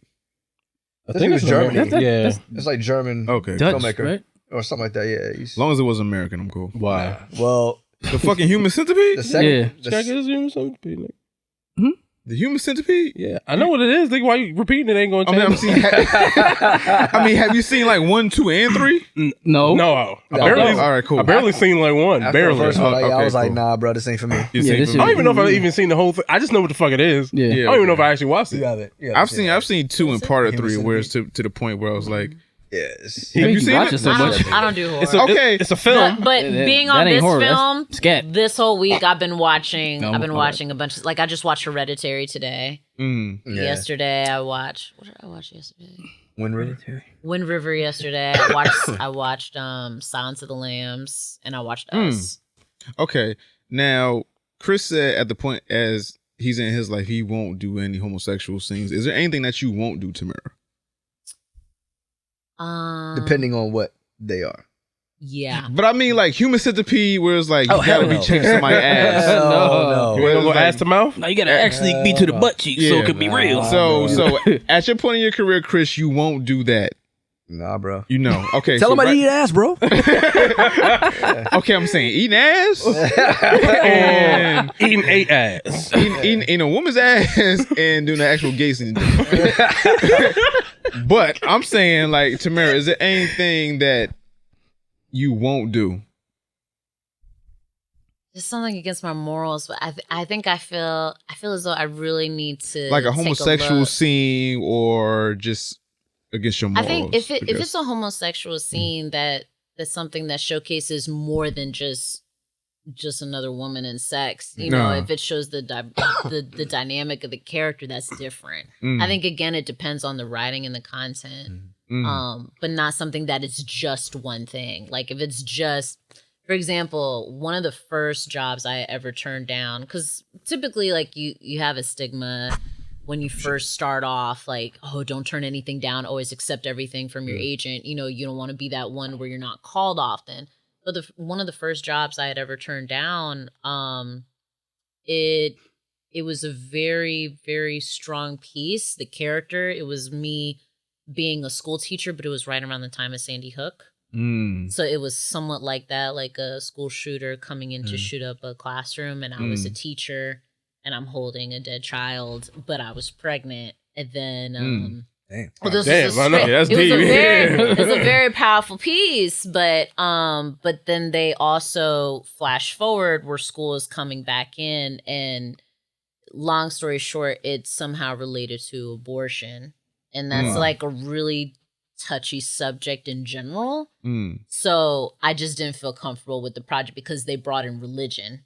I think it's Germany. Yeah. It's like German Okay. Dutch, filmmaker right? or something like that. Yeah. He's- As long as it was American, I'm cool. Why? well, The fucking human centipede? the second, Yeah. the Check his human centipede, nigga. The human centipede? Yeah, I know what it is. Think why you repeating it ain't going to I mean, change. I mean, have you seen like 1, 2, and 3? No. No, I barely. All right, cool. I barely seen like one. after Barely. the first one, Oh, I okay, was like, cool. nah, bro, this ain't for me. You Yeah, seen this from- I don't even know if I've even seen the whole thing. I just know what the fuck it is. Yeah. I don't even know if I actually watched it. You have it. I've seen 2 and part of 3 where it's to the point where I was like, Yes. Have you You seen watch it? it so much. I don't do horror. Okay. It's a film. But That- being that on ain't this horror, that's film, scat. this whole week I've been watching. No, I've been my watching a bunch of I just watched Hereditary today. Mm. Yeah. Yesterday I watched. What did I watch yesterday? Wind River. Wind River yesterday. I watched Silence of the Lambs and I watched Us. Okay. Now, Chris said at the point as he's in his life, he won't do any homosexual scenes. Is there anything that you won't do, Tamara? Depending on what they are. Yeah. But I mean, like Human Centipede, where it's like Oh, you gotta hell be no. checking somebody's ass. No. You gonna go ass to mouth? No, you gotta actually be to the butt cheek so Yeah. it could be real. So at your point in your career, Chris, you won't do that. Nah, bro. You know. Okay. Tell so him I eat ass, bro. Okay, I'm saying eating ass and Eating 8 ass. eating a woman's ass and doing the actual gay scene. But I'm saying, like, Tamara, is there anything that you won't do? There's something against my morals, but I think I feel as though I really need to Like a take homosexual look. scene or just against your I morals? think if I guess. it's a homosexual scene that's something that showcases more than just another woman and sex. You know, if it shows the dynamic of the character, that's different. I think again it depends on the writing and the content. But not something that is just one thing. Like if it's just, for example, one of the first jobs I ever turned down, because typically like you have a stigma when you first start off, like, oh, don't turn anything down, always accept everything from your agent. You know, you don't want to be that one where you're not called often. But one of the first jobs I had ever turned down, it was a very, very strong piece. The character, it was me being a school teacher, but it was right around the time of Sandy Hook. So it was somewhat like that, like a school shooter coming in to shoot up a classroom, and I was a teacher, and I'm holding a dead child, but I was pregnant, and then Damn. well, this Damn, was I know. That's it was deep. it was a very powerful piece, but then they also flash forward where school is coming back in, and long story short, it's somehow related to abortion, and that's like a really touchy subject in general. So I just didn't feel comfortable with the project because they brought in religion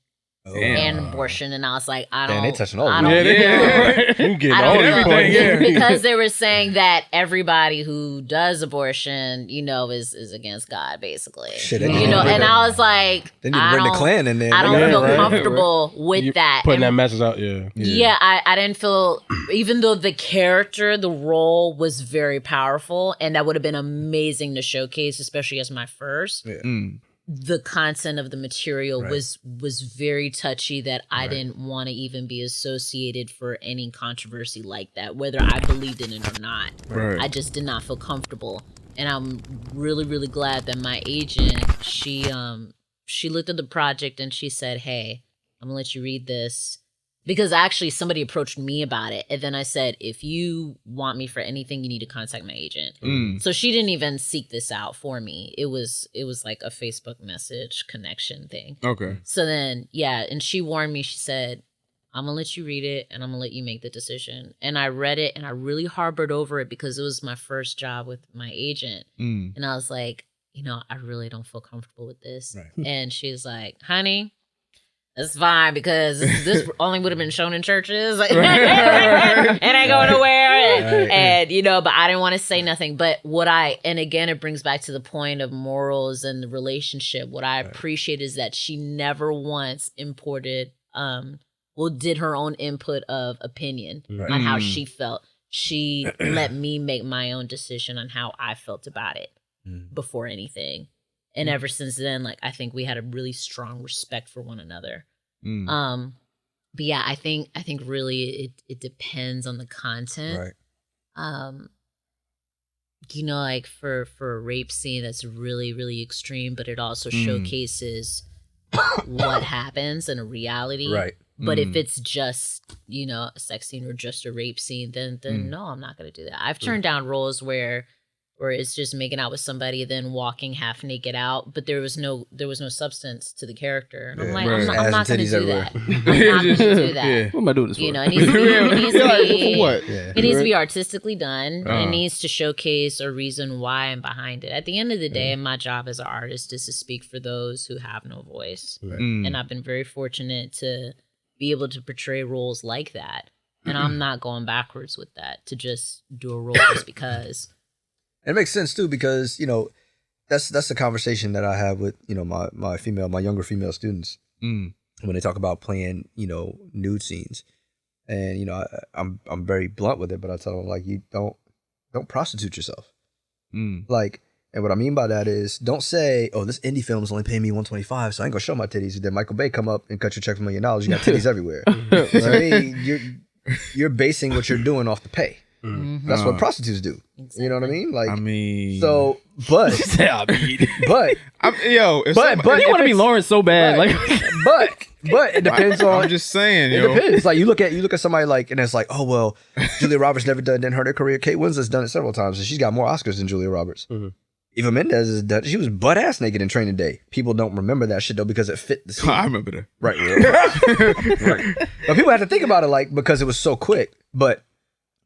and abortion, and I was like, I don't. Damn, they touching all I of don't. it. You get I all don't these know. points. Yeah. Because they were saying that everybody who does abortion, you know, is against God, basically. Shit, they you need know, to bring and the- I was like, They need to I bring the don't- Klan in there. I don't Yeah, feel right. comfortable with You that. putting that And- message out, yeah. yeah, I didn't feel, even though the character, the role was very powerful, and that would have been amazing to showcase, especially as my first. The content of the material was very touchy that I didn't want to even be associated for any controversy like that, whether I believed in it or not. Right. I just did not feel comfortable. And I'm really, really glad that my agent, she looked at the project and she said, hey, I'm gonna let you read this. Because actually somebody approached me about it. And then I said, if you want me for anything, you need to contact my agent. So she didn't even seek this out for me. It was like a Facebook message connection thing. Okay. So then, yeah, and she warned me. She said, I'm going to let you read it and I'm going to let you make the decision. And I read it and I really harbored over it because it was my first job with my agent. And I was like, you know, I really don't feel comfortable with this. And she's like, honey, that's fine because this only would have been shown in churches. It ain't going nowhere. And, you know, but I didn't want to say nothing. But and again, it brings back to the point of morals and the relationship. What I appreciate is that she never once did her own input of opinion on how she felt. She let me make my own decision on how I felt about it before anything. And ever since then, like, I think we had a really strong respect for one another. But yeah, I think really it depends on the content. You know, like for a rape scene that's really, really extreme, but it also showcases what happens in a reality. But if it's just, you know, a sex scene or just a rape scene, then no, I'm not going to do that. I've turned down roles where or it's just making out with somebody then walking half naked out, but there was no substance to the character. And I'm like, Right. I'm not going to Titties do everywhere. that. I'm not going to do that. Yeah. What am I doing this for? You know, it needs to be, it needs to be, For what? it needs to be artistically done. And it needs to showcase a reason why I'm behind it. At the end of the day, my job as an artist is to speak for those who have no voice. And I've been very fortunate to be able to portray roles like that. And I'm not going backwards with that to just do a role just because. And it makes sense too, because, you know, that's the conversation that I have with, you know, my younger female students when they talk about playing, you know, nude scenes. And, you know, I'm very blunt with it, but I tell them, like, you don't prostitute yourself. Like, and what I mean by that is, don't say, oh, this indie film is only paying me $125, so I ain't gonna show my titties. Then Michael Bay come up and cut your check for $1 million. You got titties everywhere. So, I mean, you're basing what you're doing off the pay. That's what prostitutes do. You know what I mean? Like, so, but but yo, But you want to be Lawrence so bad, right. like. but it depends on. I'm just saying, It yo. depends. Like you look at somebody like, and it's like, oh well, Julia Roberts never done her career. Kate Winslet's done it several times, and she's got more Oscars than Julia Roberts. Eva Mendes is done. She was butt ass naked in Training Day. People don't remember that shit though because it fit the scene. I remember that. Right. Right. But people have to think about it like because it was so quick. But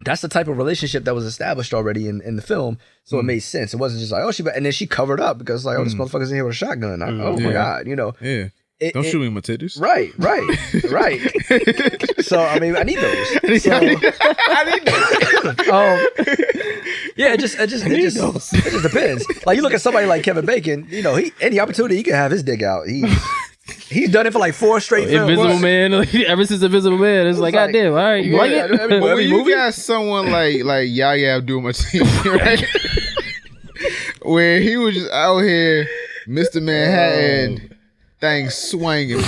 that's the type of relationship that was established already in the film. So it made sense. It wasn't just like, oh, and then she covered up because like, oh, this motherfucker's in here with a shotgun. Oh my God, you know. Yeah. Don't shoot me in my titties. Right. So I mean, I need those. So, yeah, it just depends. Like you look at somebody like Kevin Bacon, you know, any opportunity he can have his dick out. He's done it for like 4 straight films. Invisible Man, ever since Invisible Man, it's like, like, goddamn, all right, you like it? But when you got someone like Yahya Abdul-Mateen, right? Where he was just out here, Mr. Manhattan, things swinging,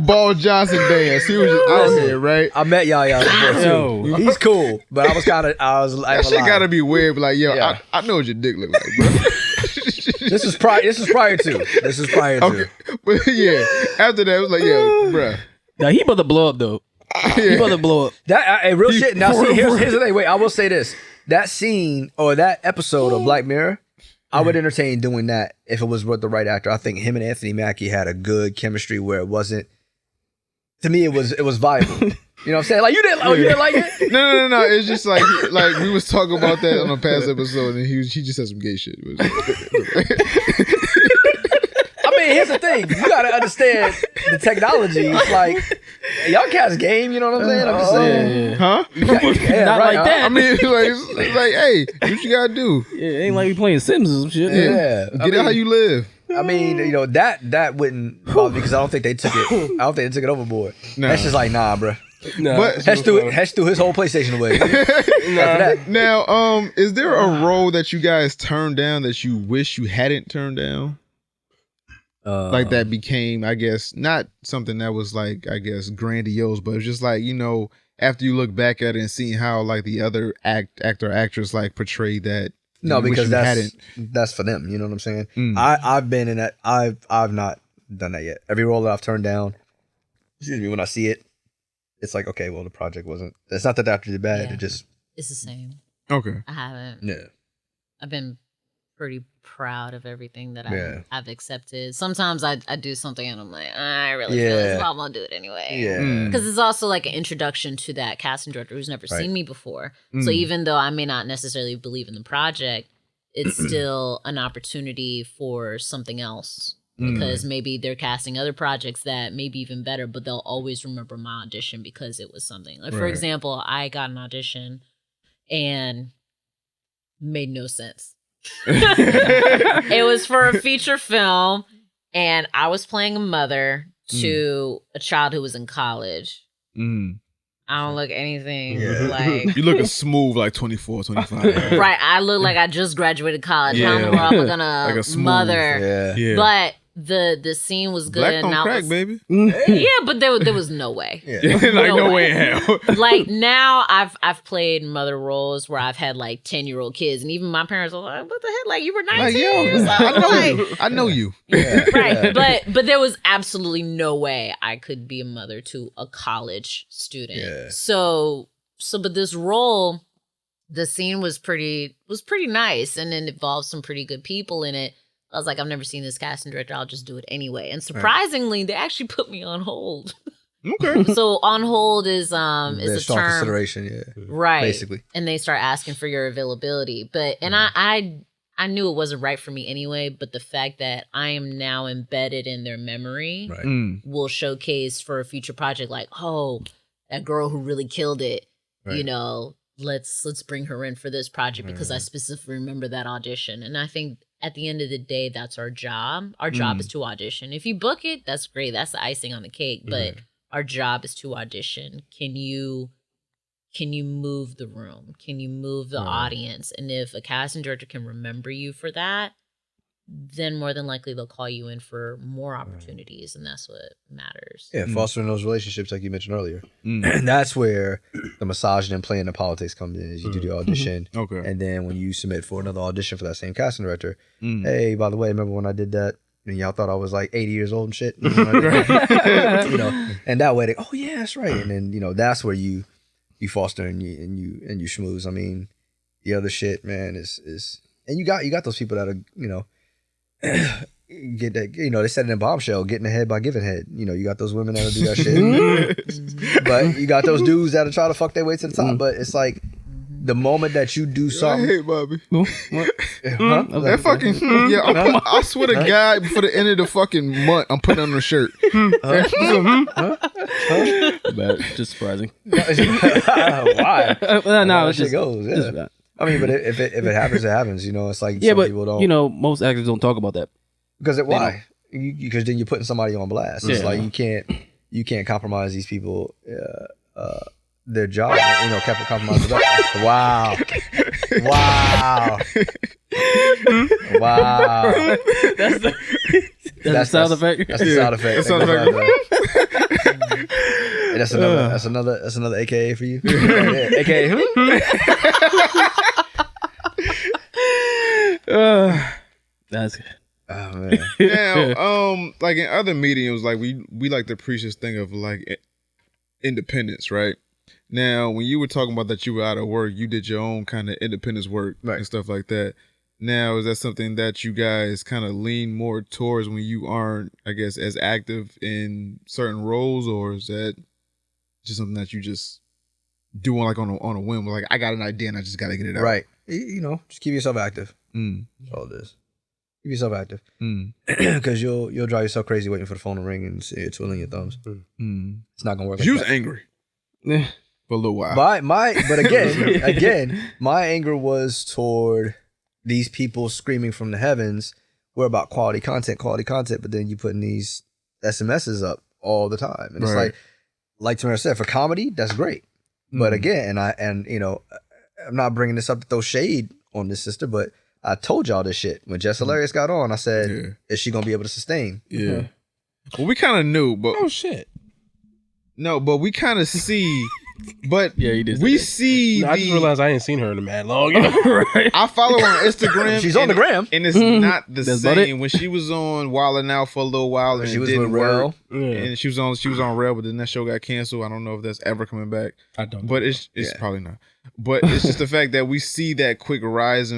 Ball Johnson dance. He was just out here, right? I met Yahya before too. He's cool, but I was that shit gotta be weird. But like, yo, Yeah. I know what your dick look like, bro. This is prior to. Okay, but yeah, after that, it was like, yo, bro. Now he about to blow up though. He about to blow up. That real shit. Now see, here's the thing. Wait, I will say this: that scene or that episode of Black Mirror, I would entertain doing that if it was with the right actor. I think him and Anthony Mackie had a good chemistry where it wasn't. To me, it was viable. You know what I'm saying? Like you didn't like it? No. It's just like we was talking about that on a past episode, and he just said some gay shit. I mean, here's the thing: you gotta understand the technology. It's like y'all cats game. You know what I'm saying? I'm just saying, Huh? yeah, Not right, like that. I mean, it's like, hey, what you gotta do? Yeah, it ain't like we playing Sims or some shit. Yeah, Get out how you live. I mean, you know that wouldn't bother me because I don't think they took it overboard. Nah. That's just like bro. No. But Hesh threw his whole PlayStation away. After that. now, is there a role that you guys turned down that you wish you hadn't turned down? Like that became, I guess, not something that was like, I guess, grandiose, but it was just like, you know, after you look back at it and seeing how like the other actor or actress like portrayed that. No, you wish because you that's for them. You know what I'm saying? Mm. I've been in that. I've not done that yet. Every role that I've turned down, excuse me, when I see it, it's like, okay, well, the project wasn't. It's not that the actor did bad. Yeah. It just It's the same. Okay. I haven't. yeah. I've been pretty proud of everything that Yeah. I've accepted. Sometimes I do something and I'm like, I really feel this, but I'm gonna do it anyway. Yeah. Because it's also like an introduction to that casting director who's never Right. seen me before. So even though I may not necessarily believe in the project, it's still an opportunity for something else. Because maybe they're casting other projects that may be even better, but they'll always remember my audition because it was something. Like, for Right. example, I got an audition and made no sense. It was for a feature film, and I was playing a mother to a child who was in college. I don't look anything like... You looking smooth like 24, 25. Right, I look like I just graduated college. How in the world am I gonna like a smooth, mother? Yeah. But the scene was good. Black and don't I crack, was, baby. Yeah, but there was no way. Like no way in hell. Like now I've played mother roles where I've had like 10-year-old kids, and even my parents were like, what the heck? Like you were 19 Like, yo, or something. I know Like, you. I know you. right. But there was absolutely no way I could be a mother to a college student. Yeah. So but this role, the scene was pretty nice, and it involved some pretty good people in it. I was like, I've never seen this casting director. I'll just do it anyway. And surprisingly, they actually put me on hold. Okay. So on hold is There's a strong term, consideration, yeah. right? Basically, and they start asking for your availability. But and I knew it wasn't right for me anyway. But the fact that I am now embedded in their memory will showcase for a future project. Like, oh, that girl who really killed it. Right. You know, let's bring her in for this project because I specifically remember that audition. And I think at the end of the day, that's our job. Our job is to audition. If you book it, that's great. That's the icing on the cake. But our job is to audition. Can you move the room? Can you move the audience? And if a casting director can remember you for that, then more than likely they'll call you in for more opportunities, and that's what matters. Yeah, fostering those relationships like you mentioned earlier. And that's where the misogyny and playing the politics comes in, is you do the audition. Okay. And then when you submit for another audition for that same casting director, hey, by the way, remember when I did that? And y'all thought I was like 80 years old and shit? You know, and that way they, oh yeah, that's right. And then, you know, that's where you foster and you schmooze. I mean, the other shit, man, is and you got those people that are, you know, get that, you know, they said it in Bombshell, getting ahead by giving head. You know, you got those women that'll do that shit. But you got those dudes that'll try to fuck their way to the top. But it's like the moment that you do something. I hate Bobby. That fucking I swear to God, before the end of the fucking month, I'm putting on a shirt. Bad. Just surprising. Why? No, it's just just goes. Yeah. just I mean, but if it happens, it happens. You know, it's like yeah, some but people don't. you know, most actors don't talk about that. Because why? Because then you're putting somebody on blast. It's like you can't compromise these people. Their job, you know, compromise. Wow. That's the sound effect. That's the sound effect. That's another AKA for you. AKA. That's good. Oh man. Now, like in other mediums, like we like to preach this thing of like independence, right? Now, when you were talking about that you were out of work, you did your own kind of independence work and stuff like that. Now, is that something that you guys kind of lean more towards when you aren't, I guess, as active in certain roles, or is that just something that you just do like on a whim? Like, I got an idea and I just got to get it out. Right. You know, just keep yourself active. That's all it is. Keep yourself active. Because you'll drive yourself crazy waiting for the phone to ring and see it twiddling your thumbs. It's not gonna work. She was angry. For a little while. But again, my anger was toward these people screaming from the heavens, we're about quality content, but then you putting these SMSs up all the time. And it's like Tamara said, for comedy, that's great. But again, and you know, I'm not bringing this up to throw shade on this sister, but I told y'all this shit. When Jess Hilarious got on, I said, is she going to be able to sustain? Yeah. Well, we kind of knew, but... Oh, shit. No, but we kind of see... But yeah, you did. We see. I just realized I ain't seen her in a mad long. Right? I follow her on Instagram. She's on the gram, and it's not the same. When she was on Wildin' Out for a little while, and she it was didn't with work, Rel. and she was on Rel, but then that show got canceled. I don't know if that's ever coming back. I don't. But it's probably not. But it's just the fact that we see that quick rise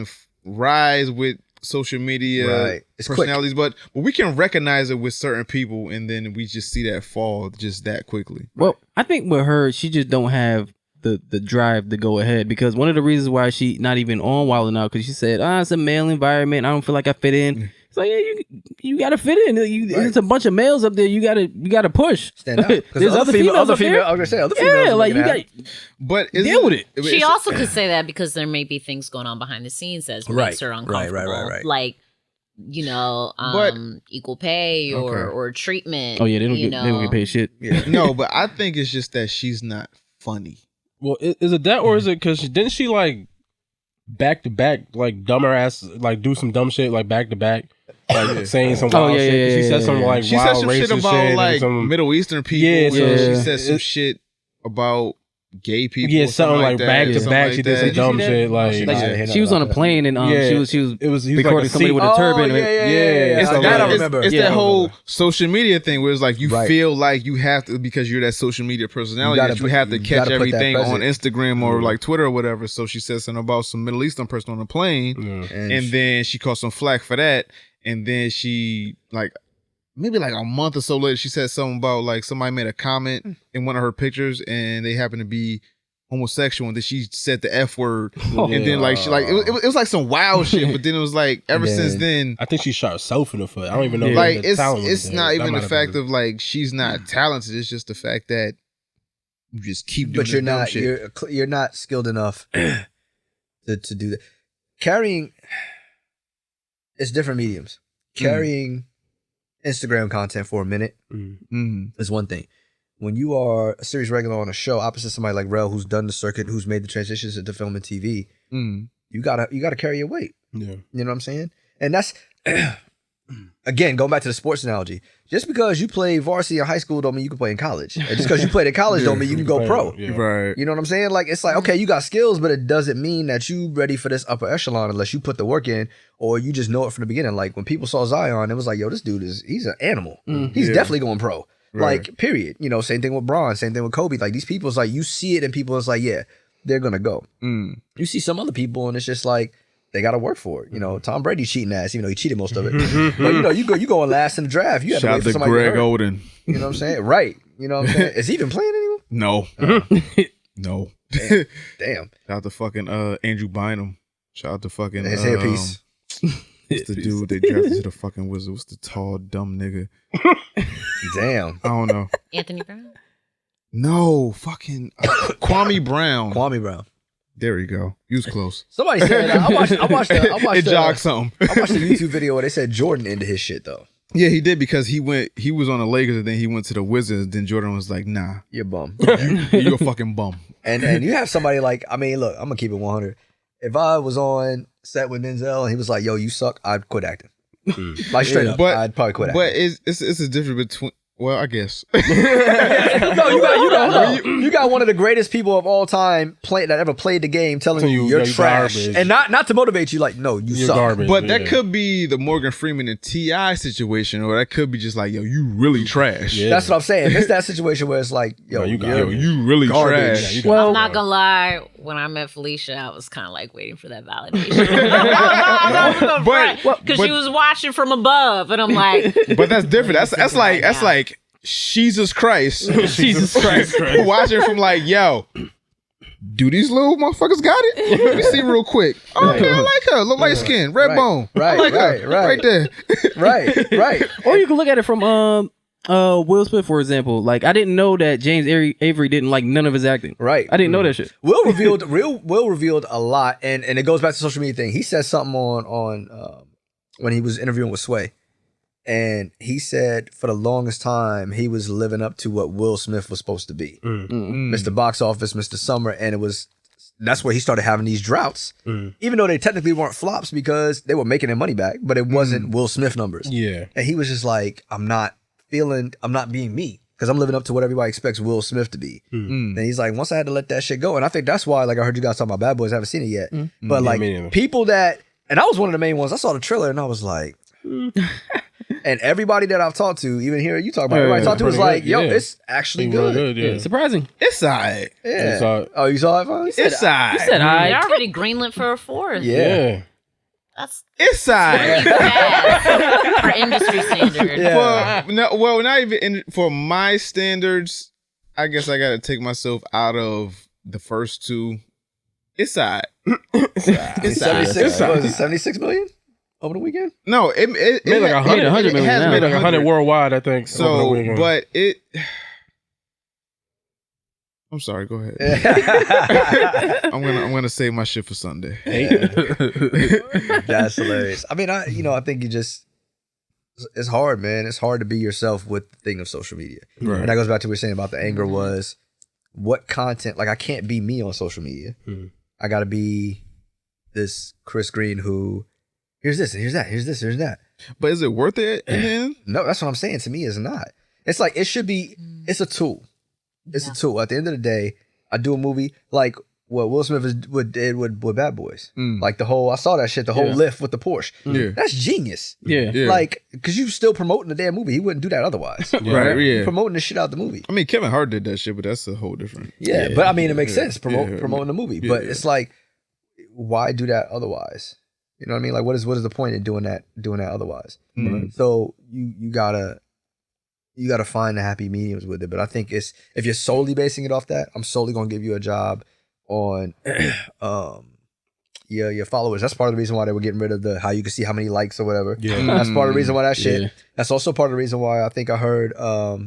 with social media personalities, but we can recognize it with certain people, and then we just see that fall just that quickly. Well, I think with her, she just don't have the drive to go ahead, because one of the reasons why she not even on Wild 'N Out, because she said, it's a male environment, I don't feel like I fit in. It's like, yeah, you gotta fit in. It's a bunch of males up there. You gotta push. Stand out. There's other females up there. I was gonna say other females. Yeah, like you got. But deal with it. She also could say that because there may be things going on behind the scenes that makes her uncomfortable. Right. Like, you know, equal pay or treatment. Oh yeah, they don't get paid shit. Yeah. No, but I think it's just that she's not funny. Well, is it that, or is it because didn't she like back to back like dumber ass like do some dumb shit like back to back, like saying some wild shit? She said some like she wild said some racist shit about like some Middle Eastern people. Yeah, so she said some shit about gay people. Yeah, or something like that, back to something back. like She did that. some Did you dumb see that? shit. Like, She was on a plane and she was he was like recording a somebody with a Oh, turban. yeah. It's, So, that I like, remember. It's Yeah, that I whole remember. social media thing where it's like you Right. feel like you have to, because you're that social media personality, that you have to catch gotta put that everything on present. Instagram or like Twitter or whatever. So she said something about some Middle Eastern person on a plane, and then she caught some flack for that. And then she, like, maybe like a month or so later, she said something about like somebody made a comment in one of her pictures and they happened to be homosexual, and then she said the F word, and then like she like it was like some wild shit. But then it was like ever since then, I think she shot herself in the foot. I don't even know. like the talent was it's there. not That even might the have fact been- of like she's not talented. It's just the fact that you just keep doing But you're this dumb not shit. you're not skilled enough to do that. Carrying, it's different mediums. Carrying Instagram content for a minute is one thing. When you are a series regular on a show, opposite somebody like Rel, who's done the circuit, who's made the transitions into film and TV, you gotta carry your weight. Yeah. You know what I'm saying? And that's again, going back to the sports analogy. Just because you play varsity in high school don't mean you can play in college. And just because you played in college don't mean you can go pro. Yeah. Right. You know what I'm saying? Like, it's like, okay, you got skills, but it doesn't mean that you ready for this upper echelon unless you put the work in or you just know it from the beginning. Like, when people saw Zion, it was like, yo, this dude he's an animal. He's definitely going pro. Right. Like, period. You know, same thing with Bron, same thing with Kobe. Like, these people, it's like, you see it and people, it's like, yeah, they're going to go. You see some other people and it's just like, they got to work for it. You know, Tom Brady cheating ass, even though he cheated most of it. But, you know, you going last in the draft. You have to Shout wait out for to somebody to Greg hurt. Oden. You know what I'm saying? Right. You know what I'm saying? Is he even playing anymore? No. No. Damn. Shout out to fucking Andrew Bynum. Shout out to fucking His hairpiece. What's the dude they drafted to the fucking Wizards? What's the tall dumb nigga? Damn. I don't know. Anthony Brown. No, fucking Kwame Brown. Kwame Brown. There you go. You was close. Somebody said I watched It jogged something. I watched a YouTube video where they said Jordan ended his shit though. Yeah, he did because he was on the Lakers and then he went to the Wizards. Then Jordan was like, nah, You're a bum. you're a fucking bum. and you have somebody like, I mean, look, I'm gonna keep it 100. If I was on set with Denzel and he was like, yo, you suck, I'd quit acting. Like straight up, I'd probably quit acting. But it's a difference between, well, I guess. No, you got one of the greatest people of all time that ever played the game telling you you're trash. garbage. And not to motivate you, like, no, you're suck. garbage. But that Yeah. could be the Morgan Freeman and T.I. situation, or that could be just like, yo, you really trash. Yeah. That's what I'm saying. It's that situation where it's like, yo, you got Yo, it. you really Garbage. trash. Well, I'm not gonna lie. When I met Felicia, I was kind of like waiting for that validation. Because she was watching from above, and I'm like, But that's different. That's like Jesus Christ. Jesus Christ. Watching from like, yo, do these little motherfuckers got it? Let me see real quick. Oh yeah, I like her. Look light skin, red bone. Right, I like her. right. Right there. right. Or you can look at it from Will Smith, for example. Like, I didn't know that James Avery didn't like none of his acting. Right. I didn't know that shit. Will revealed a lot, and it goes back to the social media thing. He said something on when he was interviewing with Sway, and he said for the longest time he was living up to what Will Smith was supposed to be, Mr. Box Office, Mr. Summer, and that's where he started having these droughts, even though they technically weren't flops because they were making their money back, but it wasn't Will Smith numbers. Yeah. And he was just like, I'm not being me. Because I'm living up to what everybody expects Will Smith to be. And he's like, once I had to let that shit go. And I think that's why, like, I heard you guys talking about Bad Boys. I haven't seen it yet. But, like, me neither. people that... And I was one of the main ones. I saw the trailer and I was like... And everybody that I've talked to, even here you talk about, everybody I talked to was pretty like, good, yo, yeah. it's actually Seemed really good. good. Yeah. Surprising. It's alright. Yeah. You saw it? Oh, you saw it finally? It's alright. You said they're I. already greenlit for a fourth. Yeah. That's It's alright. bad for industry standards. Yeah. Not even for my standards. I guess I gotta take myself out of the first two. It's alright. It's 76, what was it, 76 million over the weekend? No, it Made like 100 100 million now. Made like 100 worldwide, I think. over the So, weekend. but it. I'm sorry. Go ahead. I'm gonna save my shit for Sunday. That's hilarious. I mean, I think it's hard, man. It's hard to be yourself with the thing of social media. Right. And that goes back to what we were saying about the anger was what content, like I can't be me on social media. I gotta be this Chris Greene who, here's this, and here's that, here's this, here's that. But is it worth it in the end? No, that's what I'm saying. To me, it's not. It's like, it should be, it's a tool. It's a tool. At the end of the day, I do a movie like what Will Smith did with Bad Boys. Like I saw that shit, the whole lift with the Porsche. Yeah. That's genius. Yeah. Like, because you still promoting the damn movie. He wouldn't do that otherwise. Right, yeah. Promoting the shit out the movie. I mean, Kevin Hart did that shit, but that's a whole different. Yeah, but I mean, it makes sense promoting the movie. But it's like, why do that otherwise? You know what I mean? Like, what is the point in doing that otherwise? So you gotta find the happy mediums with it. But I think if you're solely basing it off that, I'm solely gonna give you a job on your followers. That's part of the reason why they were getting rid of how you can see how many likes or whatever. Yeah. That's part of the reason why that shit. Yeah. That's also part of the reason why I think I heard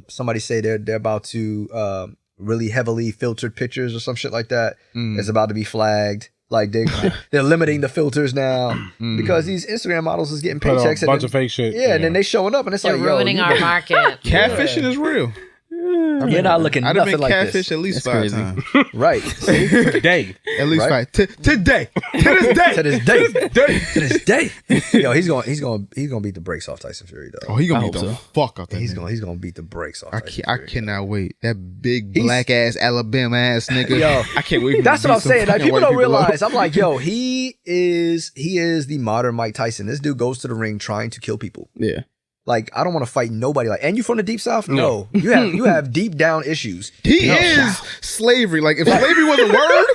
somebody say they're about to really heavily filtered pictures or some shit like that. It's about to be flagged. Like they're limiting the filters now because these Instagram models is getting paychecks and a bunch of fake shit. Yeah, and then they showing up and it's they're like ruining our market. Catfishing is real. You're not looking I'd nothing like catfish this. at least 5 times. Right. Today. At least Right? 5. Today. To this day. To this day. Yo, he's gonna beat the brakes off Tyson Fury though. Oh, he gonna beat the fuck out that He's nigga. gonna beat the brakes off. I cannot wait. That big black ass Alabama ass nigga. Yo, I can't wait. That's what I'm saying. Like, people don't realize. I'm like, yo, he is the modern Mike Tyson. This dude goes to the ring trying to kill people. Yeah. Like, I don't want to fight nobody. Like, and you from the deep south? No. You have deep down issues. He is slavery. Like, if slavery was a word,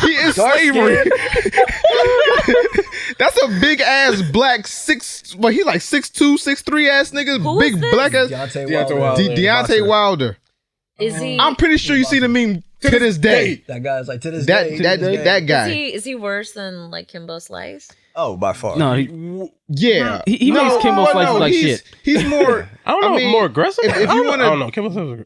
he is slavery. That's a big ass black he like 6'2", 6'3" ass nigga. Who big is this? black ass Deontay Wilder. Is he? I'm pretty sure you see the meme to this day. That guy's like, to this day. That guy. Is he worse than like Kimbo Slice? Oh, by far. No, He makes Kimbo Slice look like shit. He's more. I don't know, more aggressive. If you want to, I don't know. Kimbo Slice.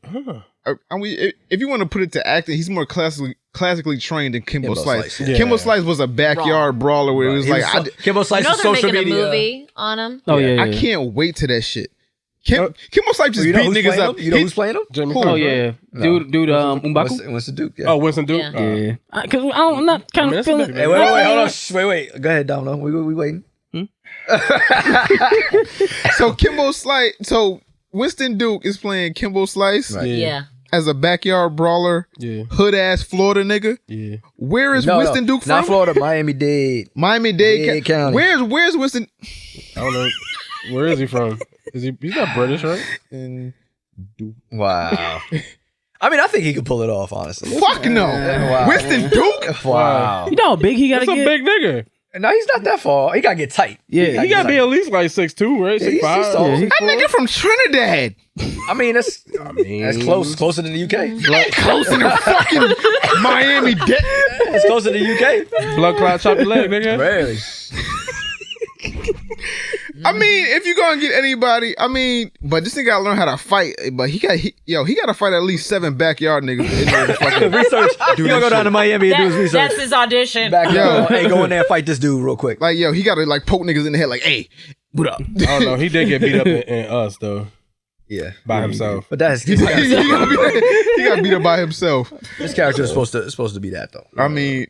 If you want to put it to acting, he's more classically trained than Kimbo Slice. Yeah. Kimbo Slice was a backyard brawler where it was like, Kimbo Slice is they're social making media. a movie on him. Oh yeah. I can't wait to that shit. Kimbo Slice just beat niggas up. You know who's playing him? Jamie Oh Foxx, yeah. right? Dude, M'Baku. Winston Duke. Yeah. Oh, Winston Duke. Yeah. Because I'm not kind of that's feeling. a big Hey, wait, hold on. Wait. Go ahead, Domino. We waiting. So Winston Duke is playing Kimbo Slice Yeah. as a backyard brawler, hood ass Florida nigga. Yeah. Where is Winston Duke from? Not Florida, Miami-Dade. Miami-Dade County. Where's Winston? I don't know. Where is he from? He's not British, right? Wow. I mean, I think he could pull it off, honestly. Fuck no. Wow. Winston Duke? Wow. You know how big he gotta That's a get? big nigga. No, he's not that far. He gotta get tight. Yeah. He gotta be at least like 6'2", right? Yeah, he's 6'5". tall. Yeah, That nigga from Trinidad. I mean, that's closer than the UK. Closer to fucking Miami-Dade. It's closer to the UK. Blood clot, chop your leg, nigga. Really? I mean, if you're gonna get anybody, but this nigga gotta learn how to fight. But he gotta fight at least 7 backyard niggas in order to fucking Research. You gotta go down to Miami and do his research. That's his audition. Backyard. Hey, go in there and fight this dude real quick. Like, he gotta like poke niggas in the head, like, hey, what up? I don't know. He did get beat up in Us though, Yeah. by himself. But that's he got beat up by himself. this character is supposed to be that though. I mean,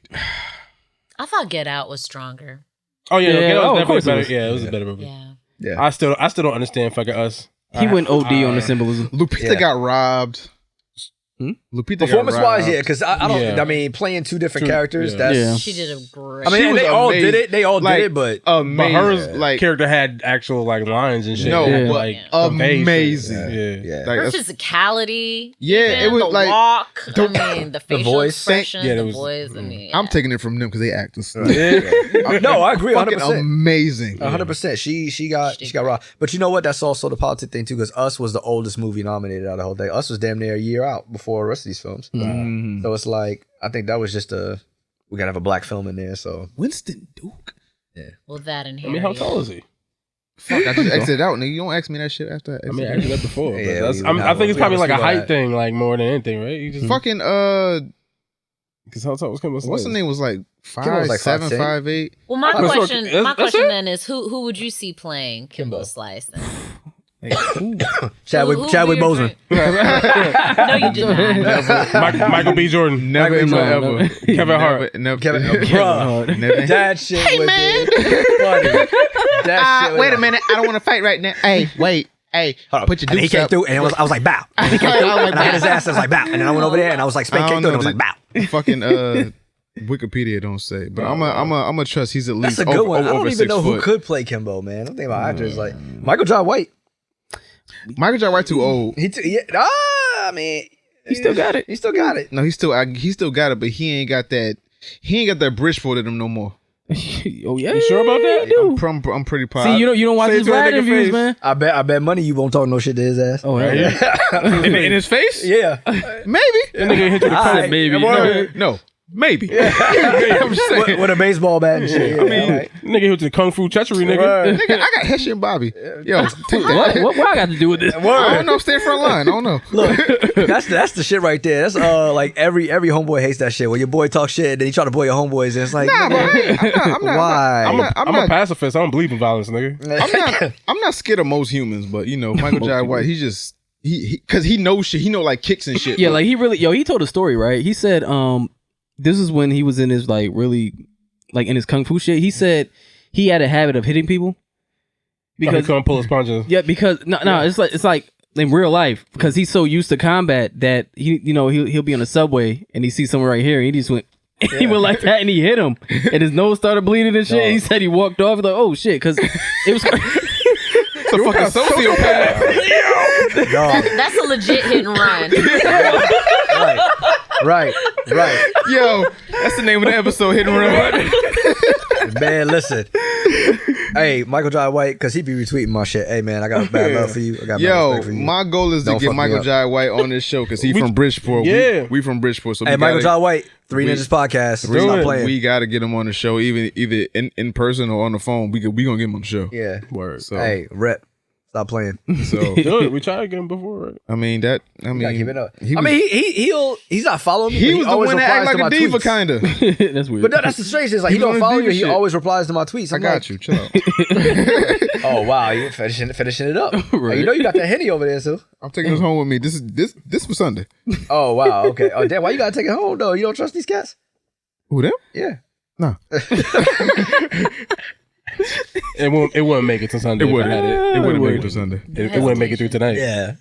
I thought Get Out was stronger. Oh yeah, Yeah, Get Out was of course definitely it better. was. Yeah, it was a better movie. Yeah. Yeah. I still don't understand fucking Us. He went OD on the symbolism. Lupita got robbed. Lupita Performance got robbed. wise, yeah, because I don't. Yeah. I mean, playing two different characters. That's. Yeah. She did a great. I mean, She and was they all amazing. did it. They all Like, did it, but But Amazing. her like character had actual like lines and shit. No, It had, but like conveyed shit. amazing. Yeah. yeah. Like, her that's- physicality. Yeah, even it was the like- walk. I mean, the facial voice. expression, Yeah, the it was- voice. I mean, I'm yeah. taking it from them because they actors. No, I agree. Fucking 100%. amazing. 100%. She got robbed. But you know what? That's also the politic thing too, because Us was the oldest movie nominated out of the whole thing. Us was damn near a year out before the rest of these films. So it's like, I think that was just we gotta have a black film in there. So Winston Duke. Well, that and I mean, how tall is he? Fuck, I just exited out, nigga. You don't ask me that shit after I mean, I asked you that before. But Yeah, that's, we I think it's probably like a have height that. thing, like more than anything, right? You just fucking because how tall was Kimbo Slice? what's the name was like Kimbo was like 5'7", 5'10". 5'8". Well, my That's what- question, that's it? then is who would you see playing Kimbo Slice then? Chadwick Who Chadwick were Boseman. No, you did not. Michael B. Jordan, Never in my No, ever. Kevin Hart. Never. Kevin, never. bruh, Never. that shit was funny. That shit was Wait a minute. I don't want to fight right now. Hey, wait. Hey, Hold on. put your And he dukes came up. through, and I was like, bow. And he came through, and I hit his ass. I was like, bow. And then I went over there, and I was like, spank came through, and I was like, bow. Fucking Wikipedia don't say, but I'm a trust. He's at least That's a good one. I don't over even 6 know who foot. could play Kimbo, man. I'm thinking about actors like Michael Jai White. Michael Jai White too old. I mean, He still got it. he still got it. No, he still got it, but he ain't got that. He ain't got that Bridgeport in him no more. Oh yeah, You sure about that? I'm pretty proud. See, you don't watch Say it his to that ride nigga interviews, face. man. I bet money you won't talk no shit to his ass. Oh yeah. in his face? Yeah. Maybe. That nigga hit you the All phone. right. Maybe. No. Maybe. I'm just saying. With a baseball bat and shit. I mean, Nigga hit you the kung fu treachery, nigga. nigga, I got Hessian Bobby. Yo, take that. What I got to do with this? I don't know. Stay front line. I don't know. Look, that's the shit right there. That's like every homeboy hates that shit. When your boy talk shit, then he try to bully your homeboys, and it's like, Nah, but I'm not. why? I'm a pacifist. I don't believe in violence, nigga. I'm not scared of most humans, but you know, Michael Jai White, he just because he knows shit. He know like kicks and shit. Yeah, like he told a story, right? He said, this is when he was in his like really like in his kung fu shit. He said he had a habit of hitting people He couldn't pull his punches. yeah, because no, it's like in real life because he's so used to combat that he'll be on the subway and he sees someone right here and he just went. He went like that and he hit him and his nose started bleeding and shit. Dog. He said he walked off like, oh shit, because it was. It's a fucking sociopath. Dog. That's a legit hit and run. Right. Yo, that's the name of the episode. Hit and run. Man, listen. Hey, Michael Jai White, because he be retweeting my shit. Hey, man, I got bad love for you. I got bad Yo, respect for you. my goal is to Don't get fuck me Michael up. Jai White on this show because he's from Bridgeport. Yeah. We from Bridgeport. So Hey, we Michael gotta, Jai White, Three Ninjas Podcast. we, Stop playing. we gotta get him on the show, either in person or on the phone. We gonna get him on the show. Yeah. Word. So, Hey, rep. Stop playing. so Do it. We tried to get him before, right? I mean, You gotta give it up. he I was- mean, he's not following me. he but was the always one that act replies like to a my diva, tweets. kind of. That's weird. But that's the strange thing. It's like he He was don't on follow diva you. He shit. always replies to my tweets. I I'm got like, you. Chill out. oh wow, you finishing it up. Right. Hey, you know you got that Henny over there, too. I'm taking this home with me. This for Sunday. Oh wow, okay. Oh damn, why you gotta take it home though? You don't trust these cats? Who them? Yeah. No. It wouldn't make it to Sunday. It if I wouldn't. had it. It wouldn't make it to Sunday. It wouldn't make it through tonight. Yeah.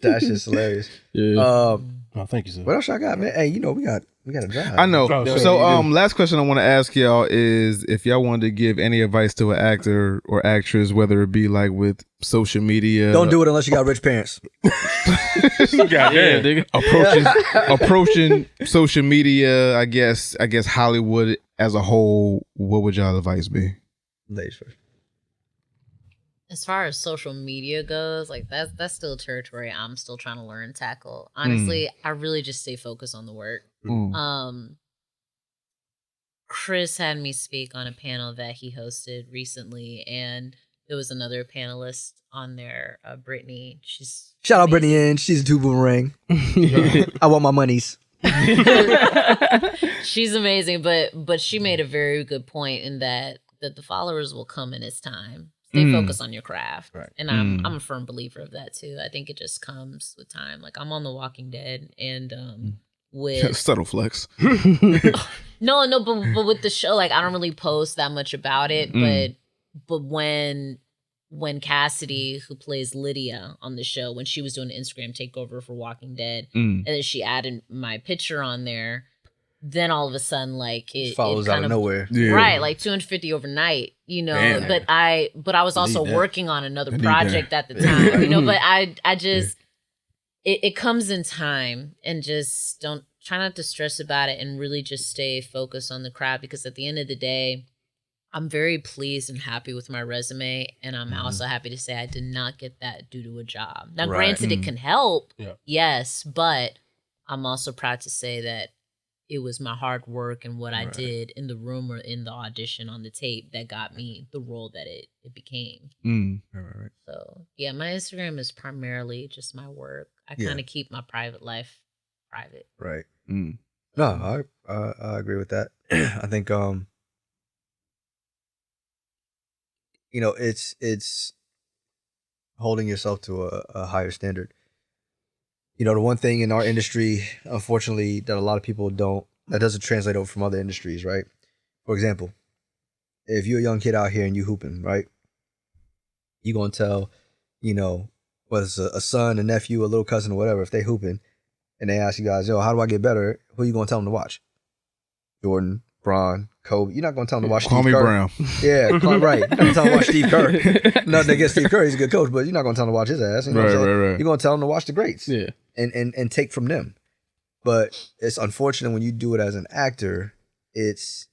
That shit's hilarious. Yeah. Oh, thank you, sir. What else I got, man? Hey, you know we got a drive. I know. Oh, sure. So, You do. last question I want to ask y'all is if y'all wanted to give any advice to an actor or actress, whether it be like with social media, Don't do it unless you got rich parents. Goddamn. nigga. approaching social media. I guess Hollywood as a whole. What would y'all advice be? Ladies first. As far as social media goes, like that's still territory I'm still trying to learn and tackle. Honestly, I really just stay focused on the work. Chris had me speak on a panel that he hosted recently, and there was another panelist on there, Brittany. She's Shout out Brittany Ann. She's a two boomerang. I want my monies. she's amazing, but she made a very good point in that the followers will come in its time. Stay focused on your craft, right. And I'm a firm believer of that too. I think it just comes with time. Like I'm on The Walking Dead, and with Subtle flex. no, but with the show, like I don't really post that much about it, but when Cassidy, who plays Lydia on the show, when she was doing an Instagram takeover for Walking Dead, and then she added my picture on there, then all of a sudden, like it Follows kind out of nowhere. Yeah. right? Like 250 overnight, you know. Damn. But I was also that. working on another need project at the time, you know. But I just it comes in time, and just don't try not to stress about it, and really just stay focused on the craft, because at the end of the day, I'm very pleased and happy with my resume, and I'm also happy to say I did not get that due to a job. Now, Right. granted, it can help, Yeah. yes, but I'm also proud to say that it was my hard work and what I did in the room or in the audition on the tape that got me the role that it became. Right. So, yeah, my Instagram is primarily just my work. I Yeah. kind of keep my private life private. Right. No, I agree with that. I think it's holding yourself to a higher standard. You know, the one thing in our industry, unfortunately, that a lot of people that doesn't translate over from other industries, right? For example, if you're a young kid out here and you hooping, right? You gonna tell you know, whether it's a son, a nephew, a little cousin, or whatever, if they hooping, and they ask you guys, yo, how do I get better? Who are you gonna tell them to watch? Jordan, Bron, Kobe. You're not gonna tell them to watch Steve Kerr. Brown. Yeah, right. You're not gonna tell them to watch Steve Kerr. Nothing against Steve Kerr, he's a good coach, but you're not gonna tell them to watch his ass. You know what I'm saying? Right. You're gonna tell them to watch the greats. Yeah. And take from them. But it's unfortunate when you do it as an actor, it's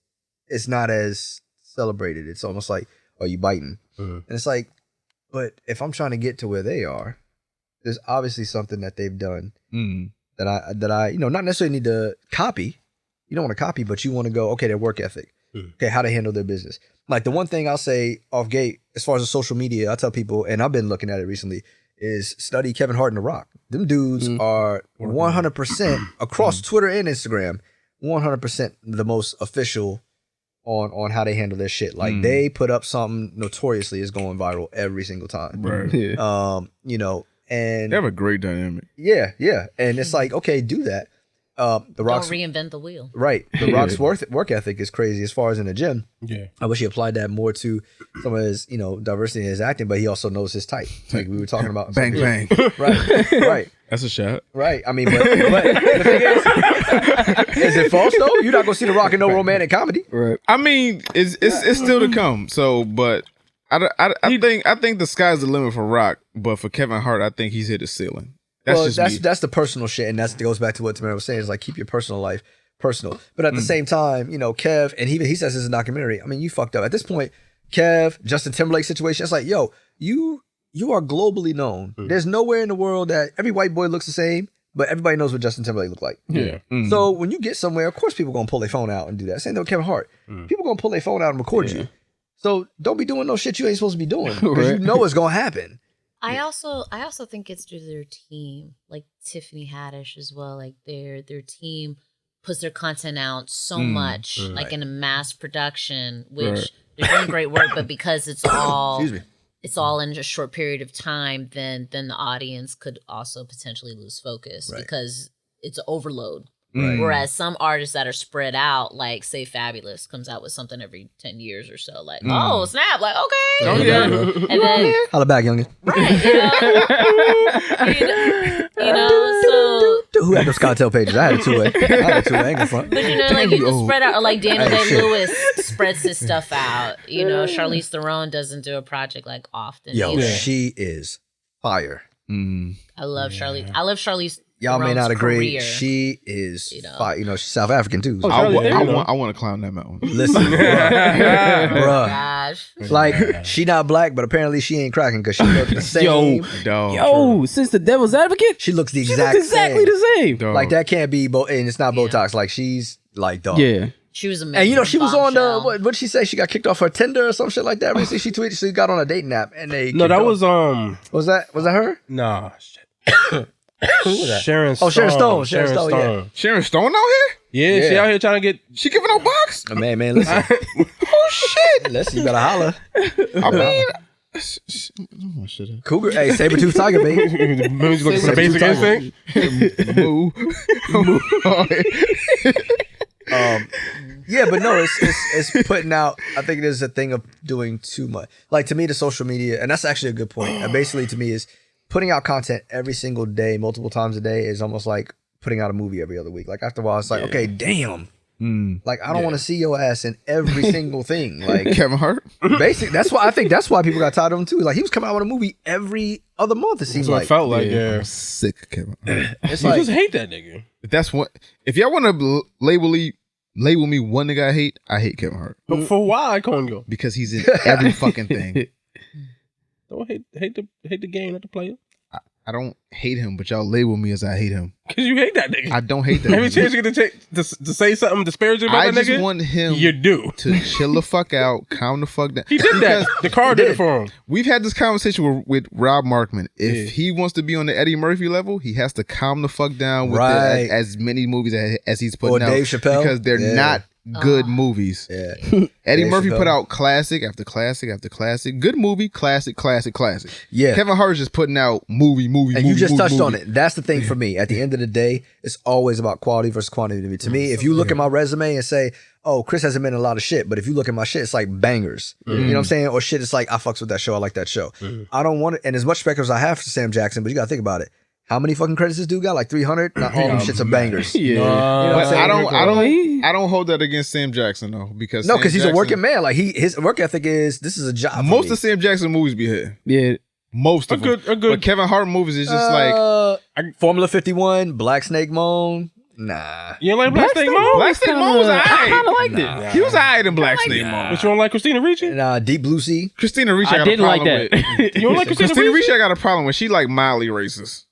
not as celebrated. It's almost like, are you biting? And it's like, but if I'm trying to get to where they are, there's obviously something that they've done that I not necessarily need to copy. You don't want to copy, but you want to go, okay, their work ethic. Okay, how they handle their business. Like the one thing I'll say off gate, as far as the social media, I tell people, and I've been looking at it recently, is study Kevin Hart and The Rock. Them dudes are 100% across Twitter and Instagram, 100% the most official on how they handle their shit. Like they put up something notoriously is going viral every single time. Right. Yeah. And They have a great dynamic. yeah. And it's like, okay, do that. The Rock's Don't reinvent the wheel. right. The Rock's work ethic is crazy as far as in the gym. Yeah. I wish he applied that more to some of his, diversity in his acting, but he also knows his type. Like we were talking about. Bang, bang. Right. That's a shot. Right. I mean, but the thing is it false though? You're not gonna see The Rock in no romantic comedy. Right. I mean, it's still to come. So, but I think the sky's the limit for Rock, but for Kevin Hart, I think he's hit the ceiling. That's the personal shit, and that goes back to what Tamara was saying. Is like keep your personal life personal, but at the same time, Kev, and he says this in a documentary. I mean, you fucked up at this point. Kev, Justin Timberlake situation. It's like, yo, you are globally known. There's nowhere in the world that every white boy looks the same, but everybody knows what Justin Timberlake looked like. Yeah. So when you get somewhere, of course, people gonna pull their phone out and do that. Same thing with Kevin Hart. People gonna pull their phone out and record you. So don't be doing no shit you ain't supposed to be doing because you know it's gonna happen. I also think it's through their team, like Tiffany Haddish as well. Like their team puts their content out so much, like in a mass production, which they're doing great work. But because it's all it's all in a short period of time, then the audience could also potentially lose focus because it's overload. Right. Whereas some artists that are spread out, like say Fabulous comes out with something every 10 years or so, like, oh snap, like okay. Oh yeah. And then Holla back, youngin. right, so Who had those cocktail pages? I had a two-way. I ain't gonna front. but like you can spread out, or like Daniel Day-Lewis spreads his stuff out. Charlize Theron doesn't do a project like often. Yo, either. she is fire. I love Charlize. I love Charlize. Y'all may Theron's not agree. career. She is fire. She's South African too. So. I want to climb that mountain. Listen, bruh. Gosh. Like, she not black, but apparently she ain't cracking because she looks the same. Yo, since the Devil's Advocate, She looks the she exact looks exactly same. the same. Dog. Like, that can't be, and it's not Botox. Like, she's like, dog. Yeah. She was amazing. And she was on the, Bombshell. what'd she say? She got kicked off her Tinder or some shit like that. Recently, she tweeted she got on a dating app and they. No, that was Was that her? nah. Shit. Who was that? Sharon Stone. Oh, Sharon Stone. Sharon Stone, yeah. Sharon Stone out here? Yeah, she out here trying to get. She giving no box? Oh, man, listen. Oh shit! Listen, you better holler. I mean, Cougar, hey, saber-tooth tiger, baby. Maybe looking for the basic instinct. moo. Yeah, but no, it's putting out. I think there's a thing of doing too much. Like, to me, the social media, and that's actually a good point. And basically, to me, is putting out content every single day, multiple times a day, is almost like putting out a movie every other week. Like, after a while, it's like, okay, damn. Like, I don't want to see your ass in every single thing. Like, Kevin Hart? basic. That's why people got tired of him too. Like, he was coming out with a movie every other month. It seems That's what like. it felt like. Yeah. I'm sick of Kevin Hart. It's You like, just hate that nigga. That's what. If y'all want to label me one nigga I hate Kevin Hart But for why I can't go? because he's in every fucking thing. Don't hate the game, not the player. I don't hate him, but y'all label me as I hate him. Because you hate that nigga. I don't hate that. Every nigga. chance you get to say something disparaging about I that just nigga, want him you do. to chill the fuck out, calm the fuck down. He did that. Because The car did it for him. we've had this conversation with Rob Markman. If he wants to be on the Eddie Murphy level, he has to calm the fuck down with Right. as many movies as he's or putting out. Dave Chappelle. Because they're not good movies. Yeah. Eddie Dave Murphy Chappelle. put out classic after classic after classic. Good movie, classic. Yeah. Kevin Hart's just putting out movie. And you just touched on it. That's the thing for me. At the end of the day, it's always about quality versus quantity. To me, if you look at my resume and say, oh, Chris hasn't been in a lot of shit, but if you look at my shit, it's like bangers. You know what I'm saying? Or shit, it's like, I fucks with that show. I like that show. I don't want it. And as much respect as I have for Sam Jackson, but you got to think about it. How many fucking credits this dude got? Like 300? Not all them shits are bangers. Yeah. You know what But I'm saying? I don't hold that against Sam Jackson though, because No, Sam because he's a Jackson- working man. Like his work ethic is, this is a job. Most of Sam Jackson movies be hit. Yeah. Most of them. But Kevin Hart movies is just like Formula 51, Black Snake Moan. Nah. You don't like Black Snake Moan? Black Snake Moan was I alright. kind of liked it. He was alright in Black Snake Moan. But you don't like Christina Ricci? And Deep Blue Sea. Christina Ricci I got didn't a like problem that. with. You don't like Christina Christina Ricci? Ricci I got a problem with. She like mildly racist.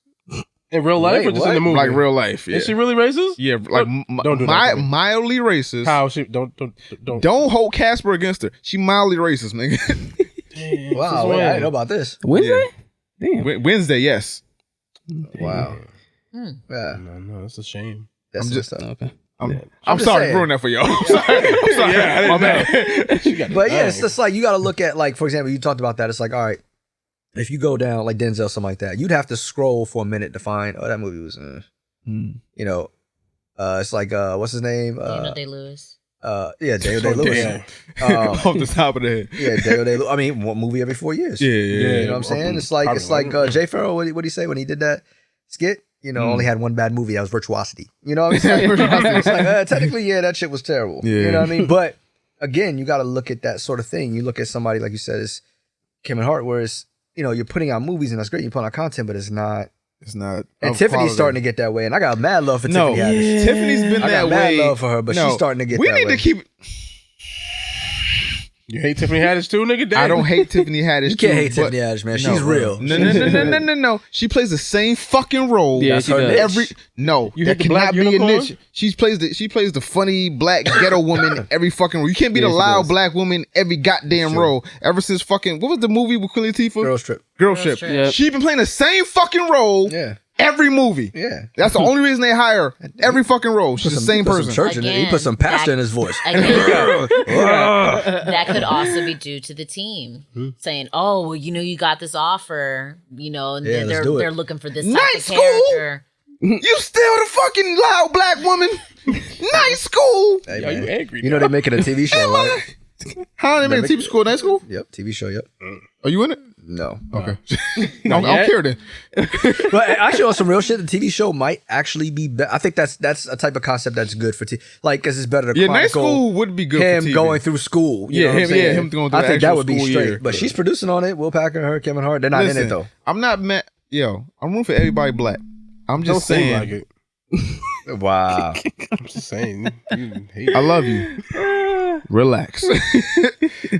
In real life Wait, or just in what? the movie? Like real life. Yeah. Is she really racist? Yeah, like Don't do that to me. mildly racist. How she don't. Don't hold Casper against her. She mildly racist, nigga. Wow, wait, I didn't know about this. Wednesday? Damn. Wednesday, yes. Wow. Hmm. Yeah. No, that's a shame. That's I'm just- just Okay. I'm just sorry saying. to ruin that for y'all. I'm sorry. My bad. But yeah, it's just like you got to look at, like, for example, you talked about that. It's like, all right, if you go down like Denzel, something like that, you'd have to scroll for a minute to find. Oh, that movie was, you know, it's like what's his name? Daniel Day-Lewis. Yeah, Daniel Day-Lewis. Off the top of the head. Yeah, Daniel Day-Lewis. I mean, one movie every 4 years. Yeah. You know what I'm saying? It's like Jay Farrell. What did he say when he did that skit? You know, only had one bad movie. That was Virtuosity. You know what I'm saying? It's like, technically, yeah, that shit was terrible. Yeah. You know what I mean? But again, you got to look at that sort of thing. You look at somebody, like you said, is Kevin Hart, where it's, you know, you're putting out movies and that's great. You're putting out content, but it's not. It's not. And Tiffany's starting to get that way. And I got mad love for No, Tiffany Haddish. Tiffany's been I that got way. mad love for her, but she's starting to get we that need way. to keep. You hate Tiffany Haddish too, nigga? Damn. I don't hate Tiffany Haddish. You can't hate but- Tiffany Haddish, man. She's real. No. She plays the same fucking role. Yeah, That's she her does. niche. You that hate the black cannot be a unicorn? niche. She plays the funny black ghetto woman in every fucking role. You can't be the Yeah, she loud does. black woman in every goddamn role. Ever since fucking what was the movie with Queen Latifah? Girls Trip. Girls Trip. Trip. Yep. She been playing the same fucking role. Yeah. Every movie. Yeah. That's the only reason they hire her. Every fucking role. She's the same He put person. some church in it. He put some pastor in his voice. Again, that could also be due to the team saying, "Oh, well, you know, you got this offer, you know, and Yeah, then let's do it. they're looking for this type Night of school? character." You still the fucking loud black woman. Night school. Hey, Yo, you man. angry? You know they making a TV show, right? How they make a TV school? Night school? Yep, TV show. Yep. Are you in it? No. Okay. I don't care then. But actually, on some real shit, the TV show might actually be better. I think that's a type of concept that's good for TV. Like, because it's better to Yeah, Night chronicle School would be good him for TV. going through school. You Yeah, know what I'm him- saying? yeah, him going through I the think that actual would be school straight. year. But she's producing on it. Will Packer, her, Kevin Hart. They're not in it, Listen, though. I'm not mad. Yo, I'm rooting for everybody black. I'm Don't just seem saying. like it. Wow. I'm just saying. You hate I love you. Relax.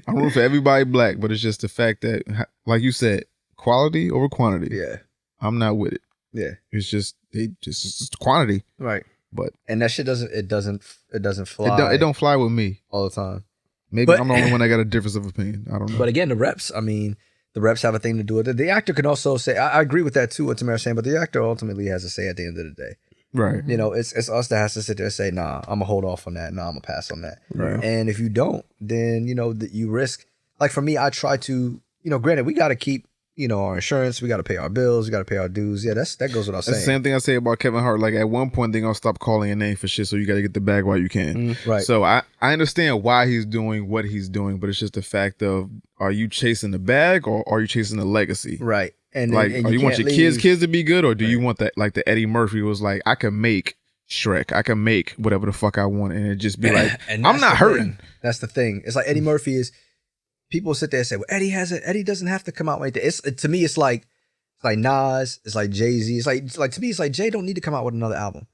I'm rooting for everybody black, but it's just the fact that, like you said, quality over quantity. Yeah. I'm not with it. Yeah. It's just it's quantity, Right. but And that shit doesn't fly. it don't fly with me. all the time. Maybe But- I'm the only one that got a difference of opinion. I don't know. But again, the reps, I mean, the reps have a thing to do with it. The actor can also say, I agree with that too, what Tamara's saying, but the actor ultimately has a say at the end of the day. right. You know, it's us that has to sit there and say, nah, I'm gonna hold off on that. Nah, I'm gonna pass on that. Right. And if you don't, then, you know, you risk, like for me, I try to, you know, granted, we got to keep, you know, our insurance, we got to pay our bills, we got to pay our dues. Yeah, that goes without That's the saying. same thing I say about Kevin Hart. Like at one point, they're gonna stop calling your name for shit, so you got to get the bag while you can. Right. So I understand why he's doing what he's doing, but it's just the fact of, are you chasing the bag or are you chasing the legacy? Right. And Like, and or you want can't your leave- kids to be good, or do you want that, like the Eddie Murphy was like, I can make Shrek, I can make whatever the fuck I want, and it just be like, And I'm that's not the hurting. thing. That's the thing. It's like Eddie Murphy is. People sit there and say, "Well, Eddie doesn't have to come out with anything." To me, it's like Nas, it's like Jay-Z. It's like to me, it's like Jay don't need to come out with another album.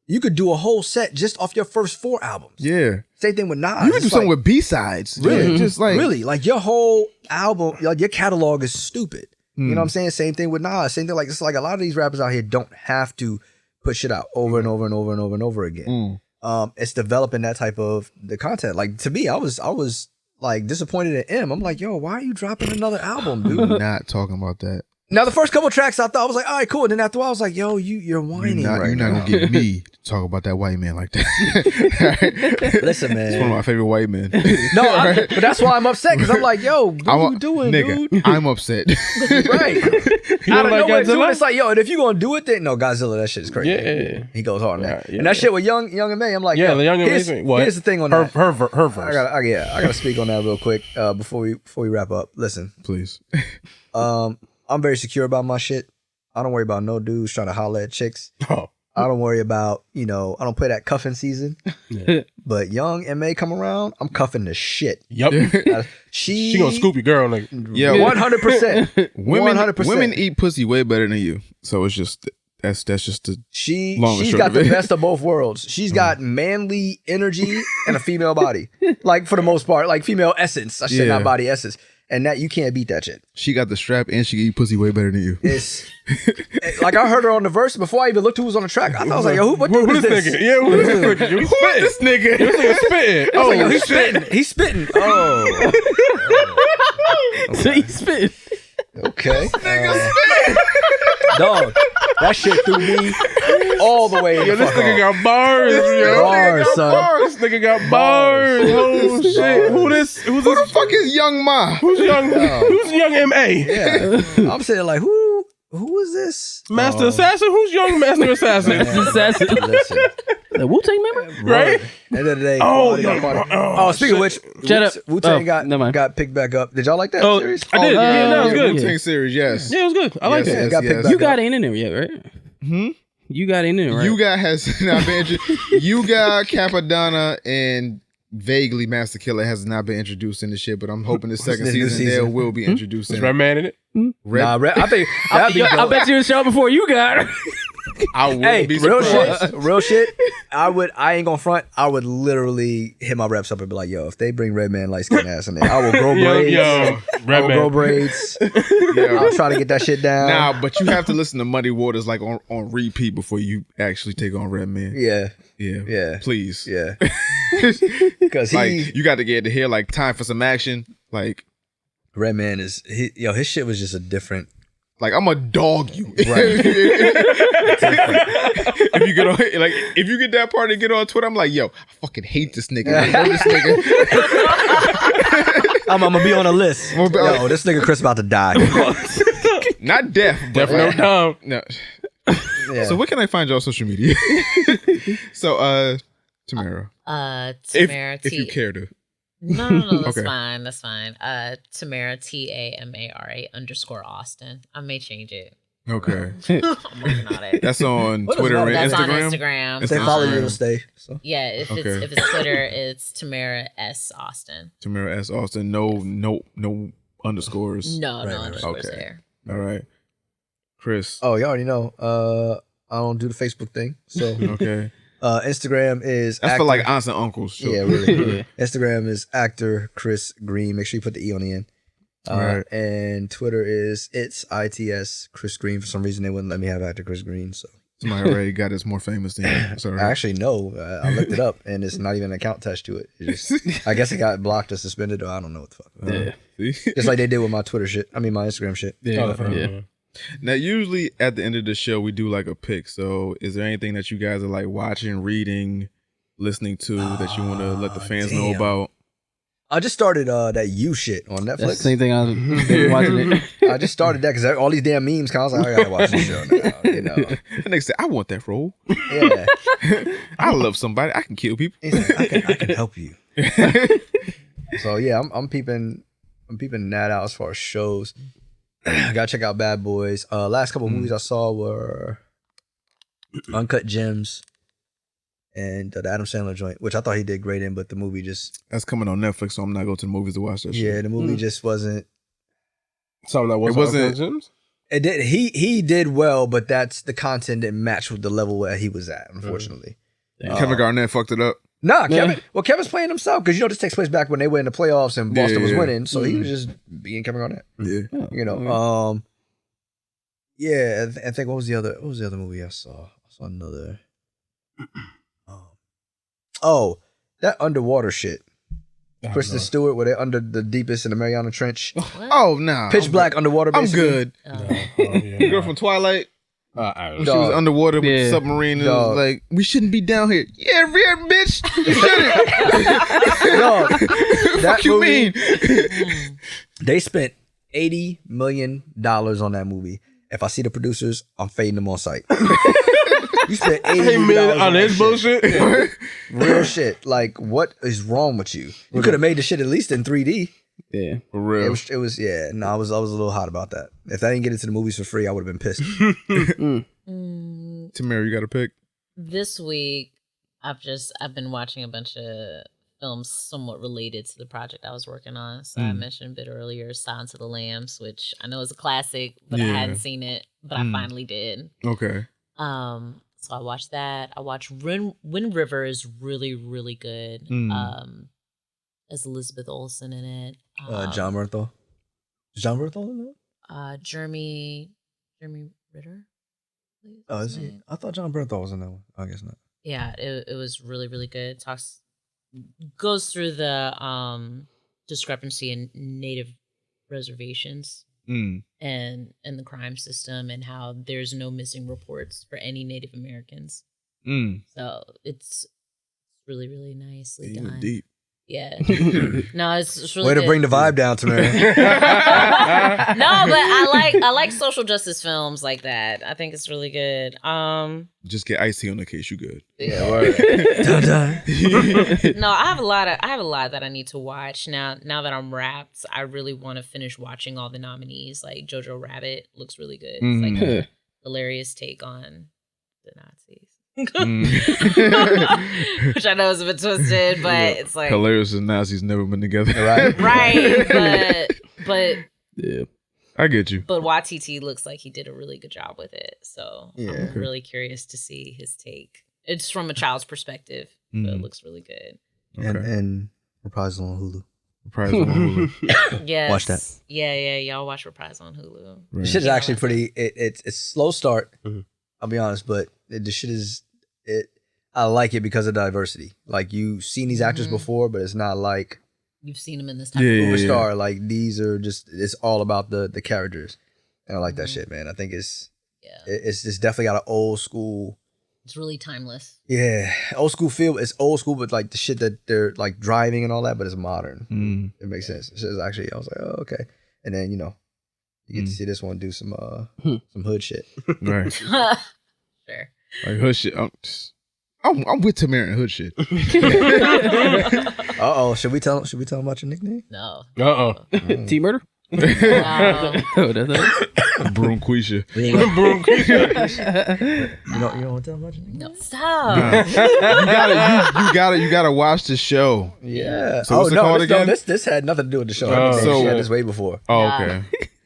You could do a whole set just off your first 4 albums. Yeah, Same thing with Nas. you can do It's something like, with B-sides. Really? Yeah, just like really, like your whole album, like your catalog is stupid. You know what I'm saying? Same thing with Nas. Same thing, like it's like a lot of these rappers out here don't have to put shit out over and over and over and over and over again. It's developing that type of the content. Like to me, I was like disappointed in M. I'm like, yo, why are you dropping another album, dude? not talking about that. Now the first couple tracks I thought I was like, all right, cool. And then after a while I was like, yo, you're whining You're not gonna get me to talk about that white man like that. Listen, man. It's one of my favorite white men. No, but that's why I'm upset because I'm like, yo, what are you doing, nigga, dude? I'm upset. Right. Out of like nowhere, Godzilla? dude, it's like, yo, and if you gonna do it, then no, Godzilla, that shit is crazy. Yeah. He goes hard on that. Yeah, And that shit with Young and May, I'm like, Yeah, yo, the Young and here's, May. What? here's the thing on her that. her verse. I gotta speak on that real quick before we wrap up. Listen, Please. I'm very secure about my shit. I don't worry about no dudes trying to holler at chicks. Oh. I don't worry about, I don't play that cuffing season. Yeah. But Young and May come around, I'm cuffing the shit. Yep. She She gonna scoop your girl, nigga. Yeah, 100%. women 100%. women eat pussy way better than you. So it's just that's just the She's short got of the it. best of both worlds. She's got manly energy and a female body. Like for the most part, like female essence. I said not body essence. And that you can't beat that shit. she got the strap and she can eat pussy way better than you. It's like I heard her on the verse before I even looked who was on the track. I thought I was like, yo, what Who is this this? nigga? Yeah, who this nigga? Who This nigga. This nigga spitting. I was like, yo, Oh, he's spitting. He's spitting. Oh. So he's spitting. Okay. Dog, that shit threw me all the way. Yo, this nigga got bars, yo. Bars, son. This nigga got bars. Oh shit. Who this? Who's Who the this? fuck is Young Ma? Who's young? Who's young MA? Yeah. I'm saying like, who is this? Master Assassin? Who's young Master Assassin? Assassin. Listen. The Wu-Tang member? Right? End of the day. Oh, quality yo, on quality. oh, Speaking of which, Shut up. Wu-Tang Oh, never mind. got picked back up. Did y'all like that Oh, series? I did. Yeah, that was good. Wu-Tang series, yes. Yeah, it was good. I like Yes, it. yes, got picked yes. back You up. got in there yet, right? You got in there, right? Yuga has not been Yuga, Capadonna, and vaguely Master Killer has not been introduced in the shit, but I'm hoping the second this new season there season? will be introduced Was in Red Man in it? Nah, I think that'd be I dope. bet you would show up before you got her. I wouldn't Hey, be real surprised. shit, real shit. I ain't gonna front. I would literally hit my reps up and be like, yo, if they bring Redman light skin ass in there, I will grow braids. Yo, I Red will grow Man. braids. Yeah. I'll try to get that shit down. Nah, but you have to listen to Muddy Waters like on repeat before you actually take on Redman. Yeah, Yeah. Please. yeah. Because Like you got to get to hear like Time for Some Action. Like Redman his shit was just a different. I'm gonna dog you. Right. If you get on if you get that part and get on Twitter, I'm like, yo, I fucking hate this nigga. I know this nigga. I'm gonna be on a list. Yo, this nigga Chris about to die. Not deaf, but Definitely no time. no. Yeah. So where can I find you on social media? So Tamara. Tamara if you care to. No, that's Okay. fine. That's fine. Tamara TAMARA _Austin. I may change it. Okay. I'm working on it. That's on What is Twitter that? and That's on Instagram. Instagram. If they follow you, Um, it'll stay. So. Yeah, if Okay. it's Twitter, it's Tamara S Austin. Tamara S. Austin. No underscores. No, Right, no right, underscores okay. there. All right. Chris. Oh, you already know. I don't do the Facebook thing. So Okay. Instagram is That's actor, for like aunts and uncles. Sure. Yeah, really. Instagram is actor Chris Greene. Make sure you put the E on the end. Right. And Twitter is ITS Chris Greene. For some reason, they wouldn't let me have actor Chris Greene. So Somebody already got us more famous than you. Sorry. I actually know. I looked it up, and it's not even an account attached to it. It's just, I guess it got blocked or suspended, or I don't know what the fuck. See? Just like they did with my Twitter shit. I mean, my Instagram shit. Yeah. Now, usually at the end of the show, we do like a pick. So, is there anything that you guys are like watching, reading, listening to that you want to let the fans know damn. about? I just started that You shit on That's the Netflix. same thing I was been watching it. I just started that because all these damn memes. I was like, I gotta watch this show now. You know, And they say, I want that role. yeah. I love somebody. I can kill people. He's like, I can help you. So yeah, I'm peeping that out as far as shows. I gotta check out Bad Boys. Last couple movies I saw were Uncut Gems and the Adam Sandler joint, which I thought he did great in, but the movie just That's coming on Netflix, so I'm not going to the movies to watch that shit. the movie just wasn't. Something that It wasn't- Gems? It did. He did well, but that's the content didn't match with the level where he was at. Unfortunately. Kevin Garnett fucked it up. Nah, Kevin. Well, Kevin's playing himself because this takes place back when they were in the playoffs and Boston was Yeah. winning, so he was just being Kevin Garnett. Yeah. You know. Yeah, I think what was the other movie I saw? I saw another. Oh, that underwater shit. Kristen Stewart, where they're under the deepest in the Mariana Trench. Oh no, Pitch black underwater. I'm Basically. good. The girl from Twilight. She was Dog. underwater with a submarine. And it was like, we shouldn't be down here. Yeah, bitch. You shouldn't. Dog, that Fuck you movie, mean? They spent $80 million on that movie. If I see the producers, I'm fading them on sight. You spent $80 million on this bullshit. Real shit. Like, what is wrong with you? You could have made the shit at least in 3D. Yeah, for real. It was yeah. No, I was a little hot about that. If I didn't get into the movies for free, I would have been pissed. Tamara, you got a pick? This week, I've been watching a bunch of films somewhat related to the project I was working on. So I mentioned a bit earlier, Silence of the Lambs, which I know is a classic, but I hadn't seen it, but I finally did. Okay. So I watched that. I watched Wind River is really, really good. As Elizabeth Olsen in it. John Bernthal. Is John Bernthal in that? Jeremy Ritter. Oh, is he? I thought John Bernthal was in that one. I guess not. Yeah, it was really, really good. Goes through the discrepancy in native reservations and the crime system and how there's no missing reports for any Native Americans. So it's really, really nicely done. Deep. Yeah. No, it's really way to good. bring the vibe down, Tamara. No, but I like social justice films like that. I think it's really good. Just get icy on the case. You good? Yeah, word. No, I have a lot that I need to watch now that I'm wrapped. I really want to finish watching all the nominees. Like Jojo Rabbit looks really good. It's like a hilarious take on the Nazis. Which I know is a bit twisted, but it's like hilarious and Nazis never been together. right. But yeah, I get you. But Watiti looks like he did a really good job with it. So I'm really curious to see his take. It's from a child's perspective, but it looks really good. And Reprisal on Hulu. Yes. Watch that. Yeah. Y'all watch Reprisal on Hulu. The shit is actually pretty. It's slow start. I'll be honest, but the shit is it. I like it because of diversity. Like you've seen these actors before, but it's not like you've seen them in this type of superstar. Yeah. Like these are just. It's all about the characters, and I like that shit, man. I think it's definitely got an old school. It's really timeless. Yeah, old school feel. It's old school, but like the shit that they're like driving and all that, but it's modern. It makes sense. It's actually, I was like, oh okay, and then you get to see this one do some hood shit. Right. Sure. Like hood shit. I'm with Tamara and hood shit. Should we tell him about your nickname? No. T Murder. No. Oh, that's it. Broomquisha. You don't want to tell him about your nickname? No. Stop. You gotta watch the show. Yeah. So what's it called again? This had nothing to do with the show. She had this way before. Oh, okay.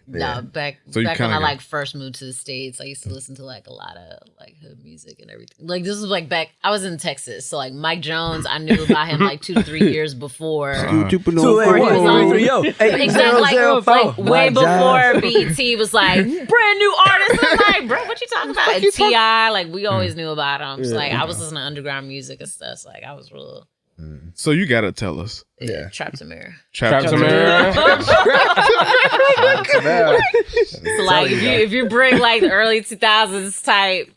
No, back when I like first moved to the States, I used to listen to like a lot of like hood music and everything. Like this was like back, I was in Texas, so like Mike Jones, I knew about him like 2 to 3 years before. Exactly, like way before BET was like brand new artist. I'm like, bro, what you talking about? And T.I., like we always knew about him. So like I was listening to underground music and stuff. So like I was real. So you gotta tell us. Yeah. Trap Tamara. Trap Tamara. So like if you bring like the early 2000s type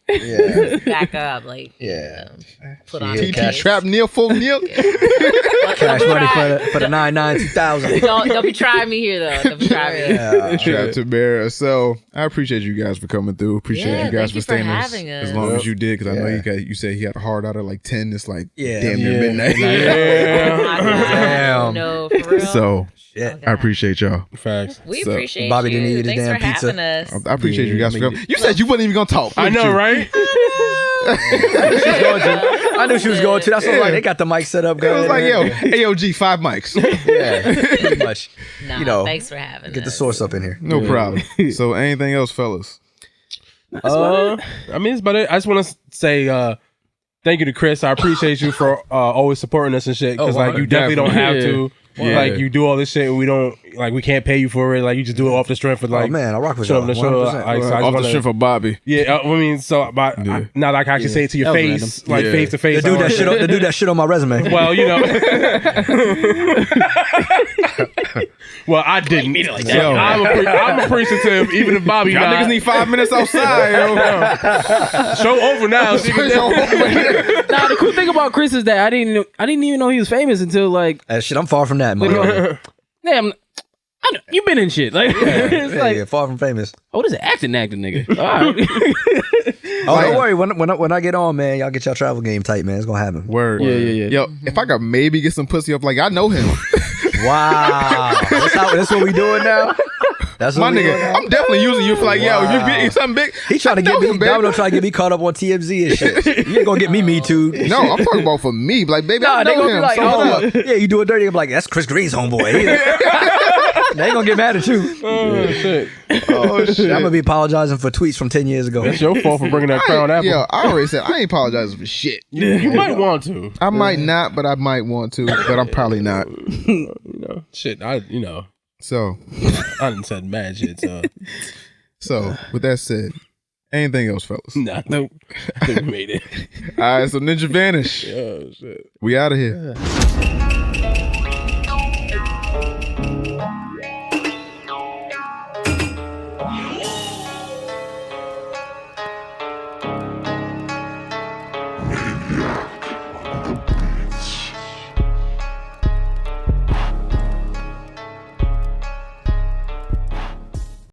back up, like put on TT Trap Neil Folk Neil. Cash money for the 99-2000. Don't be trying me here though. Don't be trying me. Trap Tamara. So I appreciate you guys for coming through. Appreciate you guys for staying as long as you did, because I know you said he had a hard out at like 10. It's like damn near midnight. Damn. No, for real. So I appreciate y'all. Facts. We appreciate Bobby you. didn't eat his Thanks damn for pizza. having us. I appreciate you guys for coming. You said you wasn't even gonna talk. I know, right? I knew she was going to. That's what like they got the mic set up. It was like, yo, AOG 5 mics. Yeah, pretty much. Nah, thanks for having us. Get the source up in here. No problem. So anything else, fellas? I mean, it's about it. I just want to say thank you to Chris. I appreciate you for always supporting us and shit. Because like you definitely don't have to. Like you do all this shit, and we don't like we can't pay you for it. Like you just do it off the strength of like. Oh man, I rock with show y'all. up the show. 100%. Like, so I Off the wanna- strength of Bobby. Yeah, I mean, so now like I can say it to your That was face, like face to face. The dude that shit on my resume. Well, you know. Well, I didn't. Like that. Yo. I'm appreciative, even if Bobby Y'all not. niggas need 5 minutes outside. Show over now. Nah, the cool thing about Chris is that I didn't even know he was famous until like Shit, I'm far from that, man. damn. You've been in shit. Like it's like Yeah, far from famous. oh, this is acting nigga. All right. Oh, don't worry. When I get on, man, y'all get y'all travel game tight, man. It's gonna happen. Word. Yeah. Yo, if I could maybe get some pussy up, like I know him. Wow, that's what we doing now. That's what My we doing nigga, now? I'm definitely using you for like, yo, if you get something big, He trying to get know me. him, baby. Domino trying to get me caught up on TMZ and shit. You ain't gonna get me too. No, I'm talking about for me. Like, baby, I they know gonna him. be like, so oh, what? yeah, you do it dirty. I'm like, that's Chris Green's homeboy. They ain't gonna get mad at you. Oh shit! Oh shit. I'm gonna be apologizing for tweets from 10 years ago. It's your fault for bringing that crown apple. Yo, I already said I ain't apologizing for shit. You might want to. I might not, but I might want to, but I'm probably not. You know, shit. So, I done said mad shit. so with that said, anything else, fellas? Nah, nope. I think we made it. All right, so Ninja Vanish. Oh shit. We out of here.